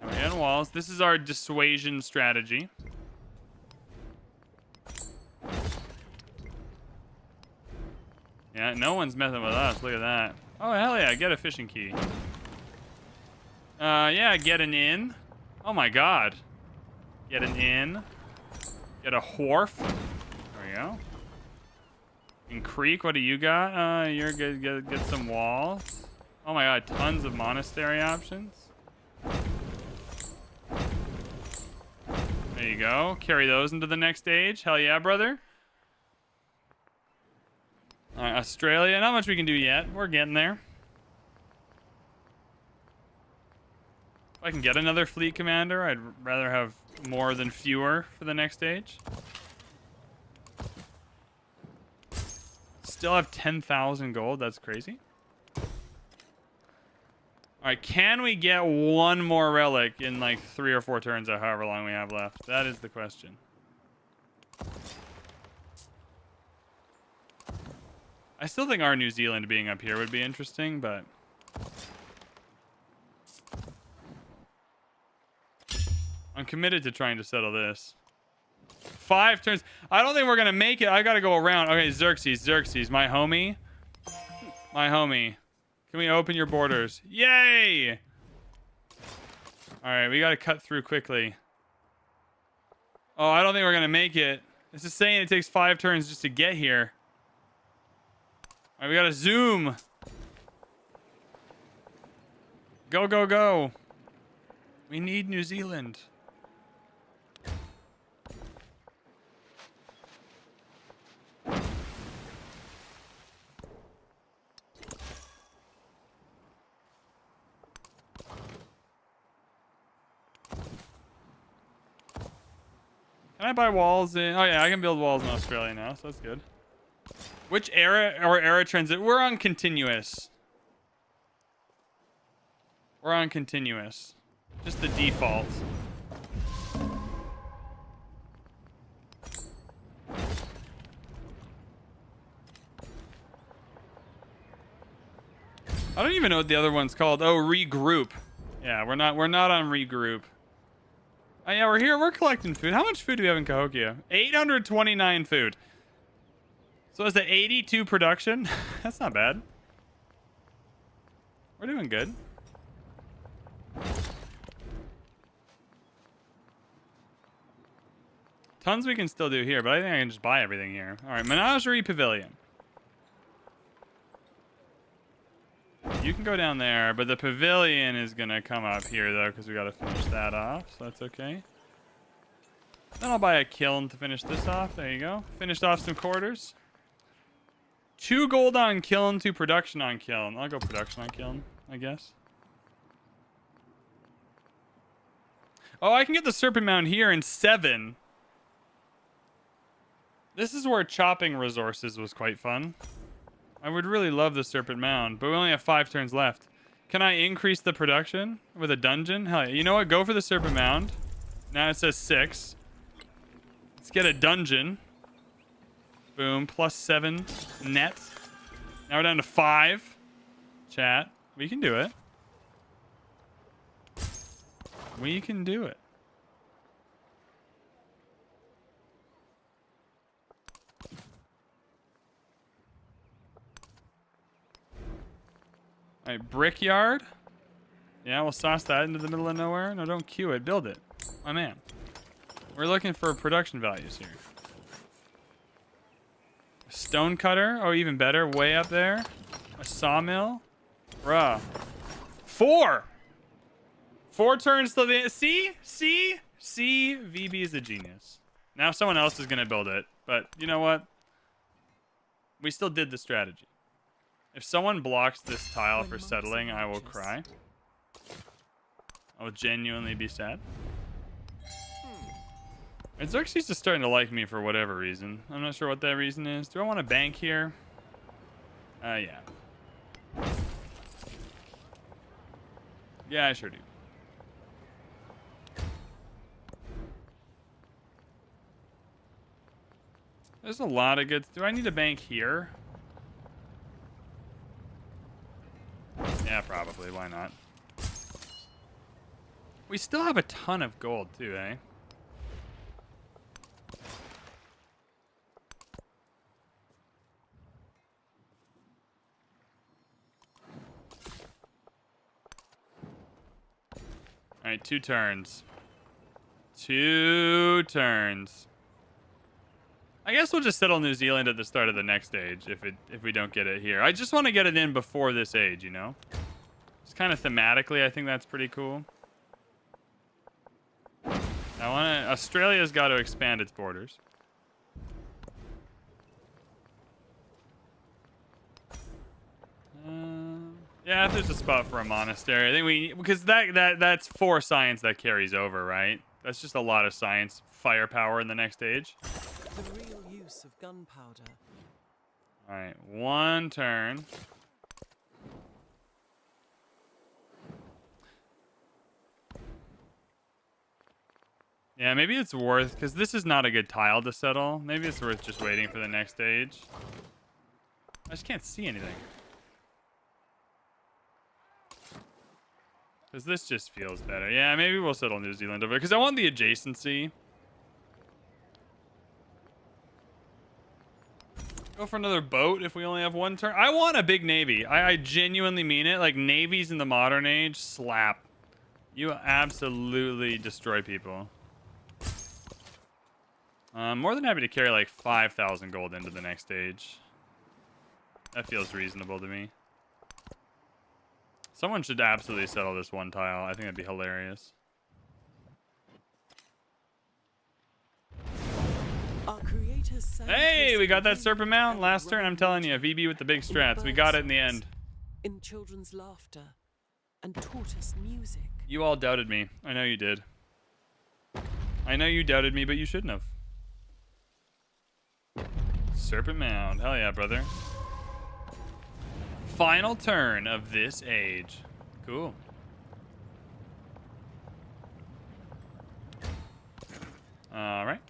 We're in walls. This is our dissuasion strategy. Yeah, no one's messing with us. Look at that. Oh, hell yeah. Get a fishing key. Yeah, get an inn. Oh, my God. Get an inn. Get a wharf. There we go. And creek, what do you got? You're good. Get some walls. Oh, my God. Tons of monastery options. There you go. Carry those into the next stage. Hell yeah, brother. Alright, Australia. Not much we can do yet. We're getting there. If I can get another fleet commander, I'd rather have more than fewer for the next stage. Still have 10,000 gold. That's crazy. Alright, can we get one more relic in like 3 or 4 turns or however long we have left? That is the question. I still think our New Zealand being up here would be interesting, but... I'm committed to trying to settle this. 5 turns. I don't think we're going to make it. I got to go around. Okay, Xerxes, my homie. My homie. Can we open your borders? Yay! Alright, we gotta cut through quickly. Oh, I don't think we're gonna make it. This is saying it takes 5 turns just to get here. Alright, we gotta zoom. Go, go, go. We need New Zealand. Can I buy walls in... Oh, yeah, I can build walls in Australia now, so that's good. Which era or era transit? We're on continuous. We're on continuous. Just the default. I don't even know what the other one's called. Oh, regroup. Yeah, we're not on regroup. Oh, yeah, we're here. We're collecting food. How much food do we have in Cahokia? 829 food. So is it 82 production? That's not bad. We're doing good. Tons we can still do here, but I think I can just buy everything here. All right, Menagerie Pavilion. You can go down there, but the pavilion is going to come up here, though, because we got to finish that off, so that's okay. Then I'll buy a kiln to finish this off. There you go. Finished off some quarters. 2 gold on kiln, 2 production on kiln. I'll go production on kiln, I guess. Oh, I can get the Serpent Mound here in 7. This is where chopping resources was quite fun. I would really love the Serpent Mound, but we only have 5 turns left. Can I increase the production with a dungeon? Hell yeah. You know what? Go for the Serpent Mound. Now it says 6. Let's get a dungeon. Boom. +7 net. Now we're down to 5. Chat. We can do it. We can do it. All right, brickyard. Yeah, we'll sauce that into the middle of nowhere. No, don't queue it. Build it. My man. We're looking for production values here. A stone cutter. Oh, even better. Way up there. A sawmill. Bruh. 4! 4 turns till the... See? VB is a genius. Now someone else is going to build it. But you know what? We still did the strategy. If someone blocks this tile for settling, I will cry. I will genuinely be sad. And Xerxes is starting to like me for whatever reason. I'm not sure what that reason is. Do I want to bank here? Yeah. Yeah, I sure do. There's a lot of good... Do I need to bank here? Yeah, probably. Why not? We still have a ton of gold, too, eh? Alright, 2 turns. 2 turns. I guess we'll just settle New Zealand at the start of the next stage if we don't get it here. I just want to get it in before this age, you know? Just kind of thematically, I think that's pretty cool. Australia's got to expand its borders. Yeah, if there's a spot for a monastery, I think because that's 4 science that carries over, right? That's just a lot of science firepower in the next stage. The real use of gunpowder. All right, 1 turn. Yeah, maybe it's worth, because this is not a good tile to settle. Maybe it's worth just waiting for the next stage. I just can't see anything. Because this just feels better. Yeah, maybe we'll settle New Zealand over, because I want the adjacency. Go for another boat if we only have 1 turn. I want a big navy. I genuinely mean it. Like, navies in the modern age slap. You absolutely destroy people. I'm more than happy to carry like 5,000 gold into the next stage. That feels reasonable to me. Someone should absolutely settle this 1 tile. I think that'd be hilarious. Hey, we got that Serpent Mount last turn. I'm telling you, VB with the big strats. We got it in the end. In children's laughter and taught us music. You all doubted me. I know you did. I know you doubted me, but you shouldn't have. Serpent Mound. Hell yeah, brother. Final turn of this age. Cool. All right.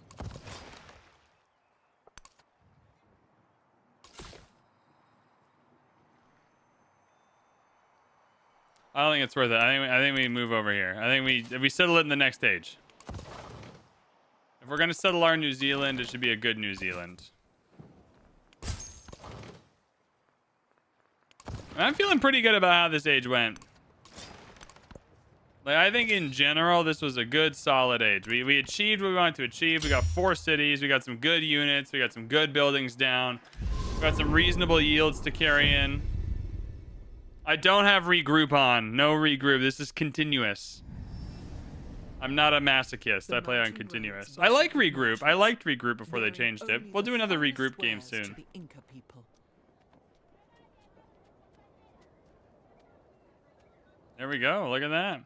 I don't think it's worth it. I think we move over here. I think we settle it in the next stage. If we're gonna settle our New Zealand, it should be a good New Zealand. I'm feeling pretty good about how this age went. Like, I think in general, this was a good, solid age. We achieved what we wanted to achieve. We got 4 cities. We got some good units. We got some good buildings down. We got some reasonable yields to carry in. I don't have regroup on. No regroup. This is continuous. I'm not a masochist. I play on continuous. I like regroup. I liked regroup before they changed it. We'll do another regroup game soon. There we go. Look at that.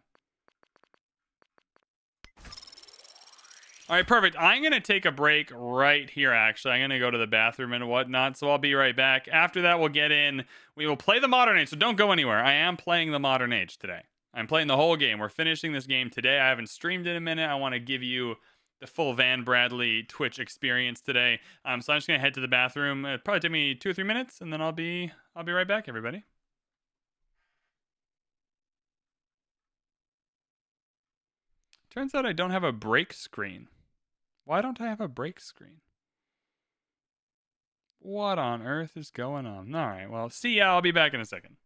All right, perfect. I'm going to take a break right here, actually. I'm going to go to the bathroom and whatnot, so I'll be right back. After that, we'll get in. We will play the Modern Age, so don't go anywhere. I am playing the Modern Age today. I'm playing the whole game. We're finishing this game today. I haven't streamed in a minute. I want to give you the full VanBradley Twitch experience today. So I'm just going to head to the bathroom. It'll probably take me 2 or 3 minutes, and then I'll be right back, everybody. Turns out I don't have a break screen. Why don't I have a break screen? What on earth is going on? All right, well, see ya. I'll be back in a second.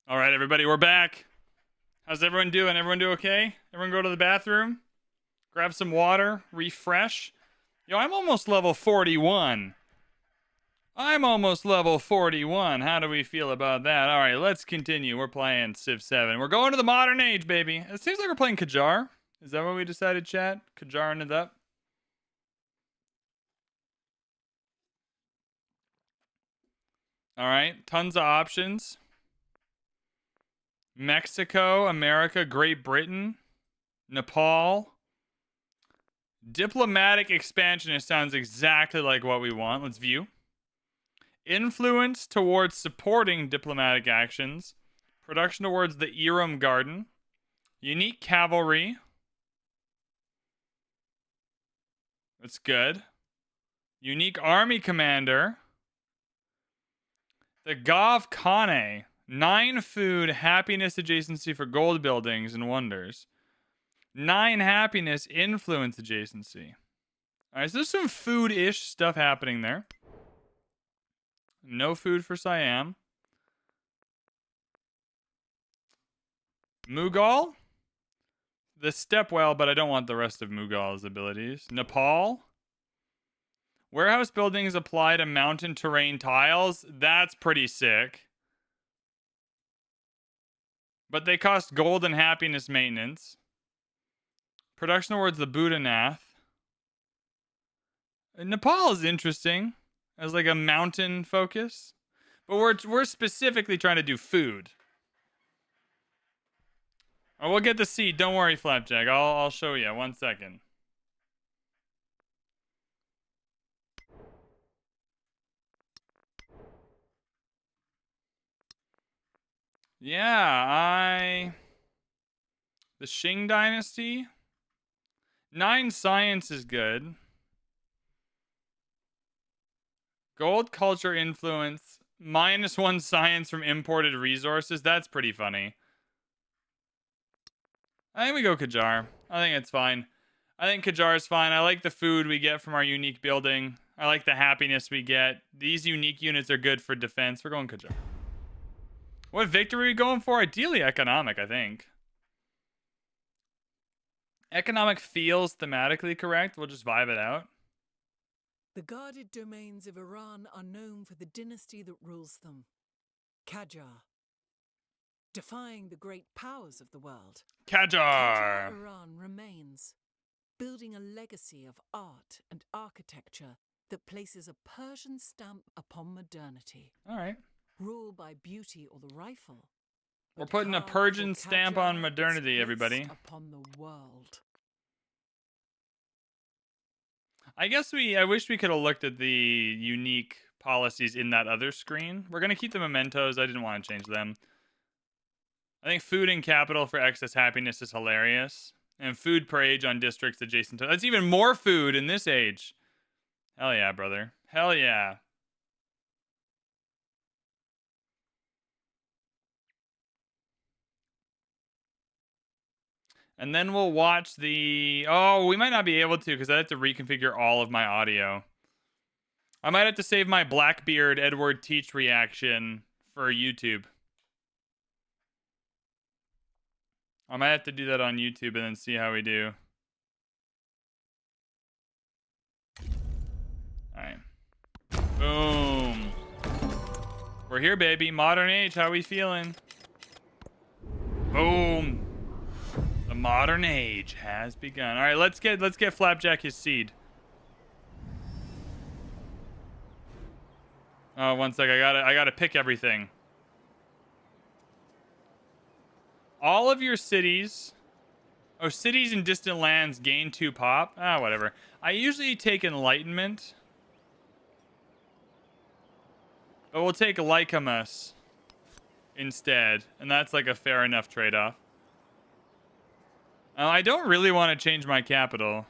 All right, everybody, we're back. How's everyone doing? Everyone do okay? Everyone go to the bathroom? Grab some water, refresh. Yo, I'm almost level 41. I'm almost level 41. How do we feel about that? All right, let's continue. We're playing Civ 7. We're going to the modern age, baby. It seems like we're playing Kajar. Is that what we decided, chat? Kajaring it up? All right, tons of options. Mexico, America, Great Britain, Nepal. Diplomatic expansionist sounds exactly like what we want. Let's view. Influence towards supporting diplomatic actions. Production towards the Iram Garden. Unique cavalry. That's good. Unique army commander. The Gav Khane. 9 food, happiness adjacency for gold buildings and wonders. 9 happiness, influence adjacency. Alright, so there's some food-ish stuff happening there. No food for Siam. Mughal. The Stepwell, but I don't want the rest of Mughal's abilities. Nepal. Warehouse buildings apply to mountain terrain tiles. That's pretty sick. But they cost gold and happiness maintenance. Production towards the Buddhanath. Nepal is interesting as like a mountain focus. But we're specifically trying to do food. Oh, we'll get the seed. Don't worry, Flapjack. I'll show you. 1 second. Yeah, the Qing Dynasty. 9 science is good. Gold culture influence. -1 science from imported resources. That's pretty funny. I think we go Kajar. I think it's fine. I think Kajar is fine. I like the food we get from our unique building. I like the happiness we get. These unique units are good for defense. We're going Kajar. What victory are we going for? Ideally economic, I think. Economic feels thematically correct. We'll just vibe it out. The guarded domains of Iran are known for the dynasty that rules them. Qajar. Defying the great powers of the world. Qajar. Iran remains, building a legacy of art and architecture that places a Persian stamp upon modernity. All right. Rule by beauty or the rifle. We're putting a Persian stamp on modernity, everybody. Upon the world. I wish we could have looked at the unique policies in that other screen. We're going to keep the mementos. I didn't want to change them. I think food in capital for excess happiness is hilarious. And food per age on districts adjacent to... That's even more food in this age. Hell yeah, brother. Hell yeah. And then we'll watch the... Oh, we might not be able to because I have to reconfigure all of my audio. I might have to save my Blackbeard Edward Teach reaction for YouTube. I might have to do that on YouTube and then see how we do. Alright. Boom. We're here, baby. Modern age. How we feeling? Boom. The modern age has begun. All right, let's get Flapjack his seed. Oh, 1 sec. I gotta pick everything. All of your cities. Oh, cities in distant lands gain 2 pop. Ah, whatever. I usually take enlightenment. But we'll take Lycamus instead. And that's like a fair enough trade-off. I don't really want to change my capital.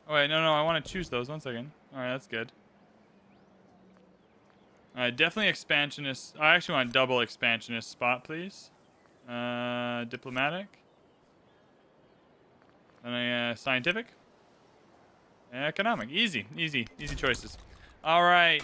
Oh, wait, no, I want to choose those. 1 second. All right, that's good. Definitely expansionist. I actually want double expansionist spot, please. Diplomatic. And scientific. Economic. Easy choices. All right.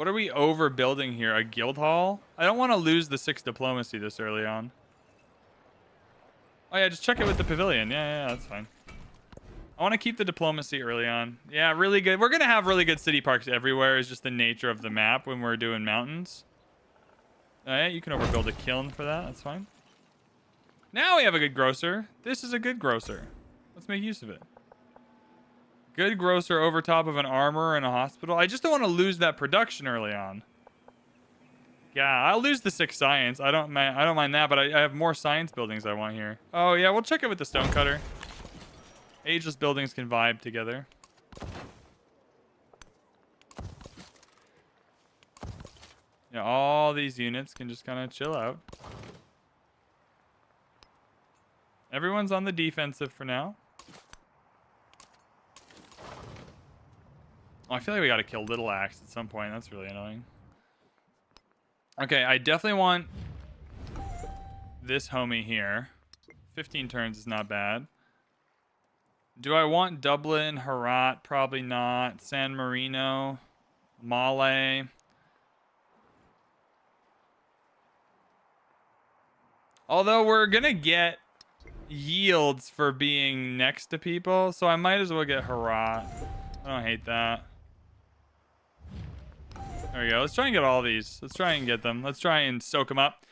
What are we overbuilding here? A guild hall? I don't want to lose the 6 diplomacy this early on. Oh yeah, just check it with the pavilion. Yeah, that's fine. I want to keep the diplomacy early on. Yeah, really good. We're going to have really good city parks everywhere. Is just the nature of the map when we're doing mountains. Yeah, you can overbuild a kiln for that. That's fine. Now we have a good grocer. This is a good grocer. Let's make use of it. Good grocer over top of an armor and a hospital. I just don't want to lose that production early on. Yeah, I'll lose the 6 science. I don't mind that, but I have more science buildings I want here. Oh yeah, we'll check it with the stonecutter. Ageless buildings can vibe together. Yeah, all these units can just kind of chill out. Everyone's on the defensive for now. Oh, I feel like we got to kill Little Axe at some point. That's really annoying. Okay, I definitely want this homie here. 15 turns is not bad. Do I want Dublin, Herat? Probably not. San Marino, Male. Although we're going to get yields for being next to people, so I might as well get Herat. I don't hate that. There we go. Let's try and get all these. Let's try and get them. Let's try and soak them up.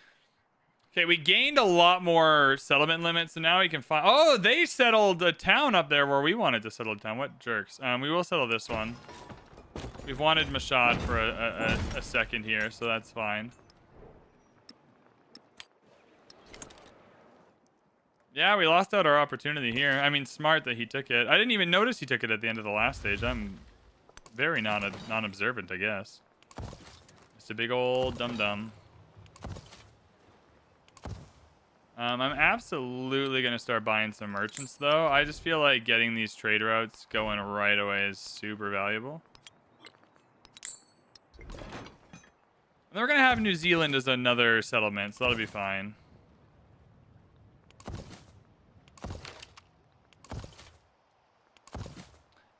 Okay, we gained a lot more settlement limits, so now we can find... Oh, they settled a town up there where we wanted to settle a town. What jerks. We will settle this one. We've wanted Mashad for a second here, so that's fine. Yeah, we lost out our opportunity here. I mean, smart that he took it. I didn't even notice he took it at the end of the last stage. I'm very non-observant, I guess. Just a big old dum-dum. I'm absolutely going to start buying some merchants, though. I just feel like getting these trade routes going right away is super valuable. And then we're going to have New Zealand as another settlement, so that'll be fine.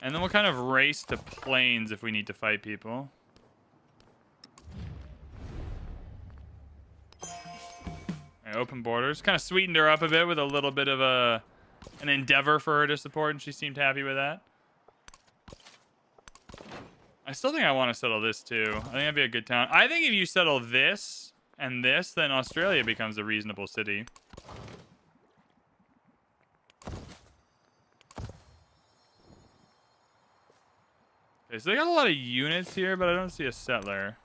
And then we'll kind of race to plains if we need to fight people. Open borders. Kind of sweetened her up a bit with a little bit of an endeavor for her to support, and she seemed happy with that. I still think I want to settle this too. I think that'd be a good town. I think if you settle this and this, then Australia becomes a reasonable city. Okay, so they got a lot of units here, but I don't see a settler.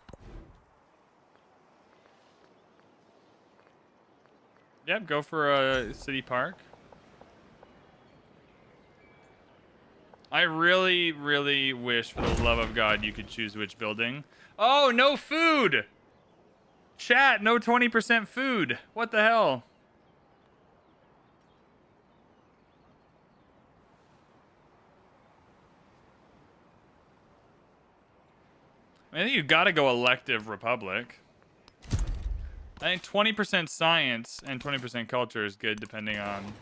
Yep, go for a city park. I really, really wish, for the love of God, you could choose which building. Oh, no food! Chat, no 20% food. What the hell? I think you gotta go elective republic. I think 20% science and 20% culture is good depending on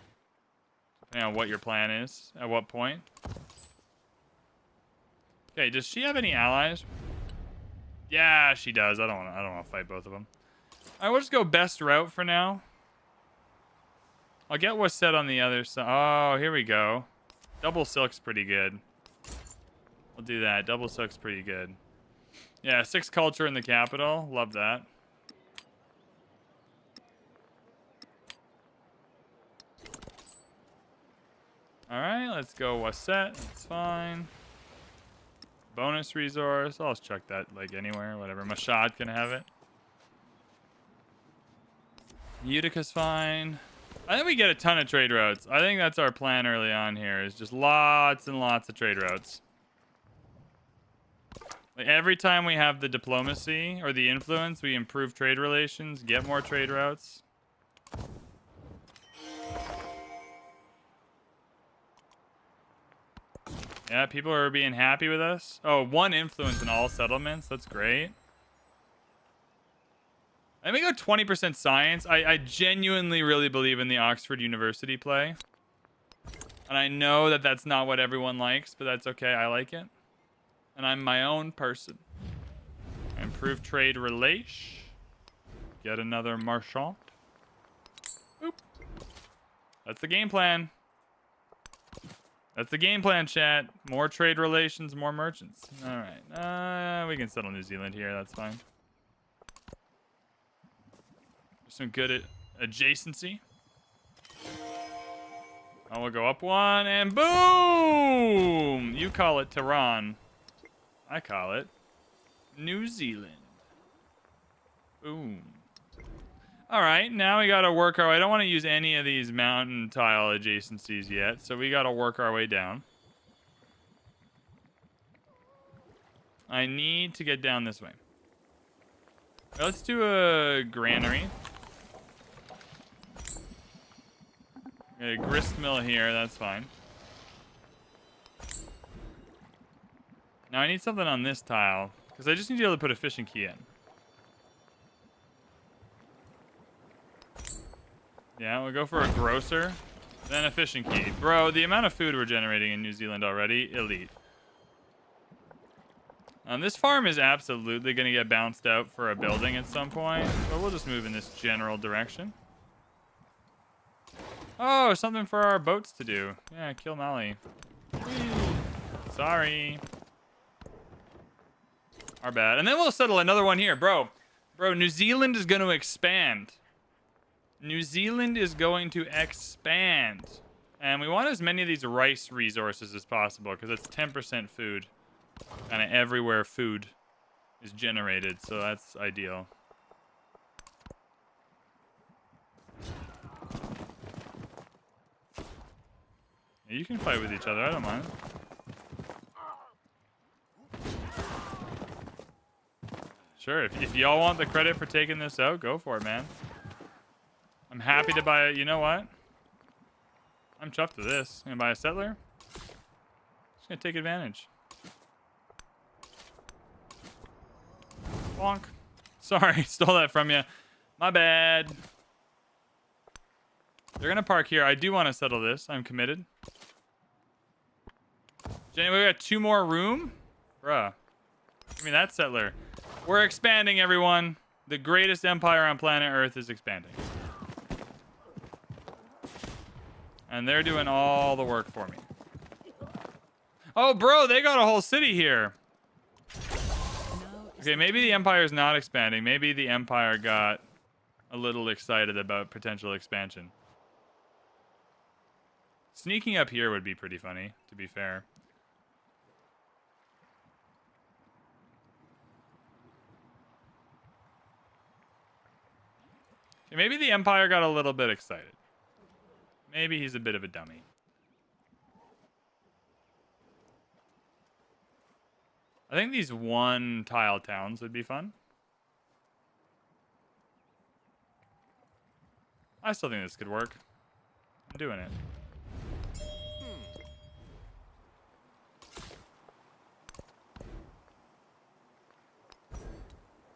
what your plan is at what point. Okay, does she have any allies? Yeah, she does. I don't want to fight both of them. All right, we'll just go best route for now. I'll get what's set on the other side. Oh, here we go. Double silk's pretty good. We'll do that. Double silk's pretty good. Yeah, 6 culture in the capital. Love that. Alright, let's go Wasset. That's fine. Bonus resource. I'll just chuck that like anywhere, whatever. Mashad can have it. Utica's fine. I think we get a ton of trade routes. I think that's our plan early on here, is just lots and lots of trade routes. Like every time we have the diplomacy or the influence, we improve trade relations, get more trade routes. Yeah, people are being happy with us. Oh, 1 influence in all settlements. That's great. I think we go 20% science. I genuinely really believe in the Oxford University play. And I know that that's not what everyone likes, but that's okay. I like it. And I'm my own person. Improve trade relation. Get another marchand. Boop. That's the game plan. That's the game plan, chat. More trade relations, more merchants. All right. We can settle New Zealand here. That's fine. Some good adjacency. Oh, we'll go up one, and boom! You call it Tehran. I call it New Zealand. Boom. All right, now we got to work our way. I don't want to use any of these mountain tile adjacencies yet, so we got to work our way down. I need to get down this way. Let's do a granary. A grist mill here, that's fine. Now I need something on this tile, because I just need to be able to put a fishing key in. Yeah, we'll go for a grocer, then a fishing key. Bro, the amount of food we're generating in New Zealand already, elite. This farm is absolutely going to get bounced out for a building at some point, but we'll just move in this general direction. Oh, something for our boats to do. Yeah, kill Mali. Sorry. Our bad. And then we'll settle another one here. Bro, New Zealand is going to expand. New Zealand is going to expand. And we want as many of these rice resources as possible because it's 10% food. Kind of everywhere food is generated, so that's ideal. You can fight with each other, I don't mind. Sure, if y'all want the credit for taking this out, go for it, man. I'm happy to buy it. You know what? I'm chuffed with this. I'm gonna buy a settler. Just gonna take advantage. Bonk. Sorry, stole that from you. My bad. They're gonna park here. I do want to settle this. I'm committed. Jenny, we got 2 more room? Bruh. Give me that settler. We're expanding, everyone. The greatest empire on planet Earth is expanding. And they're doing all the work for me. Oh, bro, they got a whole city here. Okay, maybe the empire's not expanding. Maybe the empire got a little excited about potential expansion. Sneaking up here would be pretty funny, to be fair. Okay, maybe the empire got a little bit excited. Maybe he's a bit of a dummy. I think these 1-tile towns would be fun. I still think this could work. I'm doing it.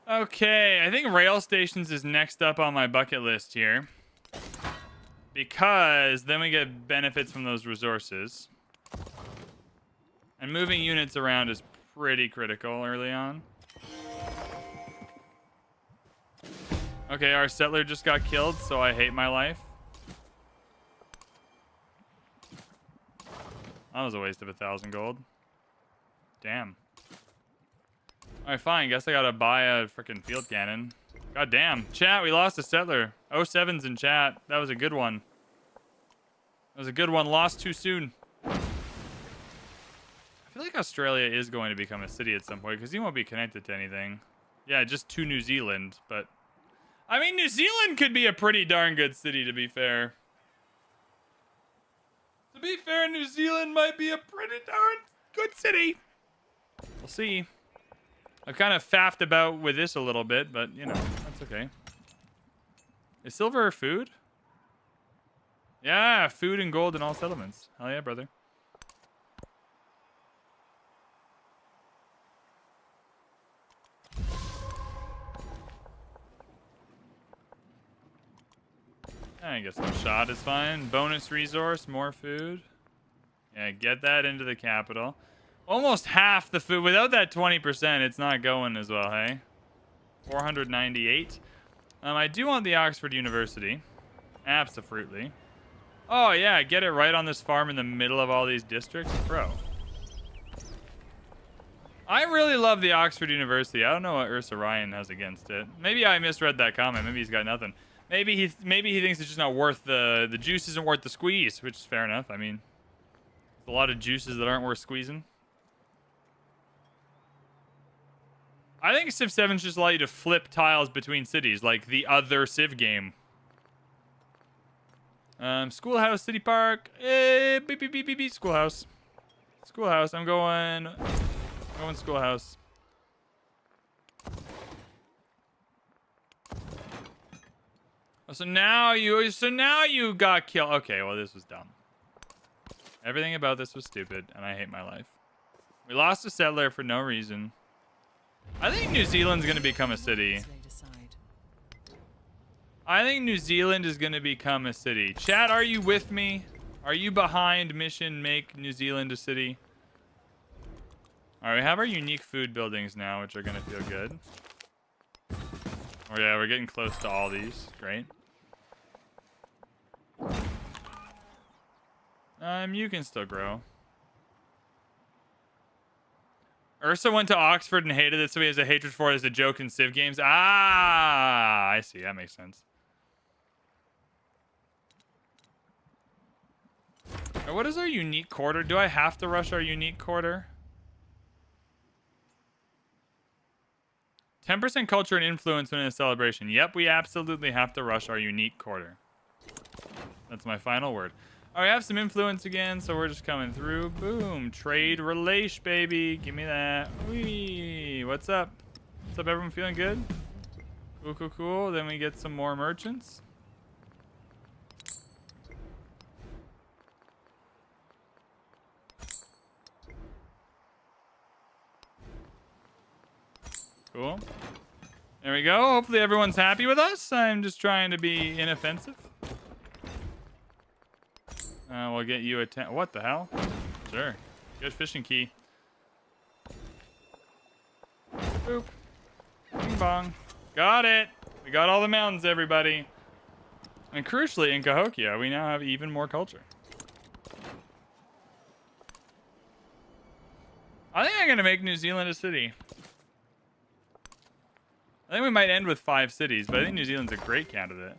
Okay, I think rail stations is next up on my bucket list here. Because then we get benefits from those resources. And moving units around is pretty critical early on. Okay, our settler just got killed, so I hate my life. That was a waste of 1,000 gold. Damn. Alright, fine. Guess I gotta buy a freaking field cannon. God damn. Chat, we lost a settler. 07's in chat. That was a good one. That was a good one. Lost too soon. I feel like Australia is going to become a city at some point because he won't be connected to anything. Yeah, just to New Zealand, but... I mean, New Zealand could be a pretty darn good city, to be fair. To be fair, New Zealand might be a pretty darn good city. We'll see. I've kind of faffed about with this a little bit, but, you know, that's okay. Is silver food? Yeah, food and gold in all settlements. Hell yeah, brother. I guess no shot is fine. Bonus resource, more food. Yeah, get that into the capital. Almost half the food. Without that 20%, it's not going as well, hey? 498. I do want the Oxford University. Absolutely. Oh, yeah, get it right on this farm in the middle of all these districts? Bro. I really love the Oxford University. I don't know what Ursa Ryan has against it. Maybe I misread that comment. Maybe he's got nothing. Maybe he thinks it's just not worth the juice isn't worth the squeeze, which is fair enough. I mean, there's a lot of juices that aren't worth squeezing. I think Civ 7 just allow you to flip tiles between cities, like the other Civ game. Schoolhouse, City Park, Schoolhouse. Schoolhouse, I'm going Schoolhouse. Oh, so now you got killed. Okay, well, this was dumb. Everything about this was stupid, and I hate my life. We lost a settler for no reason. I think New Zealand's going to become a city. I think New Zealand is going to become a city. Chat, are you with me? Are you behind mission make New Zealand a city? All right, we have our unique food buildings now, which are going to feel good. Oh, yeah, we're getting close to all these. Great. You can still grow. Ursa went to Oxford and hated it, so he has a hatred for it as a joke in Civ games. Ah, I see. That makes sense. What is our unique quarter? Do I have to rush our unique quarter? 10% culture and influence when in a celebration. Yep, we absolutely have to rush our unique quarter. That's my final word. All right, I have some influence again, so we're just coming through. Boom. Trade relation, baby. Give me that. Whee. What's up? What's up, everyone? Feeling good? Cool, cool, cool. Then we get some more merchants. Cool. There we go. Hopefully everyone's happy with us. I'm just trying to be inoffensive. We'll get you a 10. What the hell? Sure. Good fishing key. Boop. Bing bong. Got it. We got all the mountains, everybody. And crucially, in Cahokia, we now have even more culture. I think I'm going to make New Zealand a city. I think we might end with 5 cities, but I think New Zealand's a great candidate.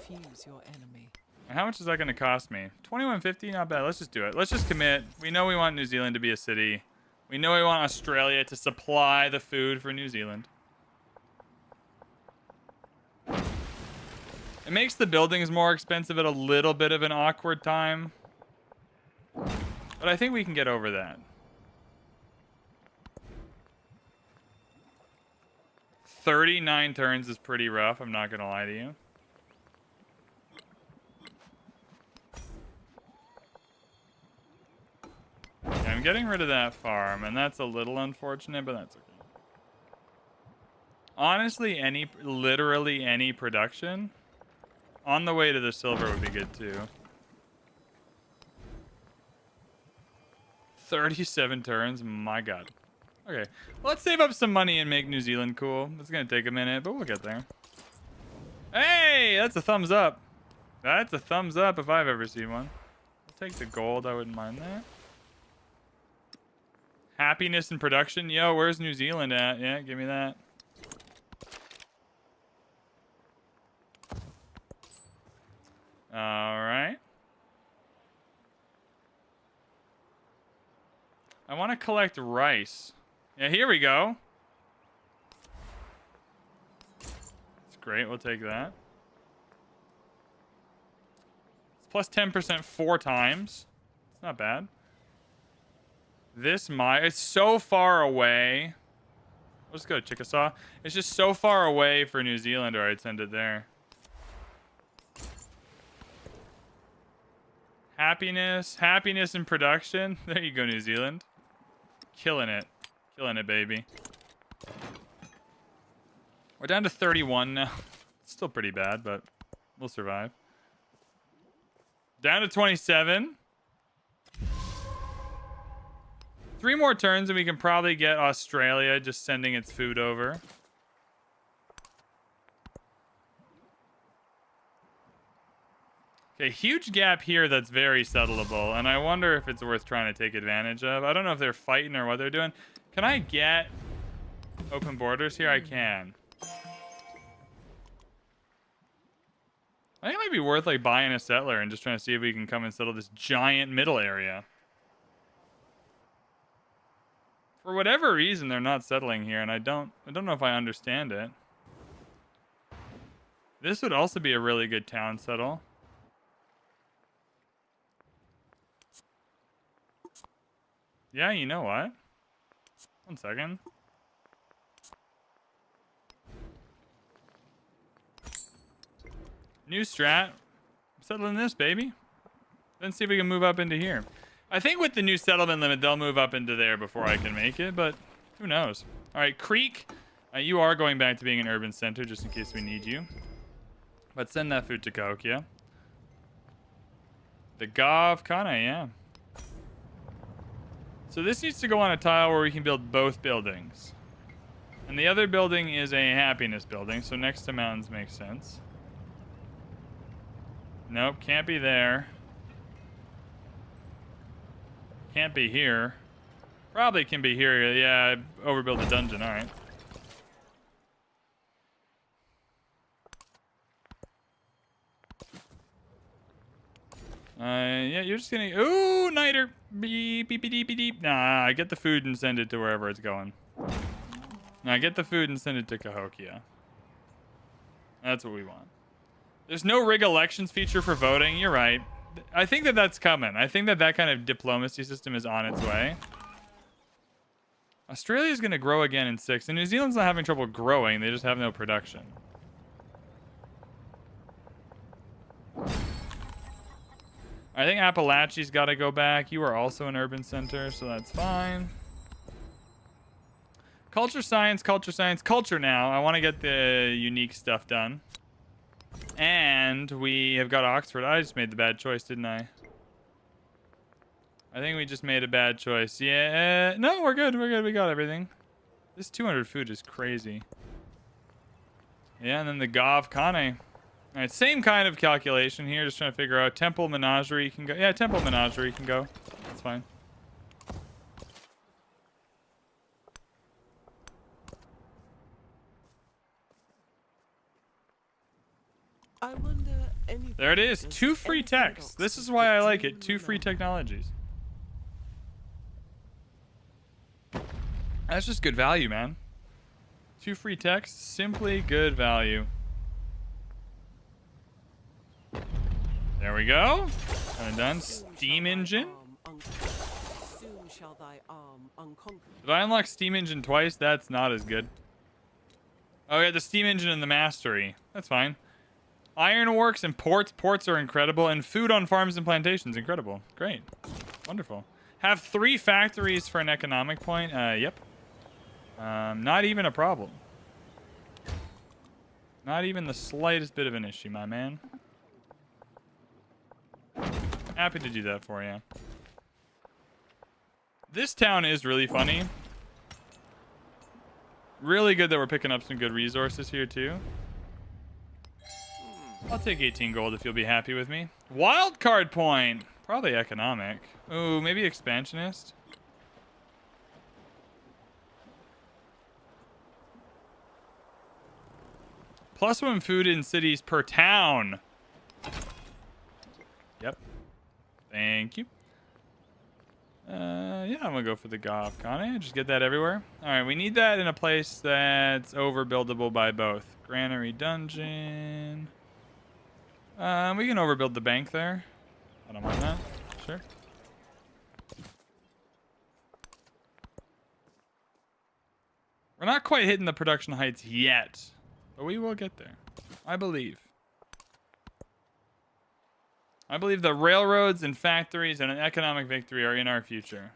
Confuse your enemy. How much is that going to cost me? $21.50? Not bad. Let's just do it. Let's just commit. We know we want New Zealand to be a city. We know we want Australia to supply the food for New Zealand. It makes the buildings more expensive at a little bit of an awkward time. But I think we can get over that. 39 turns is pretty rough, I'm not gonna lie to you. Okay, I'm getting rid of that farm, and that's a little unfortunate, but that's okay. Honestly, literally any production on the way to the silver would be good too. 37 turns, my god. Okay, well, let's save up some money and make New Zealand cool. It's gonna take a minute, but we'll get there. Hey, that's a thumbs up. That's a thumbs up if I've ever seen one. I'll take the gold, I wouldn't mind that. Happiness in production. Yo, where's New Zealand at? Yeah, give me that. All right. I want to collect rice. Yeah, here we go. That's great. We'll take that. It's plus 10% 4 times. It's not bad. It's so far away. Let's go to Chickasaw. It's just so far away for New Zealand, or I'd send it there. Happiness in production. There you go, New Zealand. Killing it. Killing it, baby. We're down to 31 now. It's still pretty bad, but we'll survive. Down to 27. 3 more turns and we can probably get Australia just sending its food over. Okay, huge gap here that's very settleable, and I wonder if it's worth trying to take advantage of. I don't know if they're fighting or what they're doing. Can I get open borders here? I can. I think it might be worth like buying a settler and just trying to see if we can come and settle this giant middle area. For whatever reason, they're not settling here, and I don't know if I understand it. This would also be a really good town settle. Yeah, you know what? 1 second. New strat. Settling this, baby. Then see if we can move up into here. I think with the new settlement limit, they'll move up into there before I can make it, but who knows? All right, Creek. You are going back to being an urban center just in case we need you. But send that food to PachaCUTIE. The PachaCUTIE, yeah. So this needs to go on a tile where we can build both buildings. And the other building is a happiness building, so next to mountains makes sense. Nope, can't be there. Can't be here. Probably can be here. Yeah, I overbuilt the dungeon, alright. Yeah, you're just gonna... Ooh, niter! Beep, beep, beep, beep, beep. Nah, get the food and send it to wherever it's going. Nah, get the food and send it to PachaCUTIE. That's what we want. There's no rig elections feature for voting. You're right. I think that that's coming. I think that that kind of diplomacy system is on its way. Australia's going to grow again in 6. And New Zealand's not having trouble growing. They just have no production. I think Appalachia's got to go back. You are also an urban center, so that's fine. Culture, science, culture now. I want to get the unique stuff done. And we have got Oxford. I just made the bad choice, didn't I? I think we just made a bad choice. Yeah, no, we're good. We're good. We got everything. This 200 food is crazy. Yeah, and then the PachaCUTIE. All right, same kind of calculation here. Just trying to figure out temple menagerie can go. Yeah, temple menagerie can go. That's fine. I wonder there it is. 2 free techs. This is why I like it. 2 free technologies. That's just good value, man. 2 free techs. Simply good value. There we go. Done. Steam engine. Did I unlock steam engine twice? That's not as good. Oh, yeah, the steam engine and the mastery. That's fine. Ironworks and ports. Ports are incredible. And food on farms and plantations. Incredible. Great. Wonderful. Have 3 factories for an economic point. Yep. Not even a problem. Not even the slightest bit of an issue, my man. Happy to do that for you. This town is really funny. Really good that we're picking up some good resources here, too. I'll take 18 gold if you'll be happy with me. Wild card point. Probably economic. Ooh, maybe expansionist. +1 food in cities per town. Yep. Thank you. Yeah, I'm gonna go for the PachaCUTIE. Just get that everywhere. All right, we need that in a place that's overbuildable by both. Granary dungeon. We can overbuild the bank there. I don't mind that. Sure. We're not quite hitting the production heights yet, but we will get there. I believe. I believe the railroads and factories and an economic victory are in our future.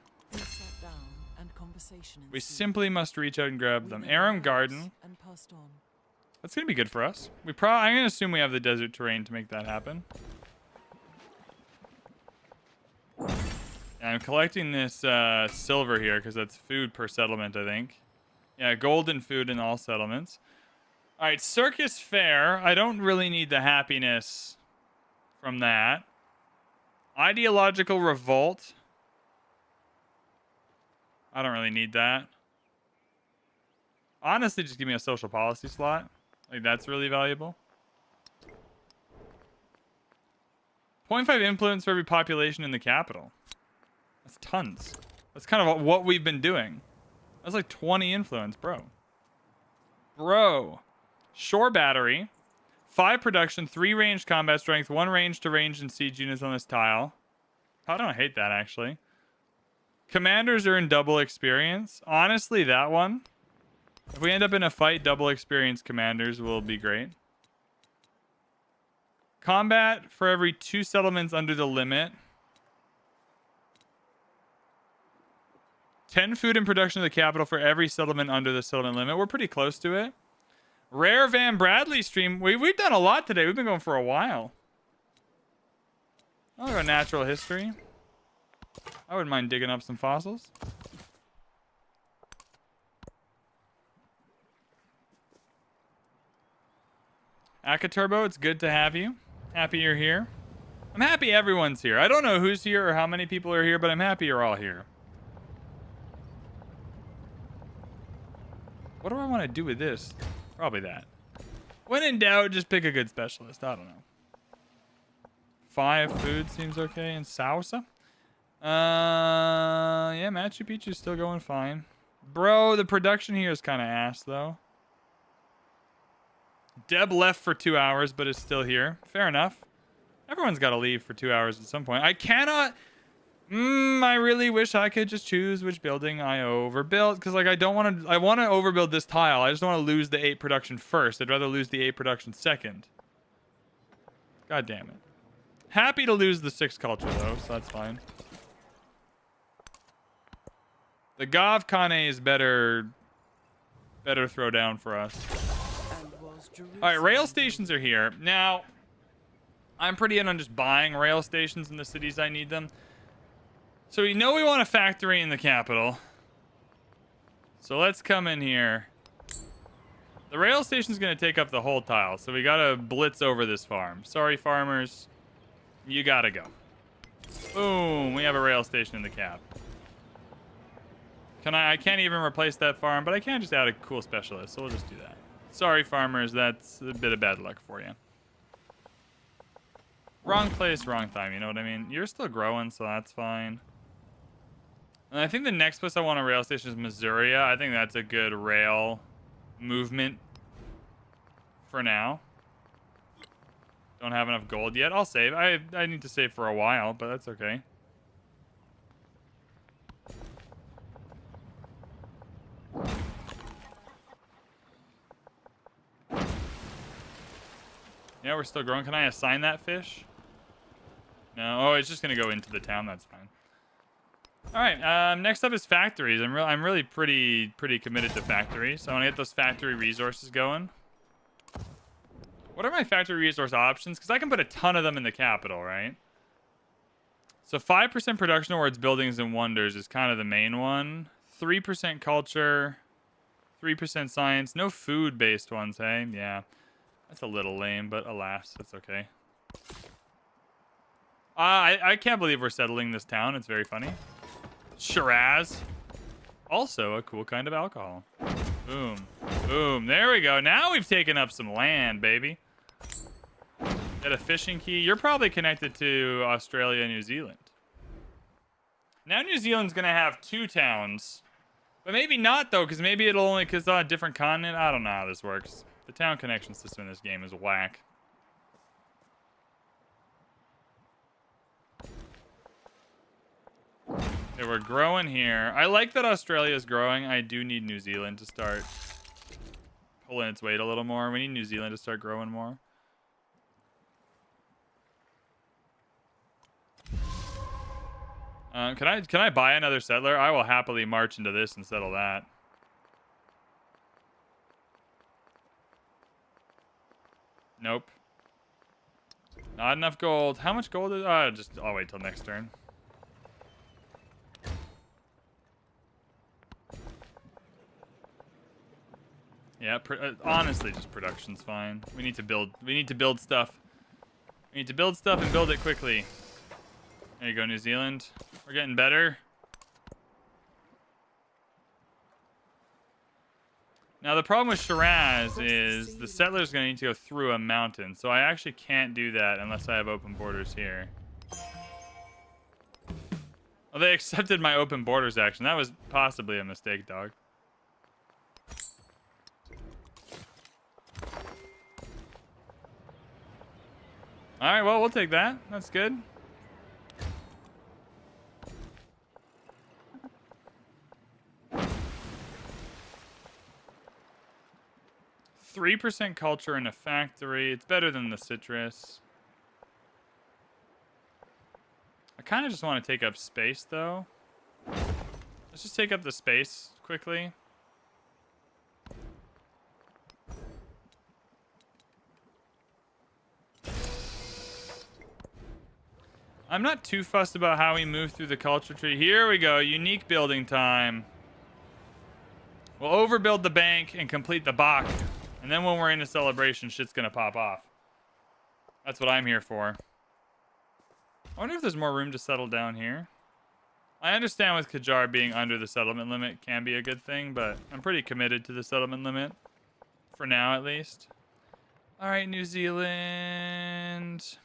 We simply must reach out and grab them. Aram Garden. That's going to be good for us. I'm going to assume we have the desert terrain to make that happen. I'm collecting this silver here because that's food per settlement, I think. Yeah, golden food in all settlements. All right, circus fair. I don't really need the happiness from that. Ideological revolt. I don't really need that. Honestly, just give me a social policy slot. Like, that's really valuable. 0.5 influence for every population in the capital. That's tons. That's kind of what we've been doing. That's like 20 influence, bro. Bro. Shore battery. 5 production, 3 range combat strength, 1 range to range and siege units on this tile. I don't hate that, actually. Commanders are in double experience. Honestly, that one. If we end up in a fight, double experience commanders will be great. Combat for every 2 settlements under the limit. 10 food and production of the capital for every settlement under the settlement limit. We're pretty close to it. Rare VanBradley stream. We've done a lot today. We've been going for a while. I'll go natural history. I wouldn't mind digging up some fossils. Akaturbo, it's good to have you. Happy you're here. I'm happy everyone's here. I don't know who's here or how many people are here, but I'm happy you're all here. What do I want to do with this? Probably that. When in doubt, just pick a good specialist. I don't know. 5 food seems okay. And salsa? Yeah, Machu Picchu's still going fine. Bro, the production here is kind of ass, though. Deb left for 2 hours, but is still here. Fair enough. Everyone's got to leave for 2 hours at some point. I cannot... I really wish I could just choose which building I overbuilt. Because, like, I don't want to... I want to overbuild this tile. I just don't want to lose the 8 production first. I'd rather lose the 8 production second. God damn it. Happy to lose the 6 culture, though, so that's fine. The Gav Kane is better throw down for us. All right, rail stations are here. Now, I'm pretty in on just buying rail stations in the cities I need them. So we know we want a factory in the capital. So let's come in here. The rail station's going to take up the whole tile, so we got to blitz over this farm. Sorry, farmers. You got to go. Boom, we have a rail station in the cap. I can't even replace that farm, but I can just add a cool specialist, so we'll just do that. Sorry, farmers, that's a bit of bad luck for you. Wrong place, wrong time, you know what I mean? You're still growing, so that's fine. And I think the next place I want a rail station is Missouri. I think that's a good rail movement for now. Don't have enough gold yet. I'll save. I need to save for a while, but that's okay. Yeah, we're still growing. Can I assign that fish? No. Oh, it's just gonna go into the town. That's fine. All right. Next up is factories. I'm really pretty committed to factories. So I want to get those factory resources going. What are my factory resource options? Because I can put a ton of them in the capital, right? So 5% production towards buildings and wonders is kind of the main one. 3% culture. 3% science. No food-based ones, hey? Yeah. That's a little lame, but alas, that's okay. I can't believe we're settling this town. It's very funny. Shiraz. Also a cool kind of alcohol. Boom. Boom. There we go. Now we've taken up some land, baby. Get a fishing key. You're probably connected to Australia and New Zealand. Now New Zealand's going to have 2 towns. But maybe not, though, because maybe it'll only... Because it's on a different continent. I don't know how this works. The town connection system in this game is whack. Okay, we're growing here. I like that Australia's growing. I do need New Zealand to start pulling its weight a little more. We need New Zealand to start growing more. Can I buy another settler? I will happily march into this and settle that. Nope. Not enough gold. How much gold is... I'll wait till next turn. Yeah, honestly, just production's fine. We need to build. We need to build stuff. We need to build stuff and build it quickly. There you go, New Zealand. We're getting better. Now, the problem with Shiraz is the settler's going to need to go through a mountain. So I actually can't do that unless I have open borders here. Oh, they accepted my open borders action. That was possibly a mistake, dog. All right, well, we'll take that. That's good. %3 culture in a factory. It's better than the citrus. I kind of just want to take up space, though. Let's just take up the space quickly. I'm not too fussed about how we move through the culture tree. Here we go. Unique building time. We'll overbuild the bank and complete the Bach. And then when we're in a celebration, shit's going to pop off. That's what I'm here for. I wonder if there's more room to settle down here. I understand with Qajar being under the settlement limit can be a good thing, but I'm pretty committed to the settlement limit. For now, at least. All right, New Zealand.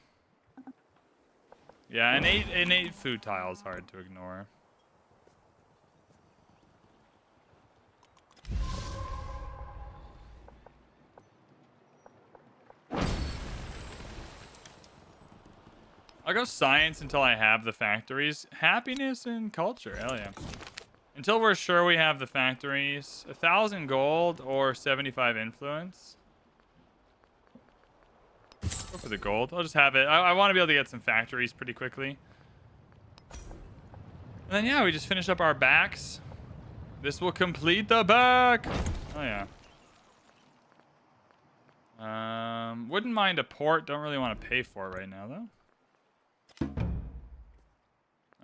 Yeah, an eight food tile is hard to ignore. I'll go science until I have the factories. Happiness and culture, hell yeah. Until we're sure we have the factories. 1,000 gold or 75 influence. Go for the gold. I'll just have it. I want to be able to get some factories pretty quickly. And then, yeah, we just finish up our backs. This will complete the back. Oh, yeah. Wouldn't mind a port. Don't really want to pay for it right now, though.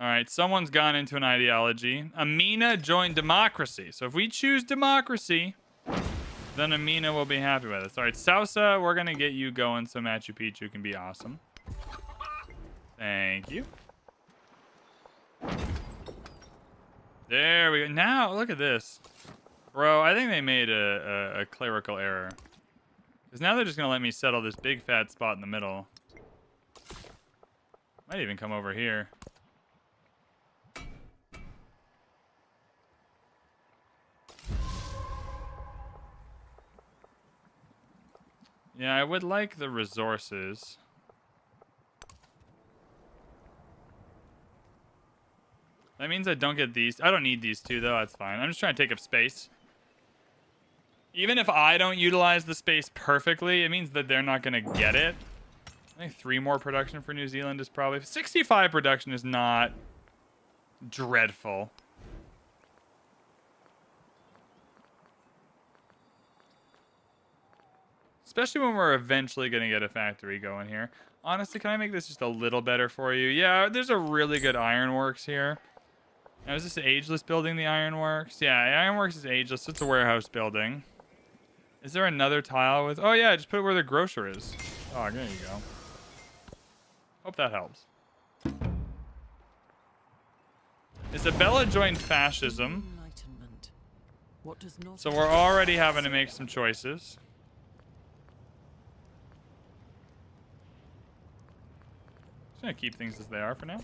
All right, someone's gone into an ideology. Amina joined democracy. So if we choose democracy, then Amina will be happy with us. All right, Sausa, we're going to get you going so Machu Picchu can be awesome. Thank you. There we go. Now, look at this. Bro, I think they made a clerical error. Because now they're just going to let me settle this big fat spot in the middle. Might even come over here. Yeah, I would like the resources. That means I don't get these. I don't need these two, though. That's fine. I'm just trying to take up space. Even if I don't utilize the space perfectly, it means that they're not going to get it. I think 3 more production for New Zealand is probably... 65 production is not dreadful. Especially when we're eventually going to get a factory going here. Honestly, can I make this just a little better for you? Yeah, there's a really good ironworks here. Now, is this ageless building, the ironworks? Yeah, ironworks is ageless. It's a warehouse building. Is there another tile with... Oh, yeah, just put it where the grocer is. Oh, there you go. Hope that helps. Isabella joined fascism. So we're already having to make some choices. Just gonna keep things as they are for now.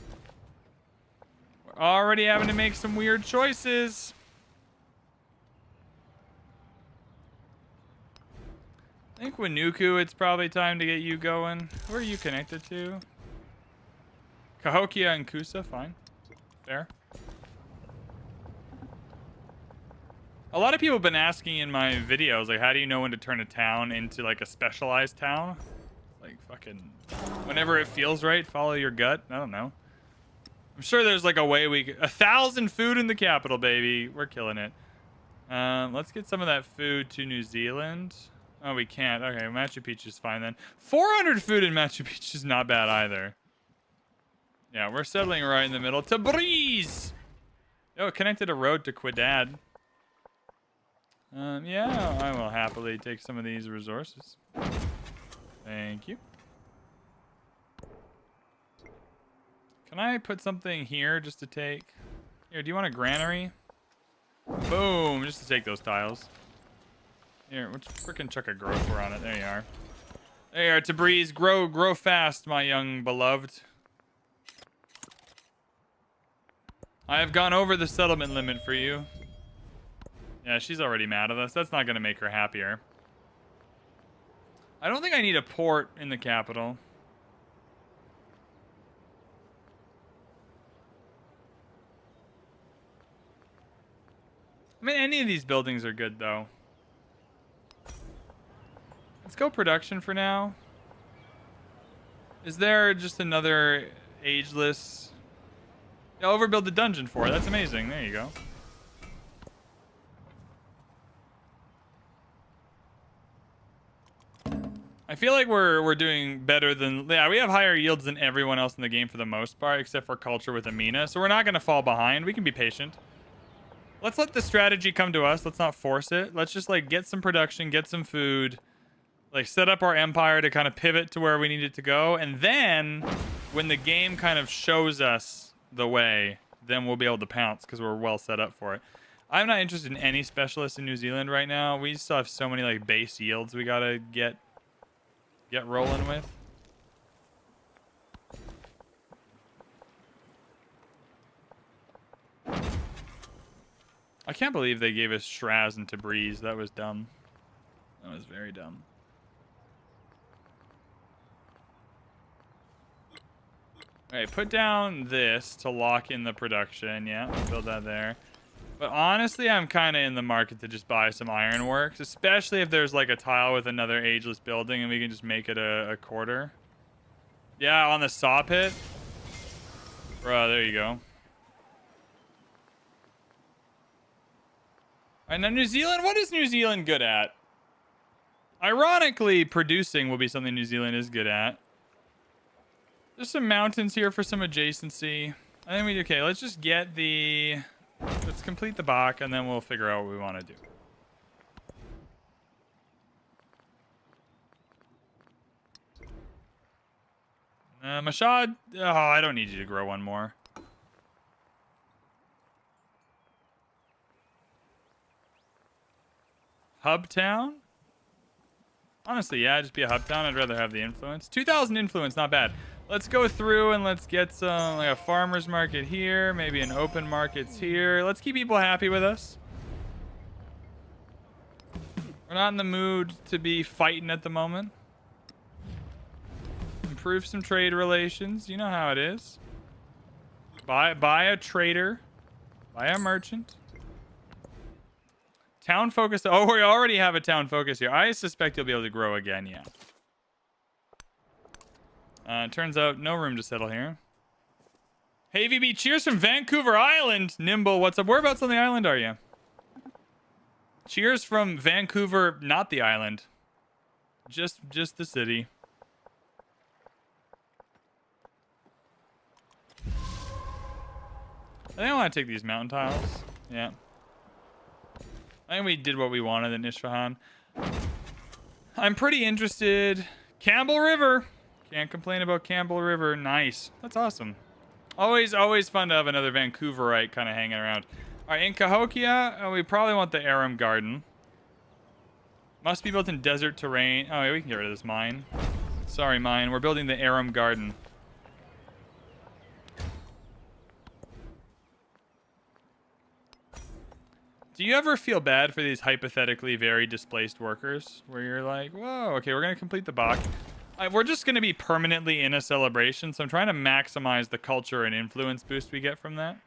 We're already having to make some weird choices. I think Winuku, it's probably time to get you going. Who are you connected to? Cahokia and Kusa, fine. Fair. A lot of people have been asking in my videos, like, how do you know when to turn a town into, like, a specialized town? Like, fucking, whenever it feels right, follow your gut. I don't know. I'm sure there's, like, a way we could... 1,000 food in the capital, baby. We're killing it. Let's get some of that food to New Zealand. Oh, we can't. Okay, Machu Picchu's fine then. 400 food in Machu Picchu is not bad either. Yeah, we're settling right in the middle. Tabriz! Oh, it connected a road to Quidad. Yeah, I will happily take some of these resources. Thank you. Can I put something here just to take? Here, do you want a granary? Boom, just to take those tiles. Here, let's freaking chuck a grower on it. There you are. There you are, Tabriz. Grow fast, my young beloved. I have gone over the settlement limit for you. Yeah, she's already mad at us. That's not going to make her happier. I don't think I need a port in the capital. I mean, any of these buildings are good, though. Let's go production for now. Is there just another ageless... Yeah, overbuild the dungeon for it. That's amazing. There you go. I feel like we're doing better than... Yeah, we have higher yields than everyone else in the game for the most part, except for culture with Amina. So we're not going to fall behind. We can be patient. Let's let the strategy come to us. Let's not force it. Let's just, like, get some production, get some food, like, set up our empire to kind of pivot to where we need it to go. And then, when the game kind of shows us the way, then we'll be able to pounce because we're well set up for it. I'm not interested in any specialists in New Zealand right now. We still have so many, like, base yields we got to get rolling with. I can't believe they gave us Shraz and Tabriz. That was dumb. That was very dumb. Alright, put down this to lock in the production. Yeah, we'll build that there. But honestly, I'm kind of in the market to just buy some ironworks, especially if there's like a tile with another ageless building and we can just make it a quarter. Yeah, on the saw pit. Bro, there you go. Alright, now New Zealand, what is New Zealand good at? Ironically, producing will be something New Zealand is good at. There's some mountains here for some adjacency. I think we okay, let's just get the... Let's complete the Bach, and then we'll figure out what we want to do. Mashad, oh, I don't need you to grow one more. Hub town? Honestly, yeah, just be a hub town. I'd rather have the influence. 2,000 influence, not bad. Let's go through and let's get some, like a farmer's market here, maybe an open markets here. Let's keep people happy with us. We're not in the mood to be fighting at the moment. Improve some trade relations. You know how it is. Buy a trader. Buy a merchant. Town focus. Oh, we already have a town focus here. I suspect you'll be able to grow again, yeah. Turns out no room to settle here. Hey, VB, cheers from Vancouver Island. Nimble, what's up? Whereabouts on the island are you? Cheers from Vancouver, not the island. Just the city. I think I want to take these mountain tiles. Yeah. I think we did what we wanted in Isfahan. I'm pretty interested. Campbell River. Can't complain about Campbell River. Nice. That's awesome. Always fun to have another Vancouverite kind of hanging around. All right, in Cahokia, we probably want the Aram Garden. Must be built in desert terrain. Oh, yeah, we can get rid of this mine. Sorry, mine. We're building the Aram Garden. Do you ever feel bad for these hypothetically very displaced workers? Where you're like, whoa, okay, we're going to complete the Bach. We're just going to be permanently in a celebration, so I'm trying to maximize the culture and influence boost we get from that.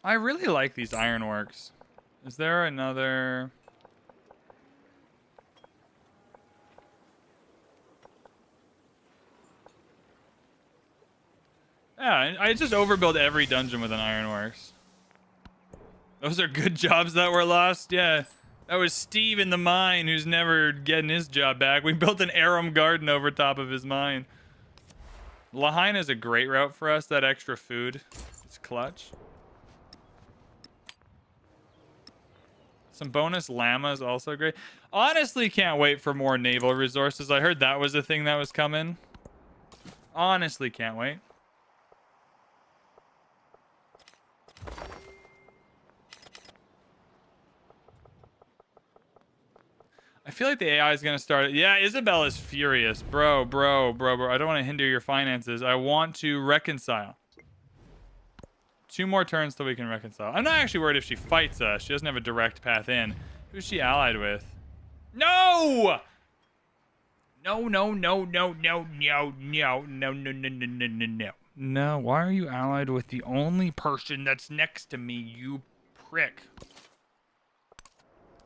I really like these ironworks. Is there another... Yeah, I just overbuild every dungeon with an ironworks. Those are good jobs that were lost, yeah. That was Steve in the mine who's never getting his job back. We built an Aram Garden over top of his mine. Lahaina is a great route for us. That extra food is clutch. Some bonus llamas also great. Honestly, can't wait for more naval resources. I heard that was a thing that was coming. Honestly, can't wait. I feel like the AI is going to start. Yeah, Isabella's furious. Bro. I don't want to hinder your finances. I want to reconcile. 2 more turns till we can reconcile. I'm not actually worried if she fights us. She doesn't have a direct path in. Who's she allied with? No! No, why are you allied with the only person that's next to me, you prick?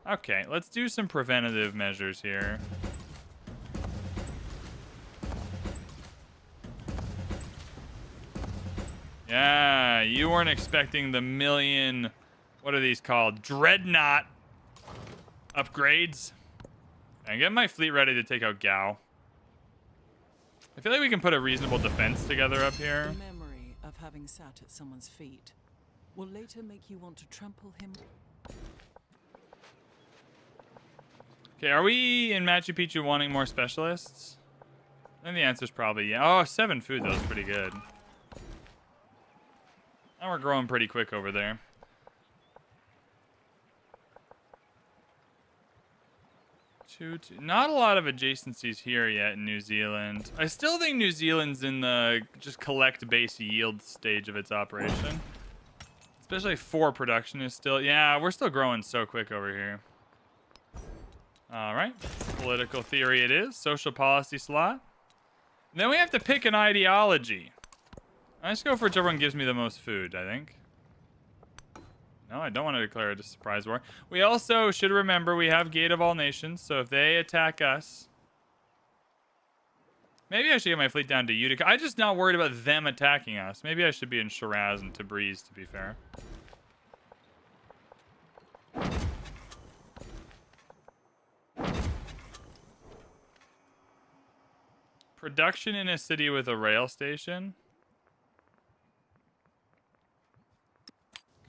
Okay, let's do some preventative measures here. Yeah, you weren't expecting the million, what are these called? Dreadnought upgrades. And get my fleet ready to take out Gao. I feel like we can put a reasonable defense together up here. The memory of having sat at someone's feet will later make you want to trample him. Okay, are we in Machu Picchu wanting more specialists? I think the answer is probably yeah. Oh, 7 food, that was pretty good. Now we're growing pretty quick over there. Not a lot of adjacencies here yet in New Zealand. I still think New Zealand's in the just collect base yield stage of its operation. Especially 4 production is still... Yeah, we're still growing so quick over here. All right. Political theory it is. Social policy slot. And then we have to pick an ideology. I just go for whichever one gives me the most food, I think. No, I don't want to declare a surprise war. We also should remember we have Gate of All Nations, so if they attack us... Maybe I should get my fleet down to Utica. I'm just not worried about them attacking us. Maybe I should be in Shiraz and Tabriz, to be fair. Production in a city with a rail station.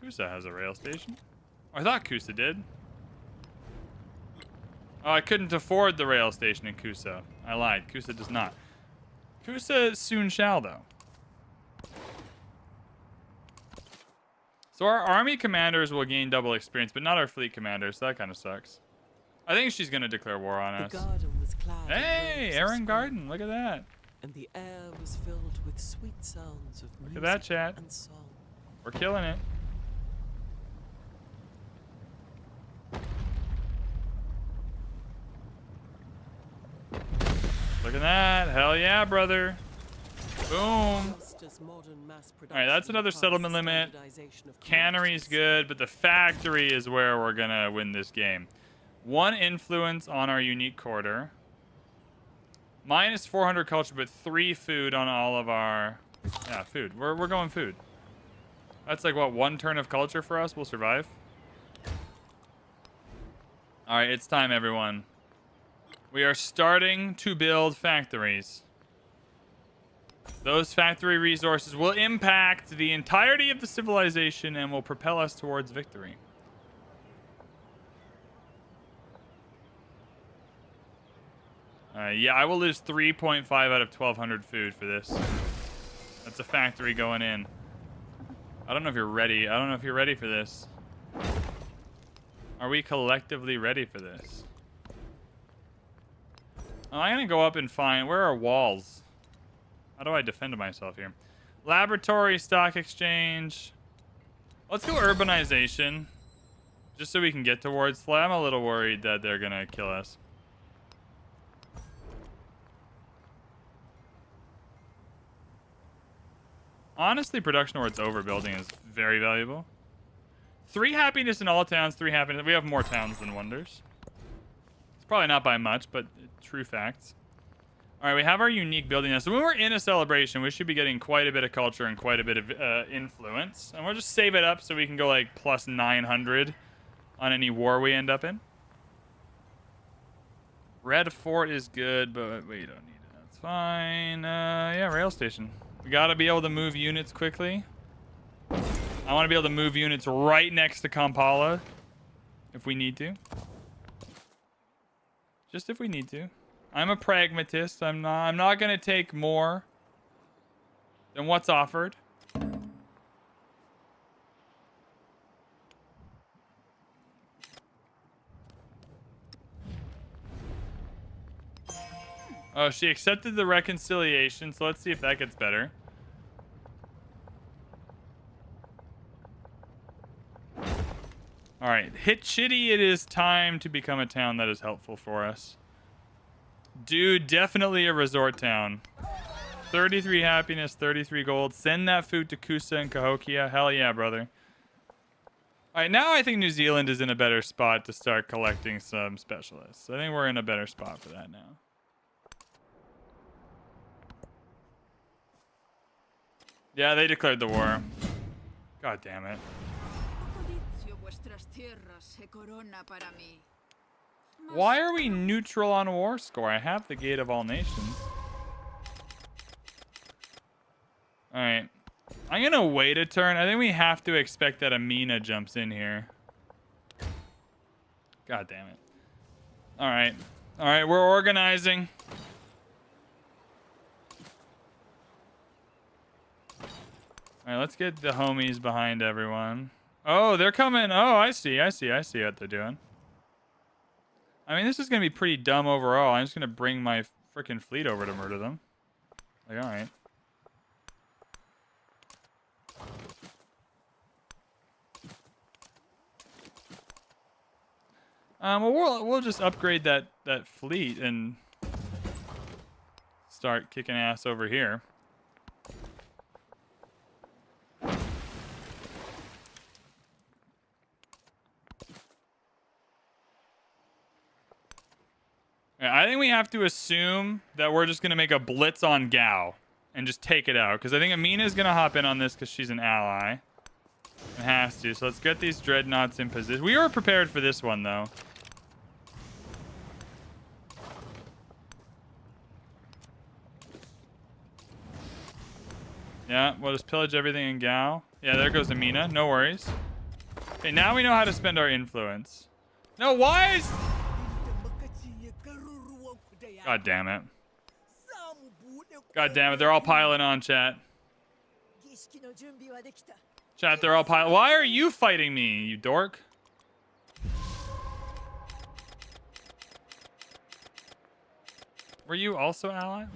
Kusa has a rail station. I thought Kusa did. Oh, I couldn't afford the rail station in Kusa. I lied. Kusa does not. Kusa soon shall, though. So our army commanders will gain double experience, but not our fleet commanders. So that kind of sucks. I think she's going to declare war on us. The garden was clad Hey, in robes of Aaron spring, Garden. Look at that. and the air was filled with sweet sounds of music Look at that, chat. and song. We're killing it. Look at that. Hell yeah, brother. Boom. Just as modern mass All right, that's production another requires settlement limit. standardization of Cannery's commodities. good, but the factory is where we're going to win this game. 1 influence on our unique quarter. Minus 400 culture, but 3 food on all of our... Yeah, food. We're going food. That's like, what, 1 turn of culture for us? We'll survive. All right, it's time, everyone. We are starting to build factories. Those factory resources will impact the entirety of the civilization and will propel us towards victory. Yeah, I will lose 3.5 out of 1,200 food for this. That's a factory going in. I don't know if you're ready. I don't know if you're ready for this. Are we collectively ready for this? I'm going to go up and find... Where are walls? How do I defend myself here? Laboratory, stock exchange. Let's go urbanization. Just so we can get towards Fly. I'm a little worried that they're going to kill us. Honestly, production where it's overbuilding is very valuable. 3 happiness in all towns, 3 happiness. We have more towns than wonders. It's probably not by much, but true facts. All right, we have our unique building now. So when we're in a celebration, we should be getting quite a bit of culture and quite a bit of influence. And we'll just save it up so we can go like plus 900 on any war we end up in. Red Fort is good, but we don't need it. That's fine. Yeah, rail station. We got to be able to move units quickly. I want to be able to move units right next to Kampala. if we need to. Just if we need to. I'm a pragmatist. I'm not gonna take more than what's offered. Oh, she accepted the reconciliation, so let's see if that gets better. Alright, hit shitty, it is time to become a town that is helpful for us. Dude, definitely a resort town. 33 happiness, 33 gold. Send that food to Kusa and Cahokia. Hell yeah, brother. Alright, now I think New Zealand is in a better spot to start collecting some specialists. I think we're in a better spot for that now. Yeah, they declared the war. God damn it. Why are we neutral on war score? I have the Gate of All Nations. Alright. I'm gonna wait a turn. I think we have to expect that Amina jumps in here. God damn it. Alright. Alright, we're organizing. Alright, let's get the homies behind everyone. Oh, they're coming. Oh, I see what they're doing. I mean, this is going to be pretty dumb overall. I'm just going to bring my freaking fleet over to murder them. Like, alright. Well, we'll just upgrade that fleet and start kicking ass over here. I think we have to assume that we're just going to make a blitz on Gao and just take it out. Because I think Amina's going to hop in on this because she's an ally. It has to. So let's get these dreadnoughts in position. We were prepared for this one, though. Yeah, we'll just pillage everything in Gao. Yeah, there goes Amina. No worries. Okay, now we know how to spend our influence. No, why is... God damn it. God damn it, they're all piling on, chat. Chat, they're all piling... Why are you fighting me, you dork? Were you also ally?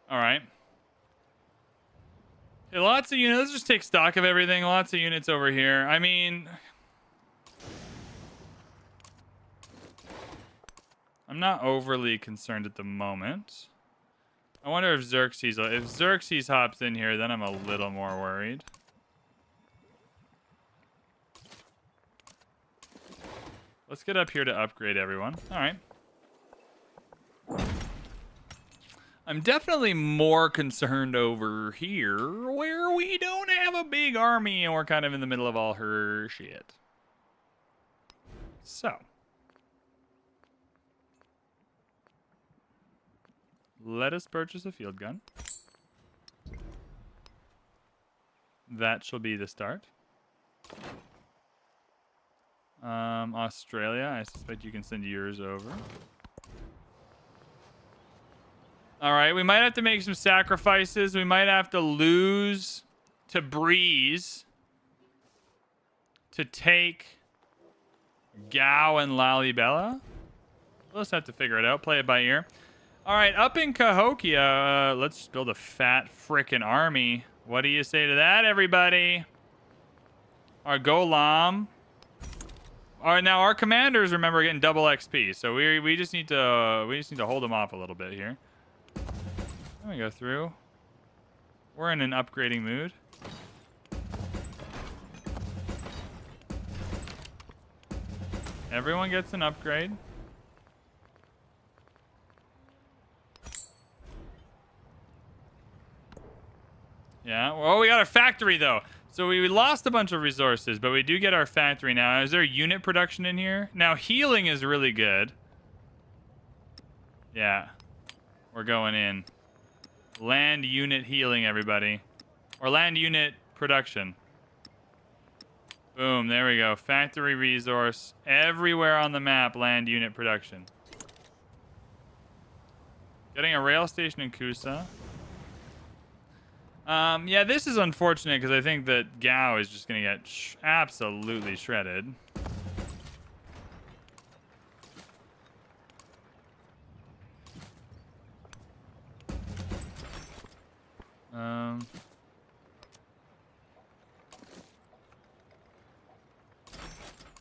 Alright. Okay, lots of units. Let's just take stock of everything. Lots of units over here. I mean... I'm not overly concerned at the moment. I wonder if Xerxes... If Xerxes hops in here, then I'm a little more worried. Let's get up here to upgrade everyone. Alright. I'm definitely more concerned over here, where we don't have a big army and we're kind of in the middle of all her shit. So. Let us purchase a field gun. That shall be the start. Australia, I suspect you can send yours over. Alright, we might have to make some sacrifices. We might have to lose to Breeze to take Gao and Lalibela. We'll just have to figure it out. Play it by ear. Alright, up in Cahokia, let's just build a fat frickin' army. What do you say to that, everybody? Our Golam. Alright, now our commanders, remember, are getting double XP, so we just need to hold them off a little bit here. Let me go through. We're in an upgrading mood. Everyone gets an upgrade. Yeah. Oh, we got our factory, though. So we lost a bunch of resources, but we do get our factory now. Is there unit production in here? Now, healing is really good. Yeah. We're going in. Land unit healing, everybody. Or land unit production. Boom, there we go. Factory resource. Everywhere on the map, land unit production. Getting a rail station in Kusa. Yeah, this is unfortunate because I think that Gao is just going to get absolutely shredded.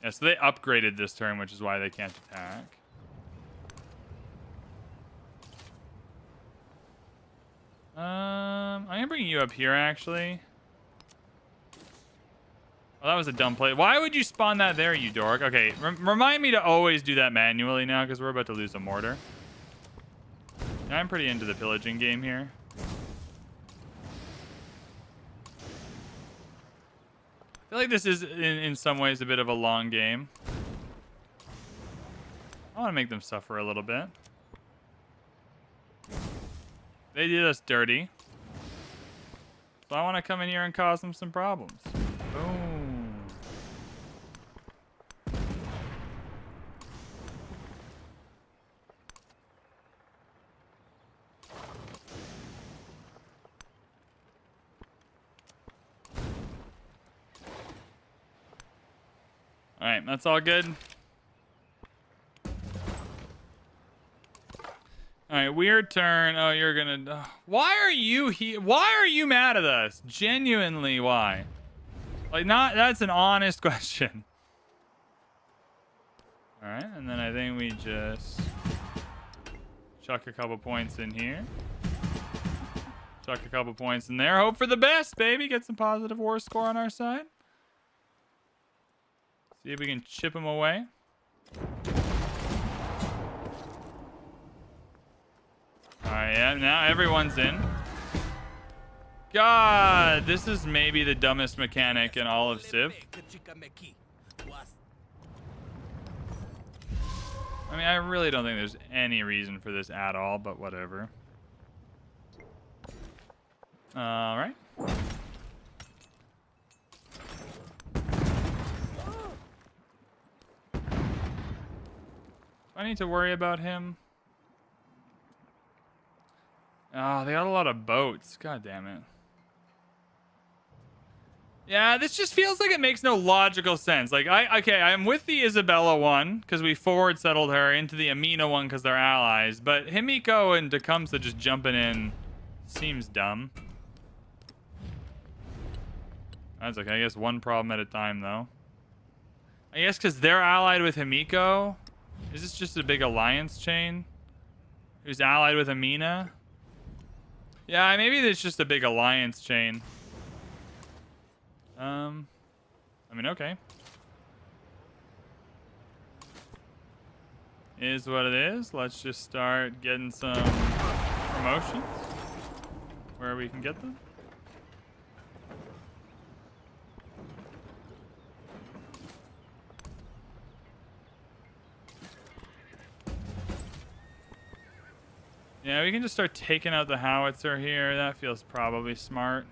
Yeah, so they upgraded this turn, which is why they can't attack. I'm gonna bring you up here, actually. Oh, that was a dumb play. Why would you spawn that there, you dork? Okay, remind me to always do that manually now, because we're about to lose a mortar. Yeah, I'm pretty into the pillaging game here. I feel like this is, in some ways, a bit of a long game. I want to make them suffer a little bit. They did us dirty. So I want to come in here and cause them some problems. Boom. All right, that's all good. All right, weird turn. Oh, you're gonna. Why are you here? Why are you mad at us? Genuinely, why? Like, not. That's an honest question. All right, and then I think we just chuck a couple points in here. Chuck a couple points in there. Hope for the best, baby. Get some positive war score on our side. See if we can chip him away. Alright, yeah, now everyone's in. God, this is maybe the dumbest mechanic in all of Civ. I mean, I really don't think there's any reason for this at all, but whatever. Alright. Do I need to worry about him? Oh, they got a lot of boats. God damn it. Yeah, this just feels like it makes no logical sense. Like, I'm with the Isabella one, because we forward settled her, into the Amina one, because they're allies. But Himiko and Tecumseh just jumping in seems dumb. That's okay. I guess one problem at a time, though. I guess because they're allied with Himiko. Is this just a big alliance chain? Who's allied with Amina? Yeah, maybe it's just a big alliance chain. I mean, okay. Is what it is. Let's just start getting some promotions where we can get them. Yeah, we can just start taking out the howitzer here. That feels probably smart.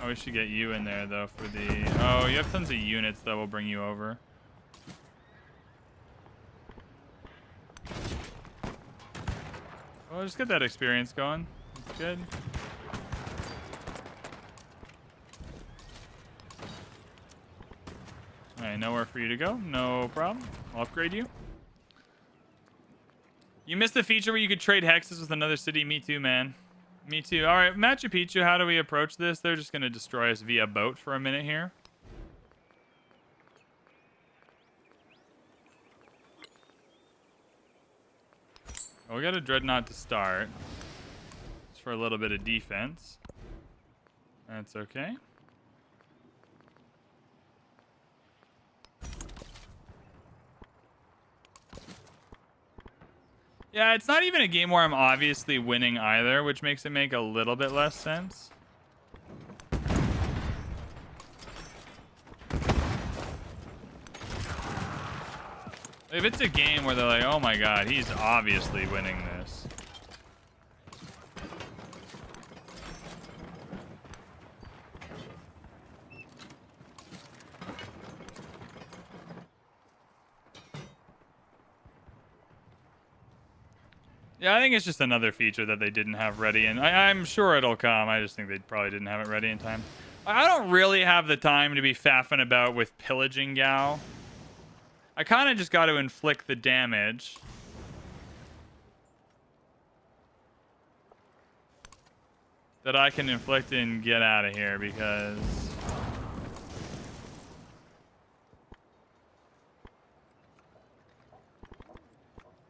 Oh, we should get you in there, though, for the... Oh, you have tons of units that will bring you over. Well, just get that experience going. That's good. Alright, nowhere for you to go. No problem. I'll upgrade you. You missed the feature where you could trade hexes with another city. Me too, man. Me too. Alright, Machu Picchu, how do we approach this? They're just going to destroy us via boat for a minute here. Oh, we got a dreadnought to start. Just for a little bit of defense. That's okay. Yeah, it's not even a game where I'm obviously winning either, which makes it make a little bit less sense. If it's a game where they're like, oh my god, he's obviously winning this. Yeah, I think it's just another feature that they didn't have ready, and I'm sure it'll come. I just think they probably didn't have it ready in time. I don't really have the time to be faffing about with pillaging Gao. I kind of just got to inflict the damage. That I can inflict and get out of here, because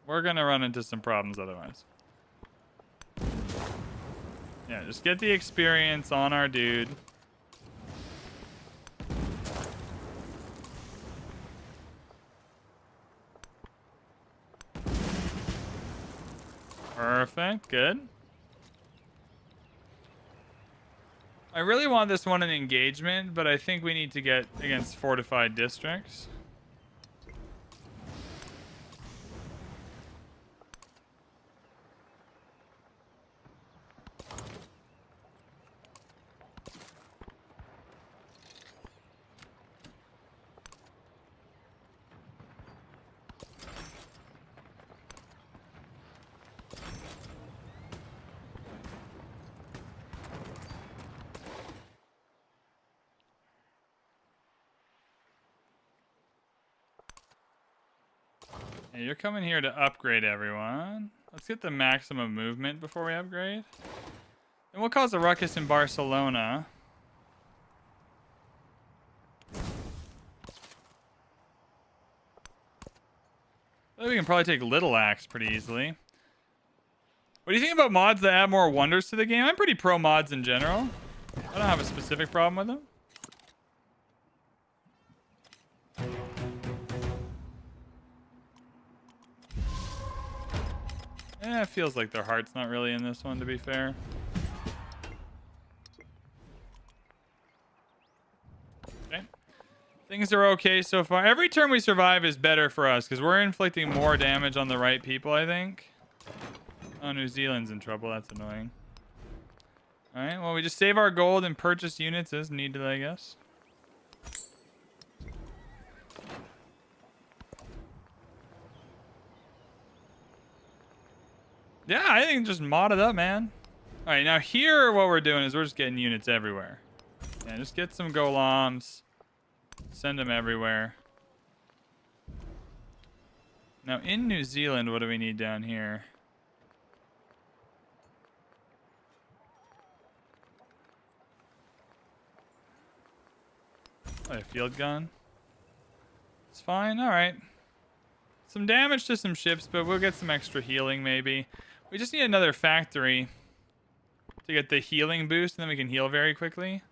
we're going to run into some problems otherwise. Yeah, just get the experience on our dude. Perfect, good. I really want this one in engagement, but I think we need to get against fortified districts. Hey, you're coming here to upgrade everyone. Let's get the maximum movement before we upgrade. And we'll cause a ruckus in Barcelona. I think we can probably take Little Axe pretty easily. What do you think about mods that add more wonders to the game? I'm pretty pro mods in general. I don't have a specific problem with them. Yeah, it feels like their heart's not really in this one, to be fair. Okay. Things are okay so far. Every turn we survive is better for us, because we're inflicting more damage on the right people, I think. Oh, New Zealand's in trouble. That's annoying. Alright, well, we just save our gold and purchase units as needed, I guess. Yeah, I think just mod it up, man. All right, now here what we're doing is we're just getting units everywhere. Yeah, just get some golems. Send them everywhere. Now in New Zealand, what do we need down here? Oh, a field gun. It's fine, all right. Some damage to some ships, but we'll get some extra healing maybe. We just need another factory to get the healing boost, and then we can heal very quickly.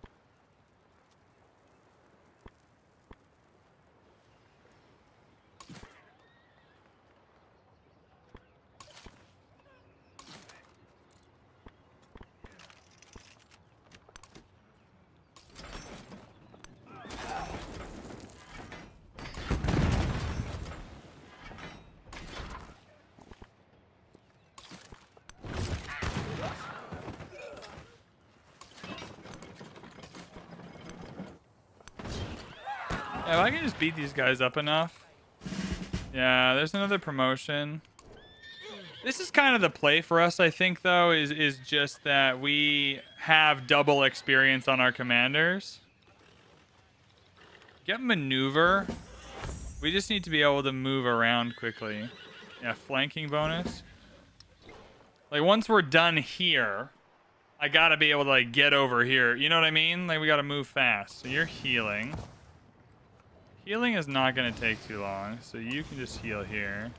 Yeah, if I can just beat these guys up enough. Yeah, there's another promotion. This is kind of the play for us, I think, though, is just that we have double experience on our commanders. Get maneuver. We just need to be able to move around quickly. Yeah, flanking bonus. Like, once we're done here, I gotta be able to, like, get over here. You know what I mean? Like, we gotta move fast. So you're healing. Healing is not going to take too long, so you can just heal here.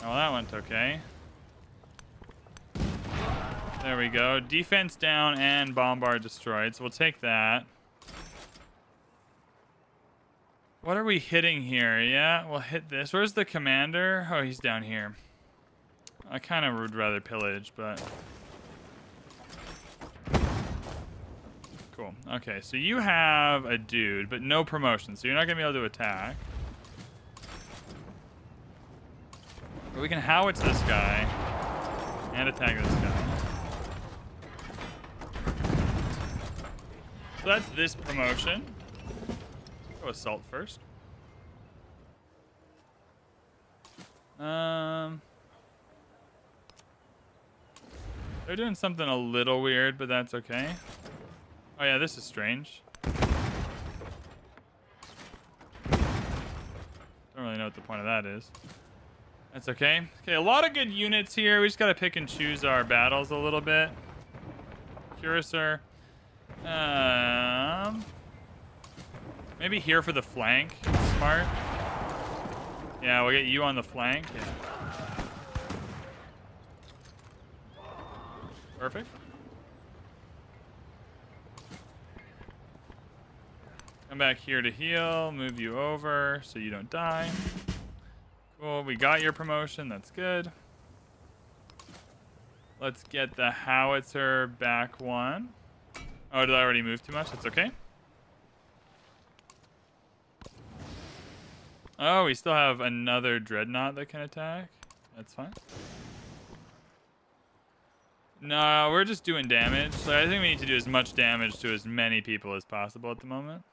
Oh, that went okay. There we go. Defense down and bombard destroyed, so we'll take that. What are we hitting here? Yeah, we'll hit this. Where's the commander? Oh, he's down here. I kind of would rather pillage, but Cool. Okay, so you have a dude, but no promotion, so you're not gonna be able to attack. But we can howitz this guy and attack this guy. So that's this promotion. Go assault first. They're doing something a little weird, but that's okay. Oh yeah, this is strange. Don't really know what the point of that is. That's okay. Okay, a lot of good units here. We just gotta pick and choose our battles a little bit. Cuirassar. Maybe here for the flank. Smart. Yeah, we'll get you on the flank. Yeah. Perfect. Come back here to heal. Move you over so you don't die. Cool. We got your promotion. That's good. Let's get the howitzer back one. Oh, did I already move too much? That's okay. Oh, we still have another dreadnought that can attack. That's fine. No, we're just doing damage. So I think we need to do as much damage to as many people as possible at the moment.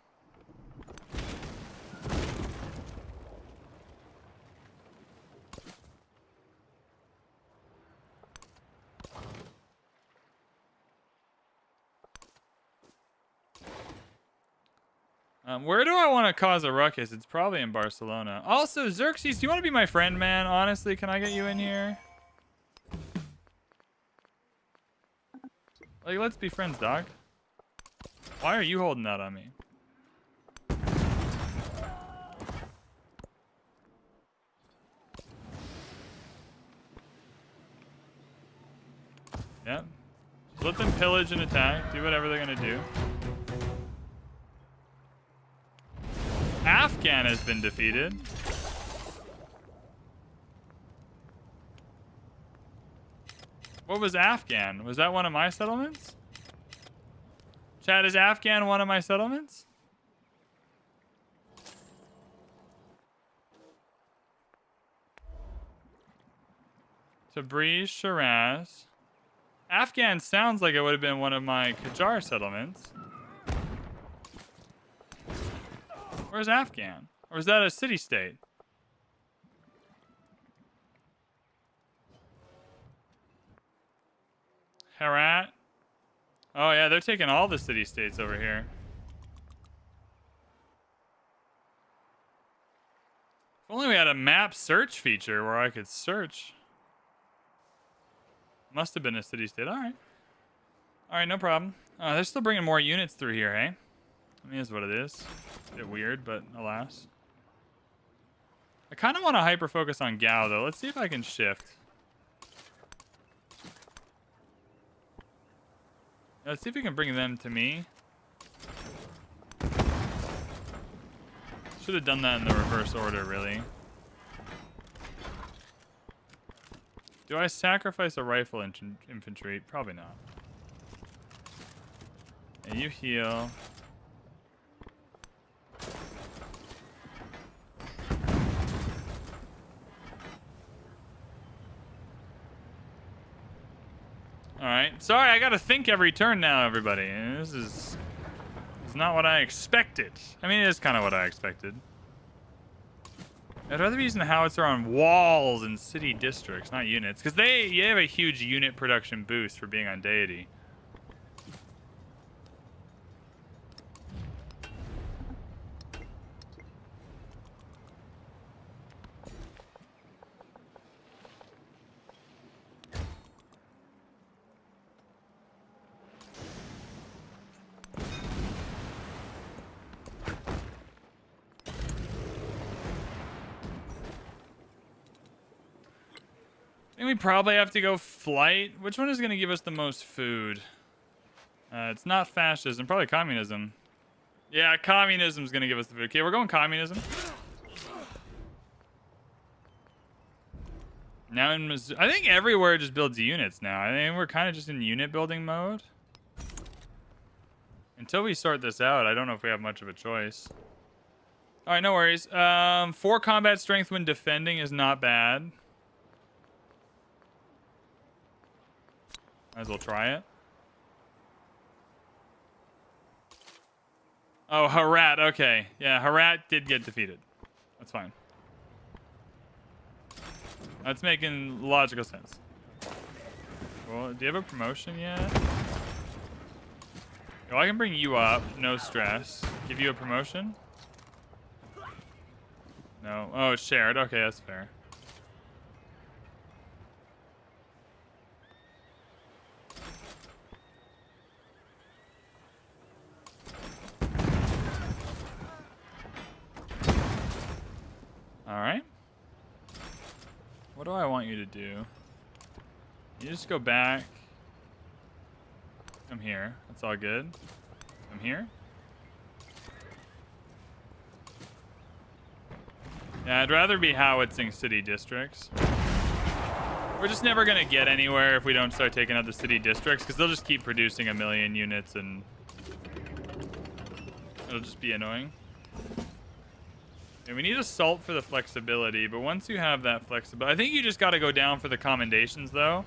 Where do I want to cause a ruckus? It's probably in Barcelona. Also, Xerxes, do you want to be my friend, man? Honestly, can I get you in here? Like, let's be friends, dog. Why are you holding out on me? Yep. Just let them pillage and attack. Do whatever they're gonna do. Afghan has been defeated. What was Afghan? Was that one of my settlements? Chad, is Afghan one of my settlements? Tabriz, Shiraz. Afghan sounds like it would have been one of my Qajar settlements. Where's Afghan? Or is that a city-state? Herat. Oh yeah, they're taking all the city-states over here. If only we had a map search feature where I could search. Must have been a city-state. Alright. Alright, no problem. They're still bringing more units through here, hey? I mean, it's what it is. A bit weird, but alas. I kind of want to hyper-focus on Gao, though. Let's see if I can shift. Let's see if we can bring them to me. Should have done that in the reverse order, really. Do I sacrifice a rifle infantry? Probably not. And you heal. Alright. Sorry, I gotta think every turn now, everybody. This is not what I expected. I mean, it is kind of what I expected. I'd rather be using the howitzer on walls in city districts, not units. Because you have a huge unit production boost for being on deity. I think we probably have to go flight. Which one is going to give us the most food? It's not fascism, probably communism. Yeah, communism is going to give us the food. Okay, we're going communism. Now in Missouri, I think everywhere just builds units now. I think we're kind of just in unit building mode. In until we sort this out, I don't know if we have much of a choice. All right, no worries. 4 combat strength when defending is not bad. Might as well try it. Oh, Harat. Okay. Yeah, Harat did get defeated. That's fine. That's making logical sense. Well, do you have a promotion yet? Oh, I can bring you up. No stress. Give you a promotion? No. Oh, it's shared. Okay, that's fair. All right. What do I want you to do? You just go back. Come here. That's all good. Come here. Yeah, I'd rather be howitzing city districts. We're just never going to get anywhere if we don't start taking out the city districts, because they'll just keep producing 1,000,000 units and it'll just be annoying. And we need assault for the flexibility, but once you have that flexibility, I think you just got to go down for the commendations, though.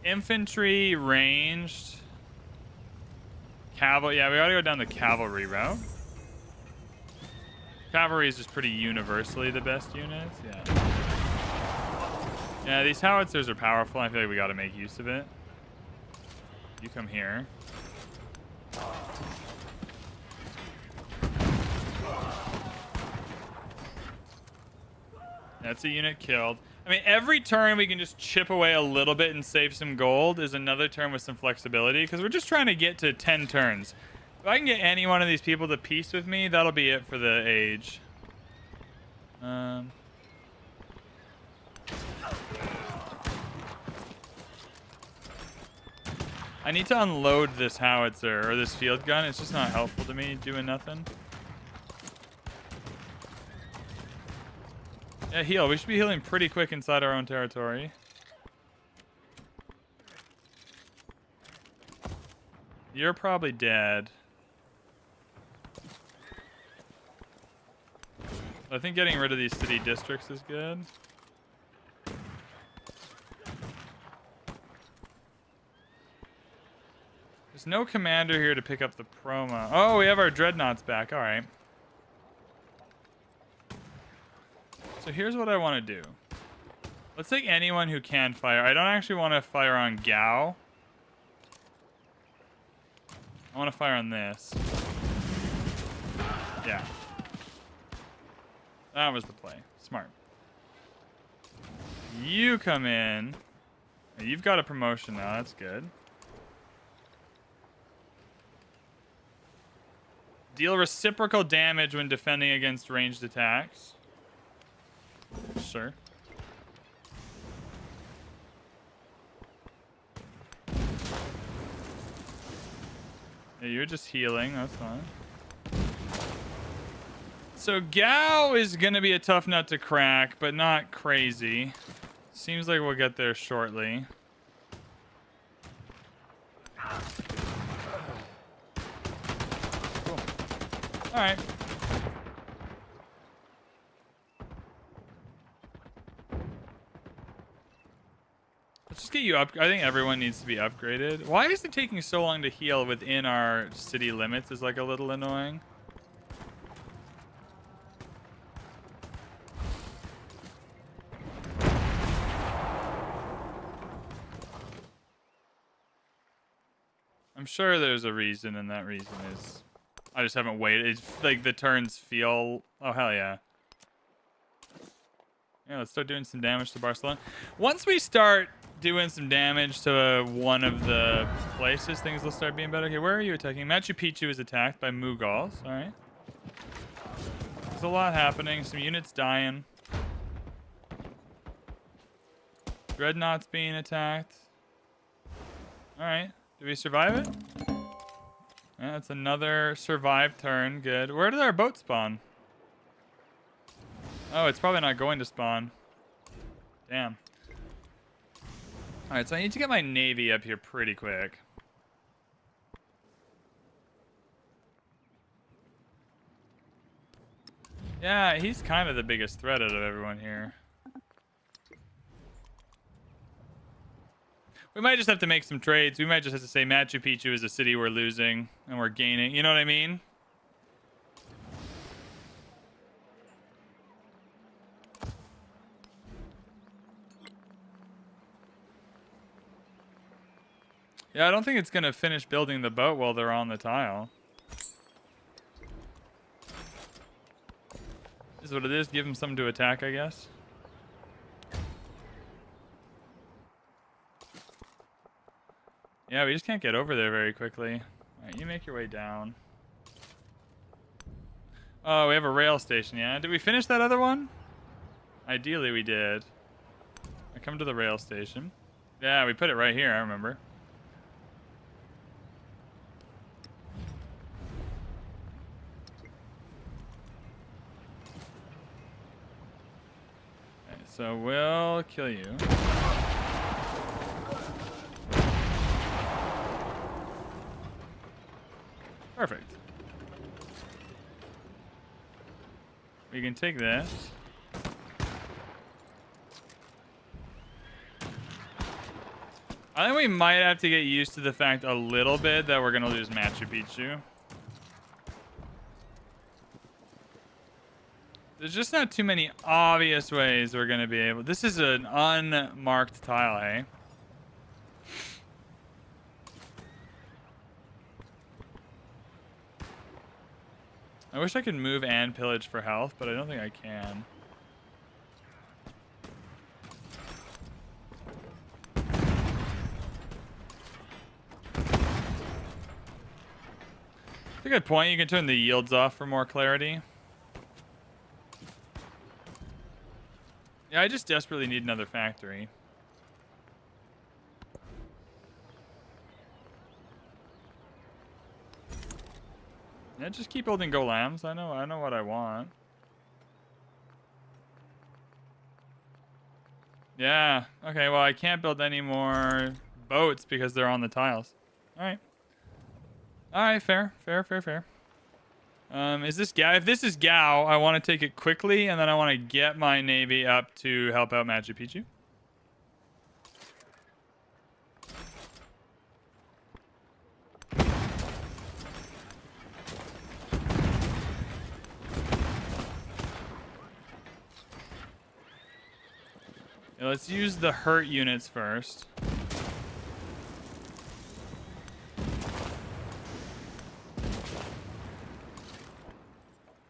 Infantry, ranged, cavalry. Yeah, we got to go down the cavalry route. Cavalry is just pretty universally the best units. Yeah. Yeah, these howitzers are powerful. I feel like we got to make use of it. You come here. That's a unit killed. I mean, every turn we can just chip away a little bit and save some gold is another turn with some flexibility, because we're just trying to get to 10 turns. If I can get any one of these people to peace with me, that'll be it for the age. I need to unload this howitzer or this field gun. It's just not helpful to me doing nothing. Yeah, heal. We should be healing pretty quick inside our own territory. You're probably dead. I think getting rid of these city districts is good. There's no commander here to pick up the promo. Oh, we have our dreadnoughts back. All right. So here's what I want to do. Let's take anyone who can fire. I don't actually want to fire on Gao. I want to fire on this. Yeah. That was the play. Smart. You come in. You've got a promotion now. That's good. Deal reciprocal damage when defending against ranged attacks. Sure. Yeah, you're just healing. That's fine. So Gao is going to be a tough nut to crack, but not crazy. Seems like we'll get there shortly. Cool. All right. Let's just get you up. I think everyone needs to be upgraded. Why is it taking so long to heal within our city limits is like a little annoying. I'm sure there's a reason, and that reason is I just haven't waited. It's like the turns feel... Oh, hell yeah. Yeah, let's start doing some damage to Barcelona. Once we start doing some damage to one of the places, things will start being better. Okay, where are you attacking? Machu Picchu is attacked by Mughals. All right. There's a lot happening. Some units dying. Dreadnoughts being attacked. All right. Did we survive it? Yeah, that's another survived turn. Good. Where did our boat spawn? Oh, it's probably not going to spawn. Damn. Alright, so I need to get my navy up here pretty quick. Yeah, he's kind of the biggest threat out of everyone here. We might just have to make some trades. We might just have to say Machu Picchu is a city we're losing and we're gaining. You know what I mean? Yeah, I don't think it's going to finish building the boat while they're on the tile. This is what it is. Give them something to attack, I guess. Yeah, we just can't get over there very quickly. Alright, you make your way down. Oh, we have a rail station, yeah? Did we finish that other one? Ideally, we did. I come to the rail station. Yeah, we put it right here, I remember. Okay, so we'll kill you. Perfect. We can take this. I think we might have to get used to the fact a little bit that we're going to lose Machu Picchu. There's just not too many obvious ways we're going to be able... This is an unmarked tile, eh? I wish I could move and pillage for health, but I don't think I can. That's a good point. You can turn the yields off for more clarity. Yeah, I just desperately need another factory. Yeah, just keep building golems. I know what I want. Yeah. Okay, well, I can't build any more boats because they're on the tiles. All right. All right, fair. Is this Gao? If this is Gao, I want to take it quickly, and then I want to get my navy up to help out Machu Picchu. Yeah, let's use the hurt units first.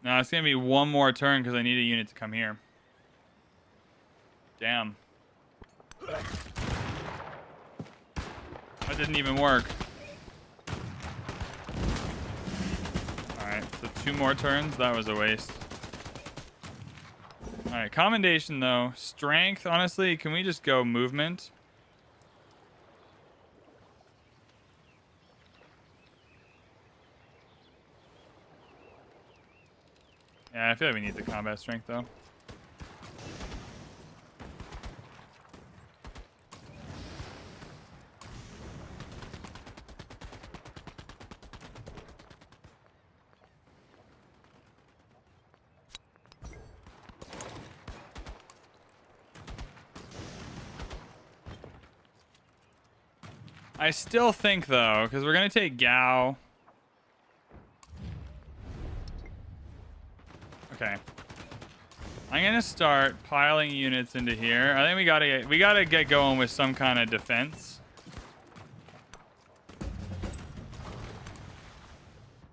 Now it's gonna be one more turn because I need a unit to come here. Damn. That didn't even work. Alright, so 2 more turns. That was a waste. Alright, commendation though. Strength, honestly, can we just go movement? Yeah, I feel like we need the combat strength though. I still think though, because we're gonna take Gao. Okay. I'm gonna start piling units into here. I think we gotta get going with some kind of defense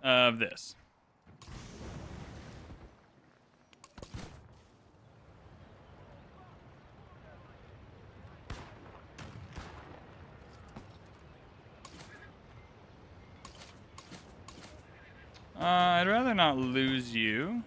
of this. I'd rather not lose you.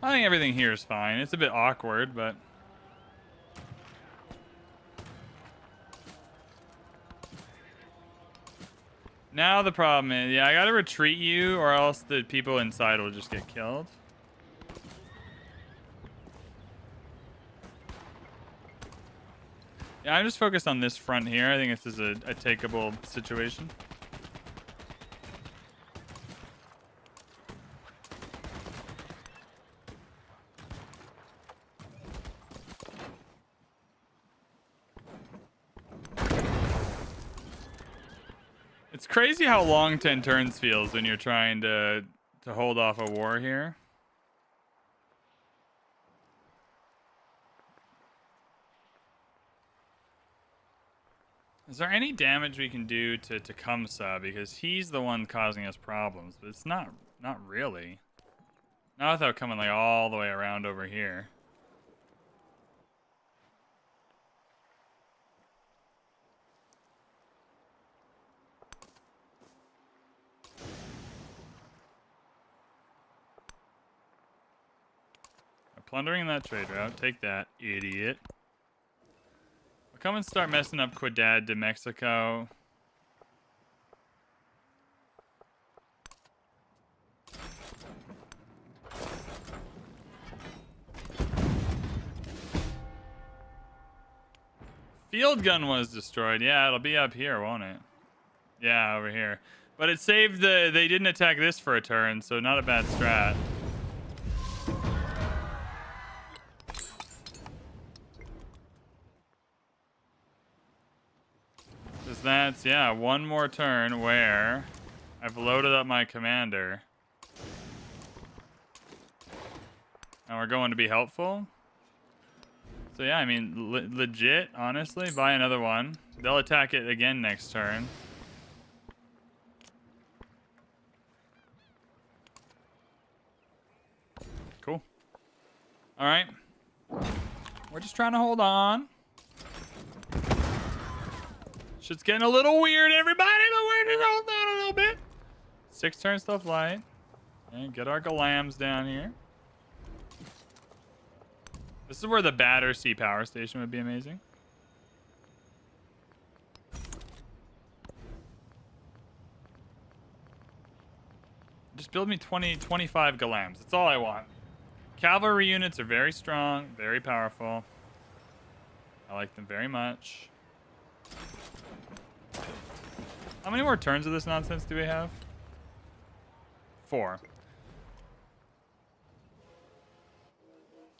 I think everything here is fine. It's a bit awkward, but... Now the problem is, yeah, I gotta retreat you or else the people inside will just get killed. Yeah, I'm just focused on this front here. I think this is a takeable situation. It's crazy how long 10 turns feels when you're trying to hold off a war here. Is there any damage we can do to Tecumseh? Because he's the one causing us problems, but it's not really. Not without coming like all the way around over here. Plundering that trade route. Take that, idiot. I'll come and start messing up Quidad to Mexico. Field gun was destroyed. Yeah, it'll be up here, won't it? Yeah, over here. But it saved the... They didn't attack this for a turn, so not a bad strat. Because that's, yeah, one more turn where I've loaded up my commander. And we're going to be helpful. So yeah, I mean, legit, honestly, buy another one. They'll attack it again next turn. Cool. All right. We're just trying to hold on. Shit's getting a little weird, everybody, but we're just holding on a little bit. 6 turns still flight. And get our Galams down here. This is where the Battersea power station would be amazing. Just build me 25 Galams. That's all I want. Cavalry units are very strong, very powerful. I like them very much. How many more turns of this nonsense do we have? 4.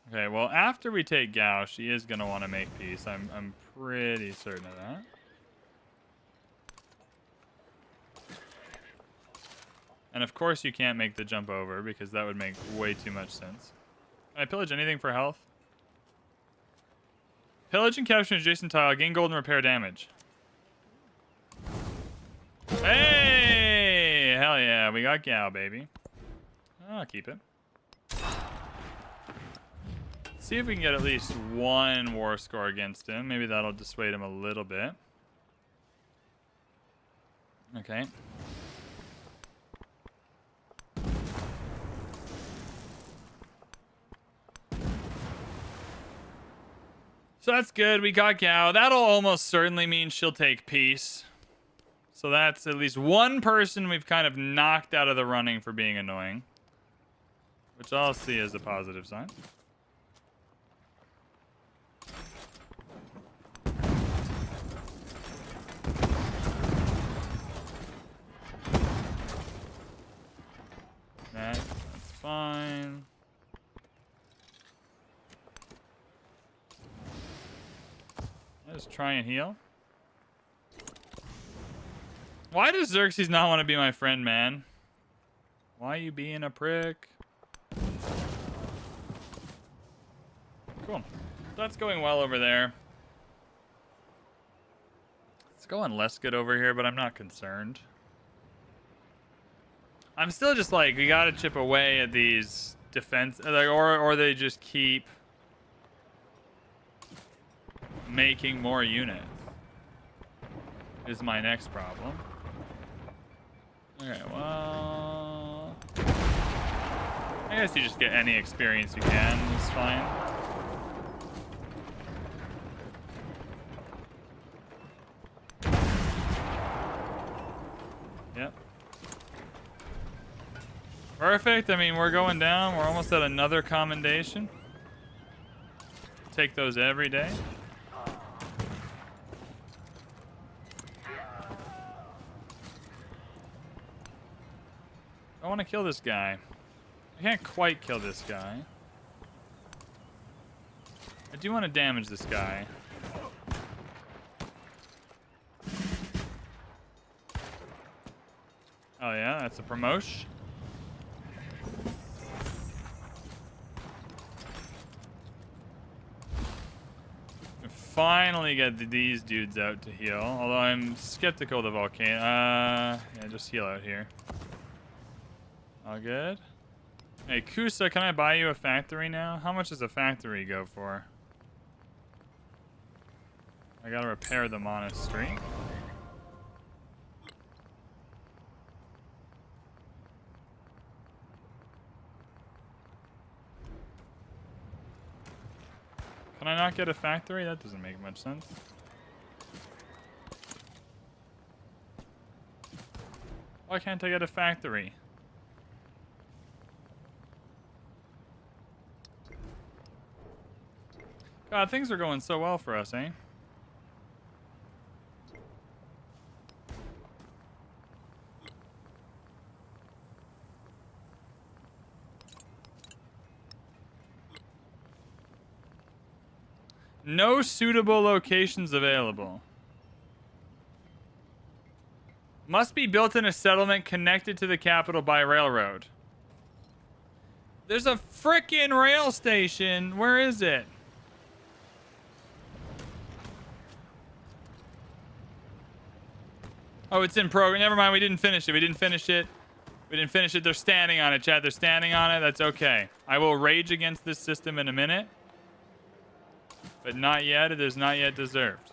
Okay, well, after we take Gao, she is going to want to make peace. I'm pretty certain of that. And of course you can't make the jump over because that would make way too much sense. Can I pillage anything for health? Pillage and capture an adjacent tile. Gain gold and repair damage. Hey! Hell yeah, we got Gao, baby. I'll keep it. See if we can get at least 1 war score against him. Maybe that'll dissuade him a little bit. Okay. So that's good. We got Gao. That'll almost certainly mean she'll take peace. So that's at least 1 person we've kind of knocked out of the running for being annoying. Which I'll see as a positive sign. That's fine. Let's try and heal. Why does Xerxes not want to be my friend, man? Why you being a prick? Cool. That's going well over there. It's going less good over here, but I'm not concerned. I'm still just like, we gotta chip away at these defense, or they just keep making more units. Is my next problem. Okay, well, I guess you just get any experience you can. It's fine. Perfect. I mean, we're going down. We're almost at another commendation. Take those every day. I want to kill this guy. I can't quite kill this guy. I do want to damage this guy. Oh yeah, that's a promotion. Finally get these dudes out to heal. Although I'm skeptical of the volcano. Yeah, just heal out here. All good. Hey, Kusa, can I buy you a factory now? How much does a factory go for? I gotta repair the monastery. Can I not get a factory? That doesn't make much sense. Why can't I get a factory? God, things are going so well for us, eh? No suitable locations available. Must be built in a settlement connected to the capital by railroad. There's a frickin' rail station. Where is it? Oh, it's in program. Never mind. We didn't finish it. We didn't finish it. We didn't finish it. They're standing on it, Chad. They're standing on it. That's okay. I will rage against this system in a minute. But not yet. It is not yet deserved.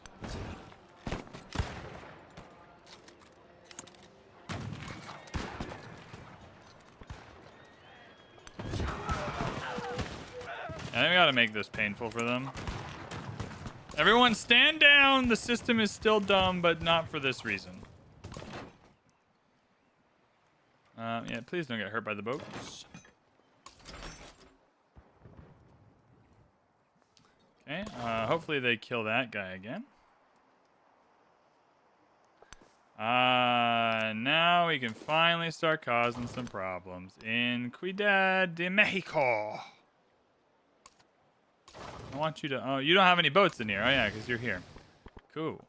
I think we gotta make this painful for them. Everyone stand down! The system is still dumb, but not for this reason. Yeah, please don't get hurt by the boats. Okay, hopefully they kill that guy again. Now we can finally start causing some problems in Ciudad de Mexico. I want you to... Oh, you don't have any boats in here. Oh, yeah, because you're here. Cool.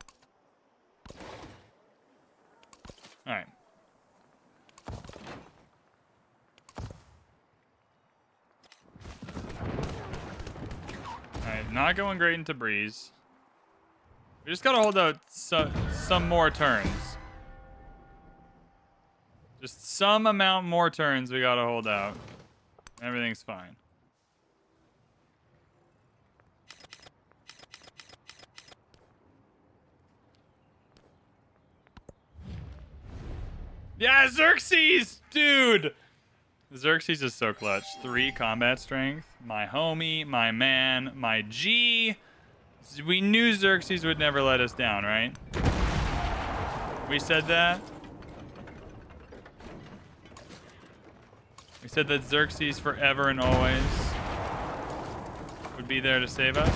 Alright. Alright, not going great into breeze. We just gotta hold out some more turns. Just some amount more turns we gotta hold out. Everything's fine. Yeah, Xerxes! Dude! Xerxes is so clutch. 3 combat strength. My homie, my man, my G. We knew Xerxes would never let us down, right? We said that. We said that Xerxes forever and always would be there to save us.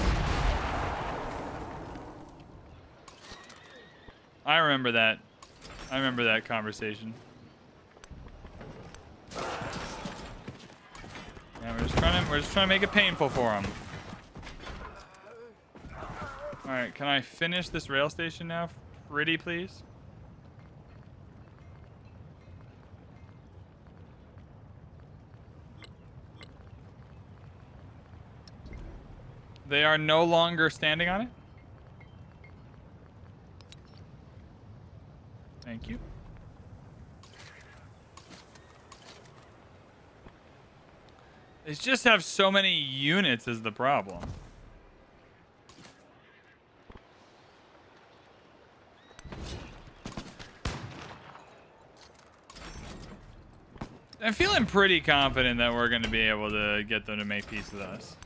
I remember that. I remember that conversation. Yeah, we're just trying to make it painful for him. All right, can I finish this rail station now, pretty please? They are no longer standing on it. Thank you. They just have so many units is the problem. I'm feeling pretty confident that we're going to be able to get them to make peace with us.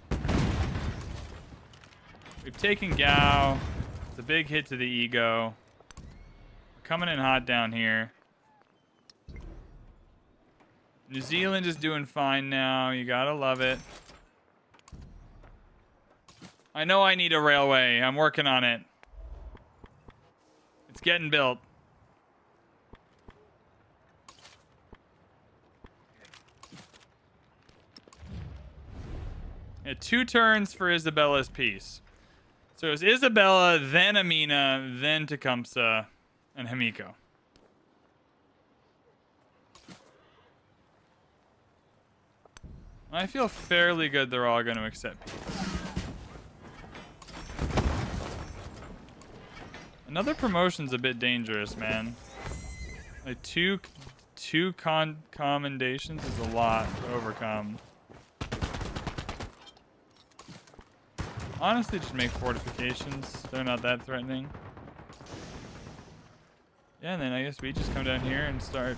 We've taken Gao. It's a big hit to the ego. We're coming in hot down here. New Zealand is doing fine now. You gotta love it. I know I need a railway. I'm working on it. It's getting built. Yeah, 2 turns for Isabella's peace. So it was Isabella, then Amina, then Tecumseh, and Himiko. I feel fairly good they're all going to accept peace. Another promotion's a bit dangerous, man. Like two commendations is a lot to overcome. Honestly, just make fortifications. They're not that threatening. Yeah, and then I guess we just come down here and start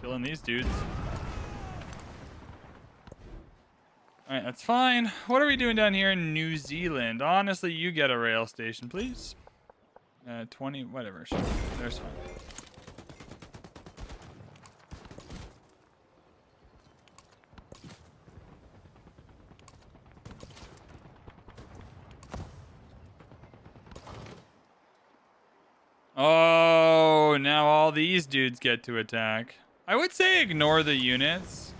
killing these dudes. Alright, that's fine. What are we doing down here in New Zealand? Honestly, you get a rail station, please. 20, whatever. Sure. There's fine. Oh, now all these dudes get to attack. I would say ignore the units.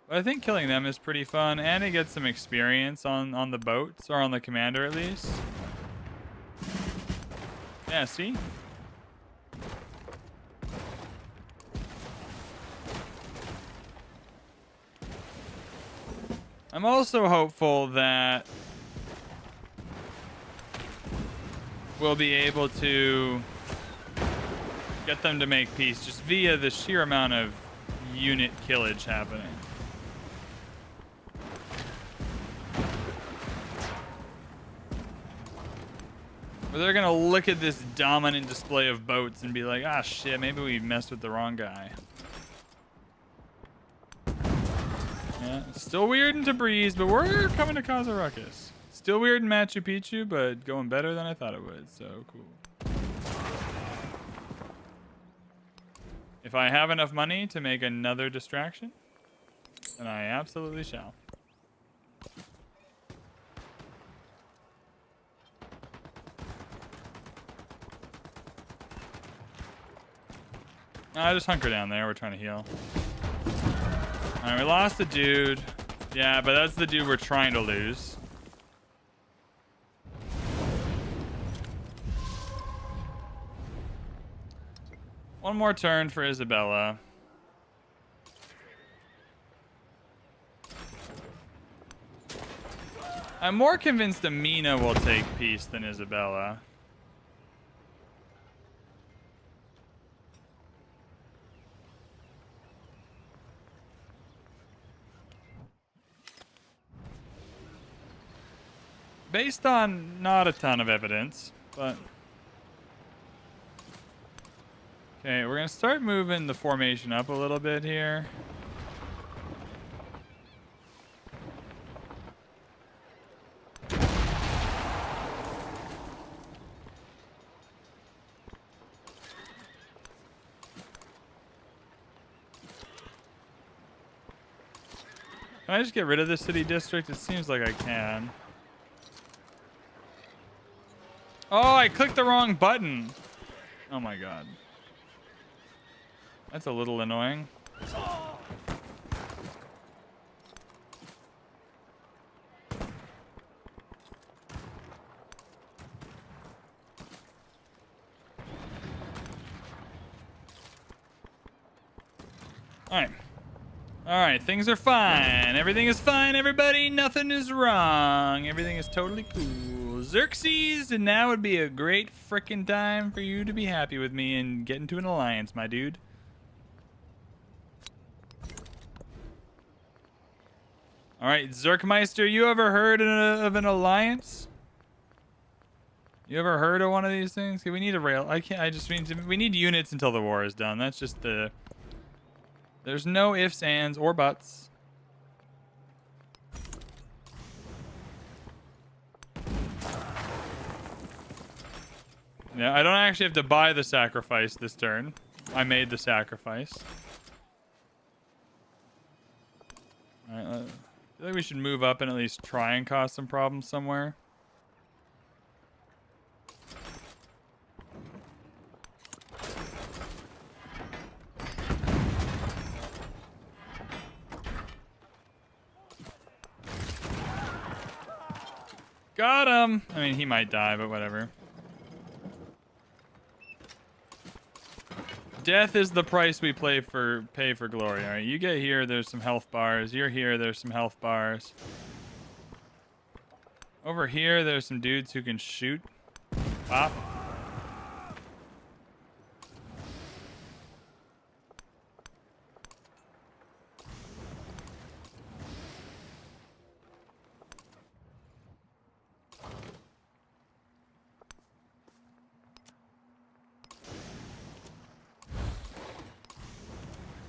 But I think killing them is pretty fun, and it gets some experience on the boats, or on the commander at least. Yeah, see? I'm also hopeful that we'll be able to get them to make peace just via the sheer amount of unit killage happening. Or they're gonna look at this dominant display of boats and be like, ah shit, maybe we messed with the wrong guy. Yeah, it's still weird in Tabriz, but we're coming to cause a ruckus. Still weird in Machu Picchu, but going better than I thought it would, so cool. If I have enough money to make another distraction, then I absolutely shall. I just hunker down there. We're trying to heal. Alright, we lost the dude. Yeah, but that's the dude we're trying to lose. One more turn for Isabella. I'm more convinced Amina will take peace than Isabella. Based on not a ton of evidence, but... Okay, we're going to start moving the formation up a little bit here. Can I just get rid of this city district? It seems like I can. Oh, I clicked the wrong button. Oh my god. That's a little annoying. Alright. Alright, things are fine. Everything is fine, everybody. Nothing is wrong. Everything is totally cool. Xerxes, and now would be a great frickin' time for you to be happy with me and get into an alliance, my dude. Alright, Zerkmeister, you ever heard of an alliance? You ever heard of one of these things? Okay, we need a rail. We need units until the war is done. That's just the... There's no ifs, ands, or buts. Yeah, I don't actually have to buy the sacrifice this turn. I made the sacrifice. Alright, I feel like we should move up and at least try and cause some problems somewhere. Got him! I mean, he might die, but whatever. Death is the price we pay for glory. All right, you get here, there's some health bars. You're here, there's some health bars. Over here, there's some dudes who can shoot. Pop.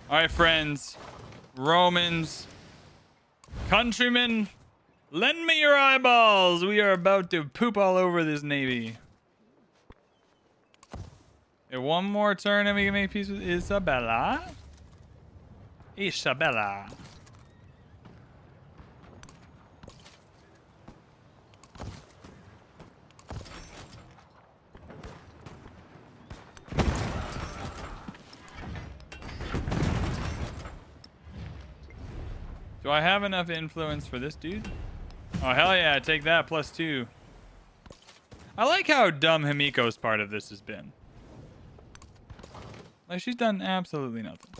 All right, friends, Romans, countrymen, lend me your eyeballs. We are about to poop all over this navy. Okay, one more turn and we can make peace with Isabella. Isabella. Do I have enough influence for this dude? Oh, hell yeah, take that, +2. I like how dumb Himiko's part of this has been. Like, she's done absolutely nothing.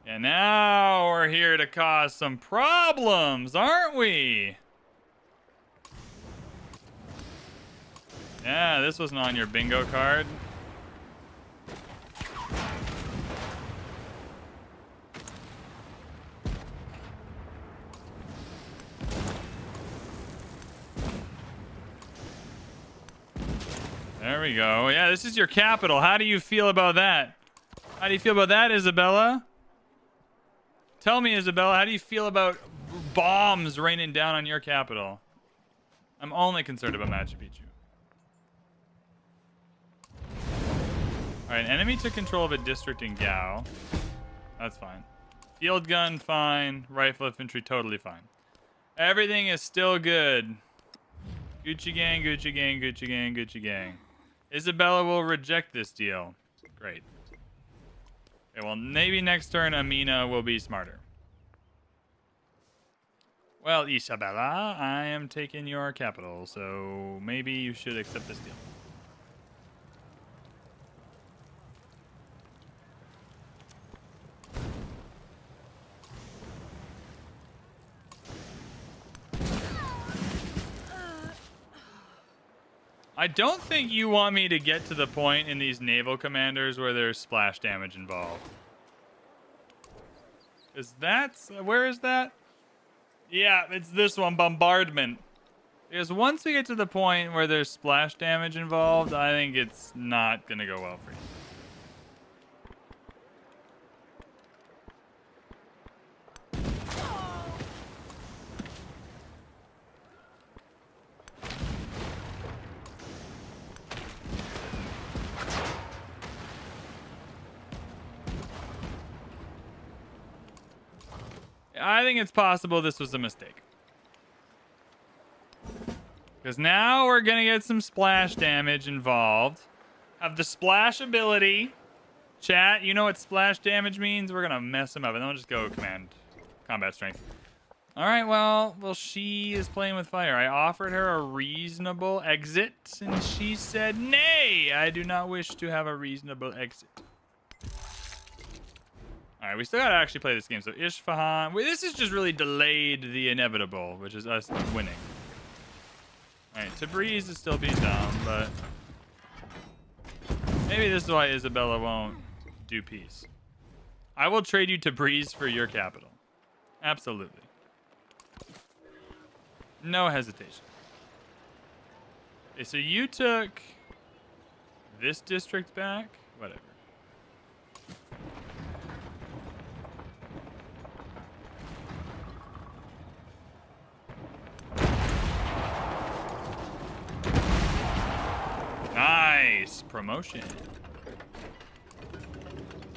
And now we're here to cause some problems, aren't we? Yeah, this wasn't on your bingo card. There we go. Yeah, this is your capital. How do you feel about that? How do you feel about that, Isabella? Tell me, Isabella, how do you feel about bombs raining down on your capital? I'm only concerned about Machu Picchu. Alright, enemy took control of a district in Gao. That's fine. Field gun, fine. Rifle infantry, totally fine. Everything is still good. Gucci gang, Gucci gang, Gucci gang, Gucci gang. Isabella will reject this deal. Great. Okay, well, maybe next turn Amina will be smarter. Well, Isabella, I am taking your capital, so maybe you should accept this deal. I don't think you want me to get to the point in these naval commanders where there's splash damage involved. Is that... where is that? Yeah, it's this one, bombardment. Because once we get to the point where there's splash damage involved, I think it's not going to go well for you. I think it's possible this was a mistake. Because now we're going to get some splash damage involved. Have the splash ability. Chat, you know what splash damage means? We're going to mess him up. And then we'll just go combat strength. All right, well, she is playing with fire. I offered her a reasonable exit, and she said, nay, I do not wish to have a reasonable exit. All right, we still got to actually play this game. So Isfahan. This has just really delayed the inevitable, which is us winning. All right, Tabriz is still being dumb, but maybe this is why Isabella won't do peace. I will trade you Tabriz for your capital. Absolutely. No hesitation. Okay, so you took this district back? Whatever. Nice promotion.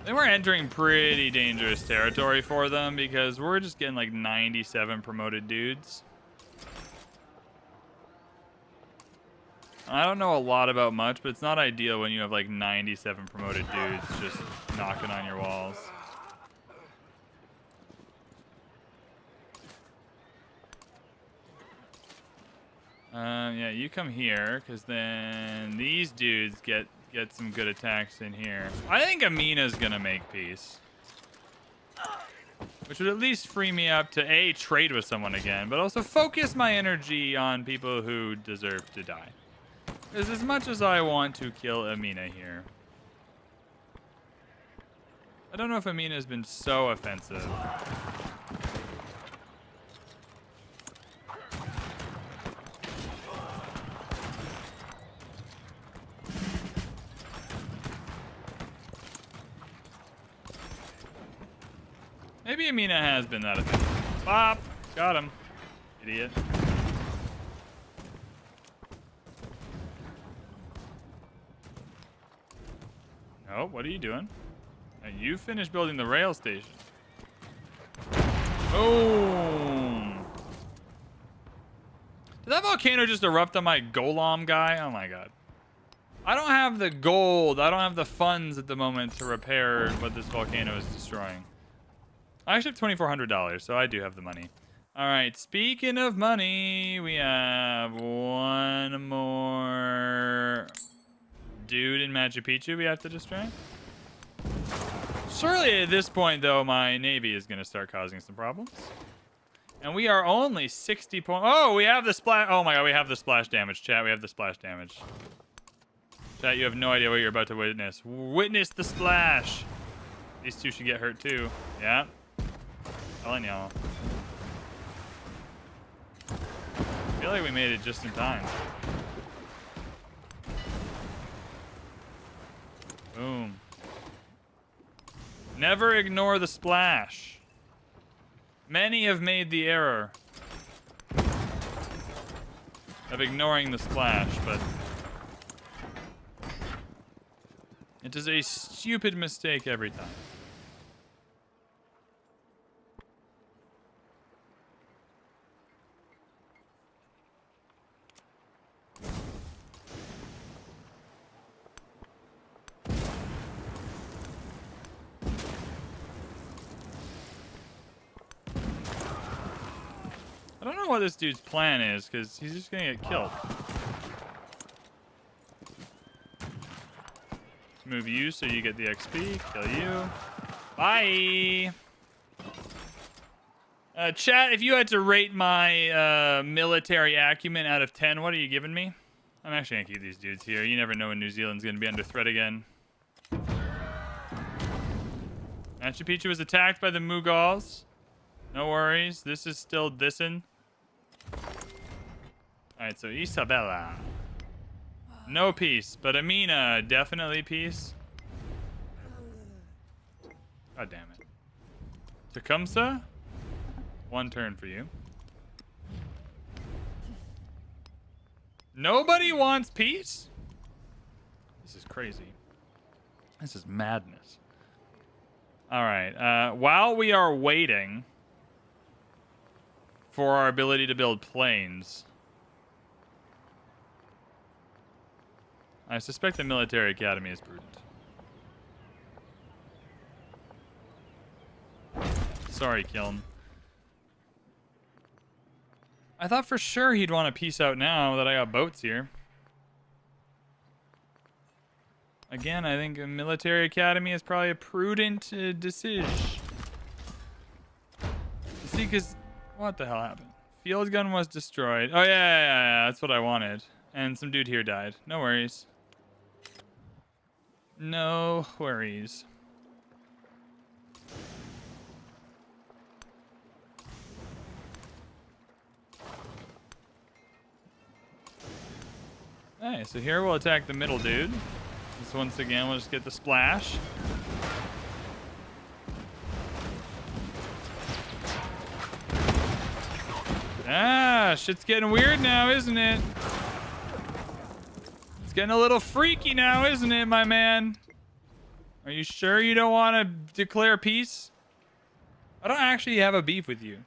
Then we're entering pretty dangerous territory for them because we're just getting like 97 promoted dudes. I don't know a lot about much, but it's not ideal when you have like 97 promoted dudes just knocking on your walls. Yeah, you come here, because then these dudes get some good attacks in here. I think Amina's gonna make peace. Which would at least free me up to A, trade with someone again, but also focus my energy on people who deserve to die. Because as much as I want to kill Amina here, I don't know if Amina's been so offensive. Maybe Amina has been that offensive. Bop! Got him. Idiot. Oh, what are you doing? You finished building the rail station. Boom! Did that volcano just erupt on my golem guy? Oh my god. I don't have the gold. I don't have the funds at the moment to repair what this volcano is destroying. I actually have $2,400, so I do have the money. All right, speaking of money, we have one more dude in Machu Picchu we have to destroy. Surely at this point, though, my navy is going to start causing some problems. And we are only 60 points. Oh, we have the splash. Oh my god, we have the splash damage, chat. We have the splash damage. Chat, you have no idea what you're about to witness. Witness the splash. These two should get hurt too. Yeah. Telling y'all. I feel like we made it just in time. Boom. Never ignore the splash. Many have made the error of ignoring the splash, but it is a stupid mistake every time. I don't know what this dude's plan is, because he's just gonna get killed. Move you so you get the XP. Kill you. Bye! Chat, if you had to rate my military acumen out of 10, what are you giving me? I'm actually gonna keep these dudes here. You never know when New Zealand's gonna be under threat again. Machu Picchu was attacked by the Mughals. No worries. This is still dissin'. Alright, so Isabella. No peace, but Amina, definitely peace. God damn it. Tecumseh? One turn for you. Nobody wants peace? This is crazy. This is madness. Alright, while we are waiting for our ability to build planes, I suspect the military academy is prudent. Sorry, Kiln. I thought for sure he'd want to peace out now that I got boats here. Again, I think a military academy is probably a prudent decision. See, because what the hell happened? Field gun was destroyed. Oh, yeah, that's what I wanted. And some dude here died. No worries. No worries. Hey, so here we'll attack the middle dude. This once again, we'll just get the splash. Ah, shit's getting weird now, isn't it? It's getting a little freaky now, isn't it, my man? Are you sure you don't want to declare peace? I don't actually have a beef with you.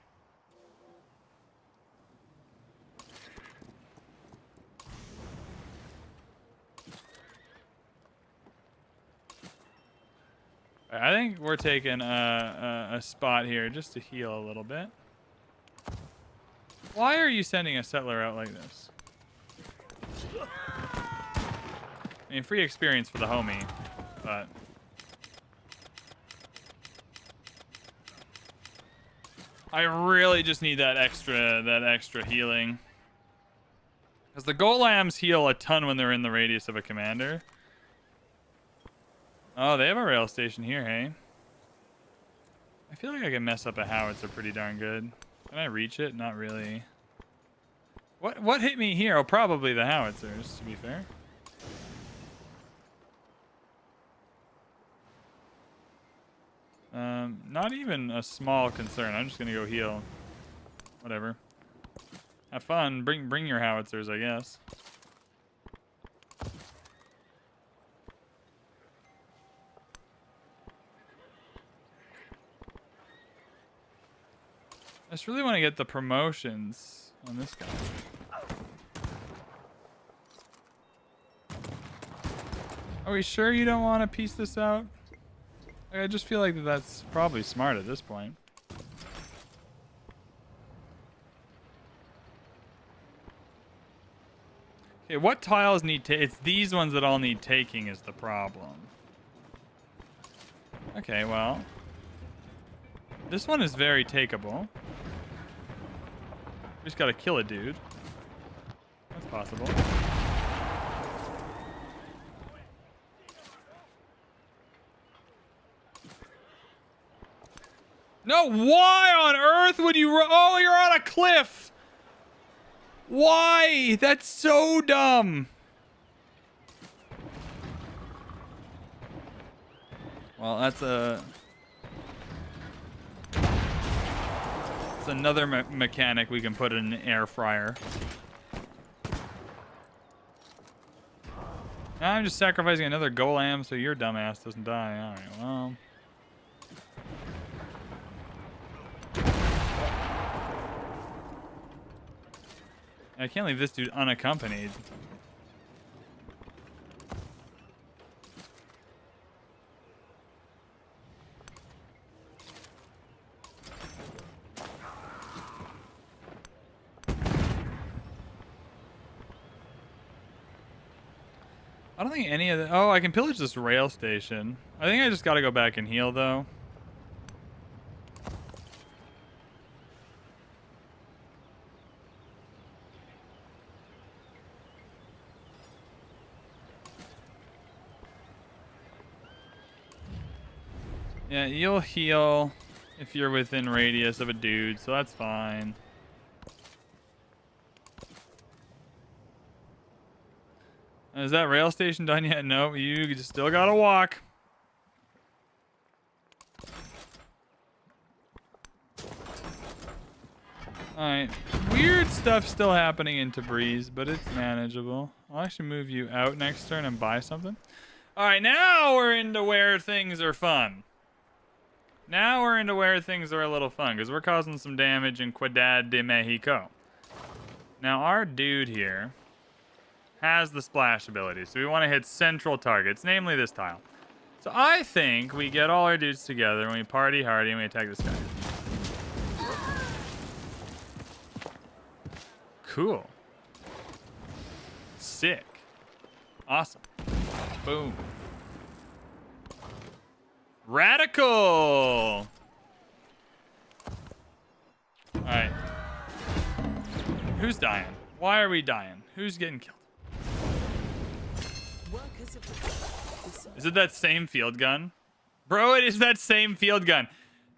I think we're taking a spot here just to heal a little bit. Why are you sending a settler out like this? I mean, free experience for the homie, but... I really just need that extra healing. Because the Golams heal a ton when they're in the radius of a commander. Oh, they have a rail station here, hey? I feel like I can mess up a howitzer pretty darn good. Can I reach it? Not really. What hit me here? Oh, probably the howitzers, to be fair. Not even a small concern. I'm just gonna go heal. Whatever. Have fun. Bring your howitzers, I guess. I just really want to get the promotions on this guy. Are we sure you don't want to piece this out? Like, I just feel like that's probably smart at this point. Okay, what tiles need it's these ones that all need taking is the problem. Okay, well. This one is very takeable. We just gotta kill a dude. That's possible. No, why on earth would you... Oh, you're on a cliff! Why? That's so dumb. Well, that's another mechanic we can put in an air fryer. Now I'm just sacrificing another golem so your dumbass doesn't die. Alright, well... I can't leave this dude unaccompanied. I don't think any of the... Oh, I can pillage this rail station. I think I just gotta go back and heal, though. Yeah, you'll heal if you're within radius of a dude, so that's fine. Is that rail station done yet? No, you just still gotta walk. Alright, weird stuff still happening in Tabriz, but it's manageable. I'll actually move you out next turn and buy something. Alright, now we're into where things are fun. Now we're into where things are a little fun, because we're causing some damage in Ciudad de Mexico. Now, our dude here has the splash ability, so we want to hit central targets, namely this tile. So I think we get all our dudes together, and we party hardy, and we attack this guy. Cool. Sick. Awesome. Boom. Radical! Alright. Who's dying? Why are we dying? Who's getting killed? Is it that same field gun? Bro, it is that same field gun.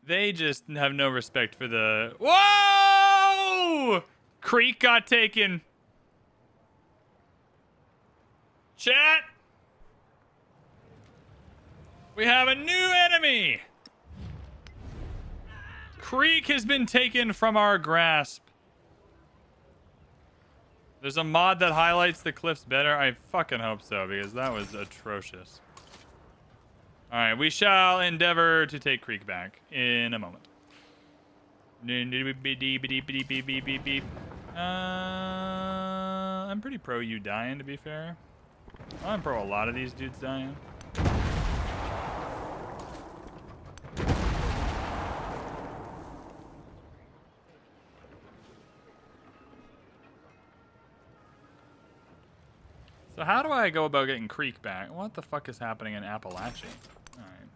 They just have no respect for the... Whoa! Creek got taken. Chat! We have a new enemy! Creek has been taken from our grasp. There's a mod that highlights the cliffs better. I fucking hope so, because that was atrocious. All right, we shall endeavor to take Creek back in a moment. I'm pretty pro you dying, to be fair. I'm pro a lot of these dudes dying. So how do I go about getting Creek back? What the fuck is happening in Appalachia? Alright.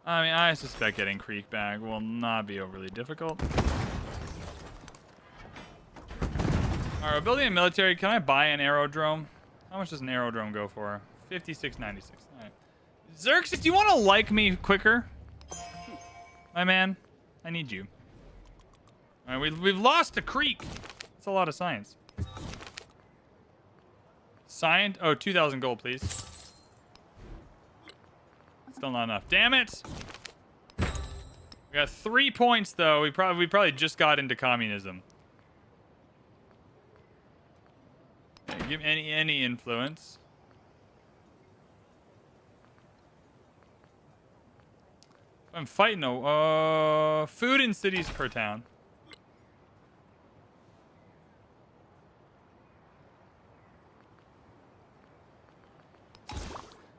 I mean, I suspect getting Creek back will not be overly difficult. Alright, we're building a military. Can I buy an aerodrome? How much does an aerodrome go for? 56.96. Alright. Xerxes, do you want to like me quicker? My man, I need you. Alright, we've lost a Creek. That's a lot of science. Signed? Oh, 2,000 gold, please. Still not enough. Damn it! We got 3 points, though. We probably just got into communism. Okay, give any influence. I'm fighting food in cities per town.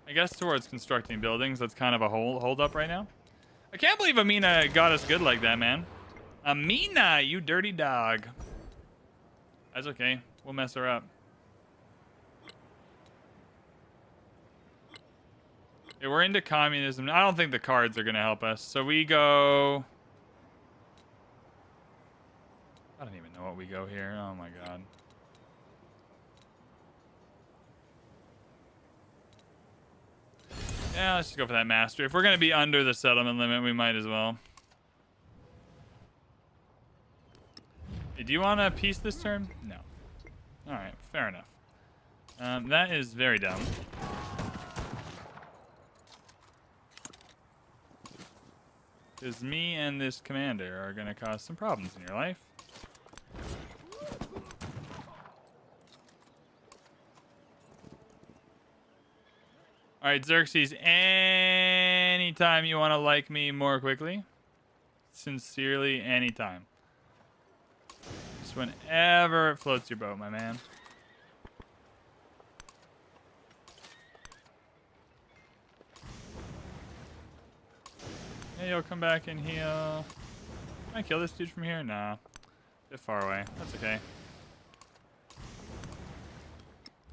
I guess towards constructing buildings, that's kind of a hold up right now. I can't believe Amina got us good like that, man. Amina, you dirty dog. That's okay. We'll mess her up. Okay, we're into communism. I don't think the cards are going to help us. So we go... I don't even know what we go here. Oh, my God. Yeah, let's just go for that mastery. If we're going to be under the settlement limit, we might as well. Hey, do you want to peace this turn? No. All right, fair enough. That is very dumb. Because me and this commander are going to cause some problems in your life. All right, Xerxes, anytime you want to like me more quickly, sincerely, anytime. Just whenever it floats your boat, my man. Hey, you'll come back and heal. Can I kill this dude from here? Nah. A bit far away. That's okay.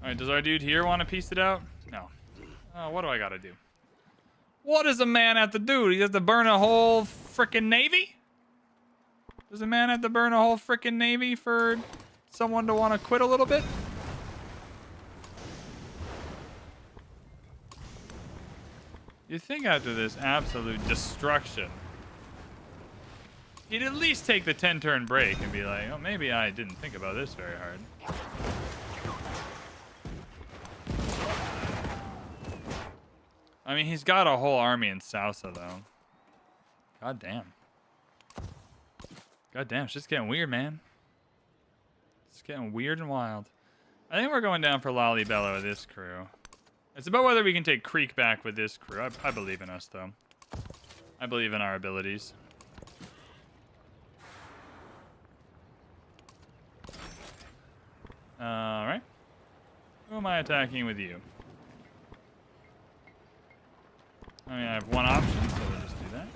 All right, does our dude here want to piece it out? No. Oh, what do I gotta do? What does a man have to do? He has to burn a whole frickin' navy? Does a man have to burn a whole frickin' navy for someone to want to quit a little bit? You think after this absolute destruction, he'd at least take the 10-turn break and be like, oh, maybe I didn't think about this very hard. I mean, he's got a whole army in Sousa, though. God damn. God damn, it's just getting weird, man. It's getting weird and wild. I think we're going down for Lalibela with this crew. It's about whether we can take Creek back with this crew. I believe in us, though. I believe in our abilities. Alright. Who am I attacking with you? I mean, I have one option, so we'll just do that.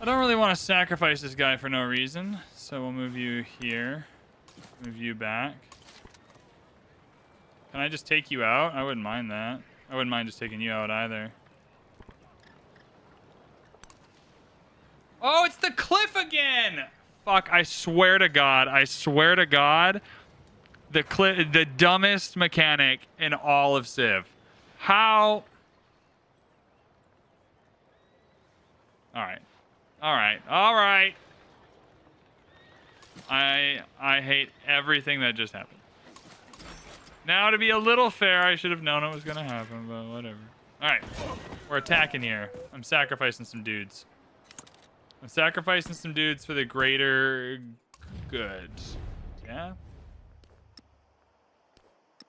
I don't really want to sacrifice this guy for no reason, so we'll move you here. Move you back. Can I just take you out? I wouldn't mind that. I wouldn't mind just taking you out either. Oh, it's the cliff again! Fuck, I swear to God. I swear to God. The dumbest mechanic in all of Civ. How? Alright. Alright. Alright. I hate everything that just happened. Now, to be a little fair, I should have known it was going to happen, but whatever. Alright. We're attacking here. I'm sacrificing some dudes. I'm sacrificing some dudes for the greater good. Yeah.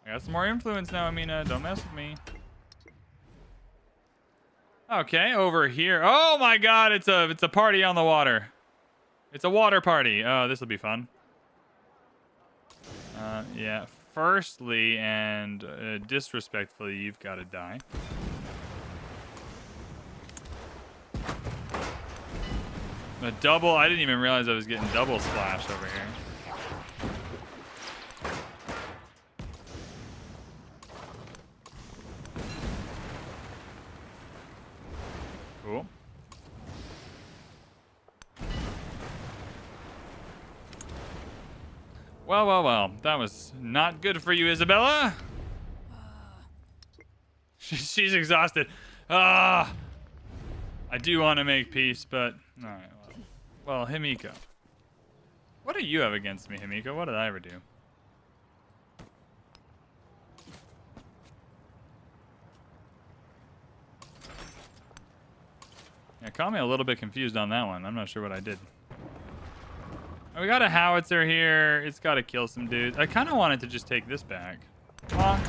I got some more influence now, Amina. Don't mess with me. Okay, over here. Oh my god, it's a party on the water. It's a water party. Oh, this will be fun. Yeah. Firstly and disrespectfully, you've got to die. A double. I didn't even realize I was getting double splash over here. Cool. Well, well, well. That was not good for you, Isabella. She's exhausted. Ah. I do want to make peace, but all right. Well, Himiko. What do you have against me, Himiko? What did I ever do? Yeah, caught me a little bit confused on that one. I'm not sure what I did. We got a howitzer here. It's got to kill some dudes. I kind of wanted to just take this back. Bonk.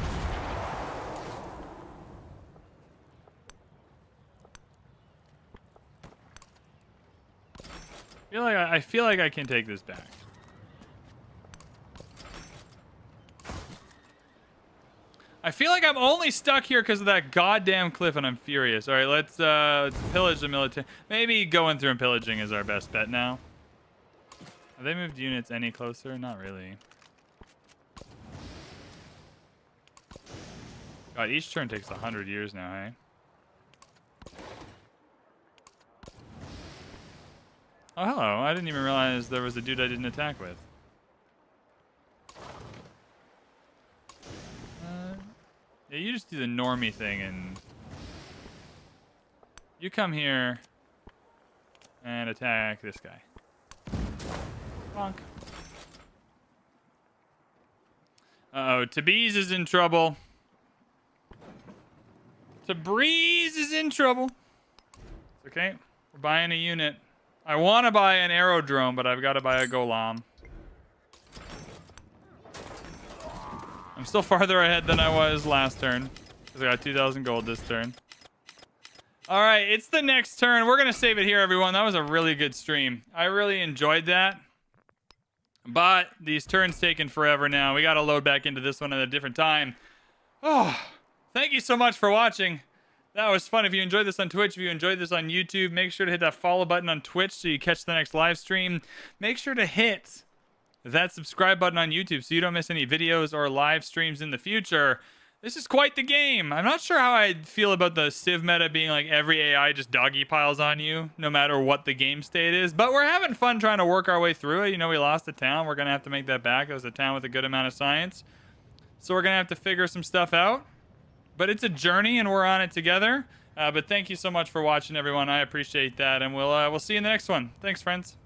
I feel like I can take this back. I feel like I'm only stuck here because of that goddamn cliff, and I'm furious. All right, let's pillage the military. Maybe going through and pillaging is our best bet now. Have they moved units any closer? Not really. God, each turn takes 100 years now, hey? Oh, hello. I didn't even realize there was a dude I didn't attack with. Yeah, you just do the normie thing and... You come here and attack this guy. Bonk. Uh-oh, Tabriz is in trouble. Tabriz is in trouble. It's okay. We're buying a unit. I want to buy an aerodrome, but I've got to buy a golem. I'm still farther ahead than I was last turn, because I got 2,000 gold this turn. All right, it's the next turn. We're going to save it here, everyone. That was a really good stream. I really enjoyed that. But these turns taking forever now. We got to load back into this one at a different time. Oh, thank you so much for watching. That was fun. If you enjoyed this on Twitch, if you enjoyed this on YouTube, make sure to hit that follow button on Twitch so you catch the next live stream. Make sure to hit that subscribe button on YouTube so you don't miss any videos or live streams in the future. This is quite the game. I'm not sure how I feel about the Civ meta being like every AI just doggy piles on you, no matter what the game state is. But we're having fun trying to work our way through it. You know, we lost a town. We're going to have to make that back. It was a town with a good amount of science. So we're going to have to figure some stuff out. But it's a journey, and we're on it together. But thank you so much for watching, everyone. I appreciate that, and we'll see you in the next one. Thanks, friends.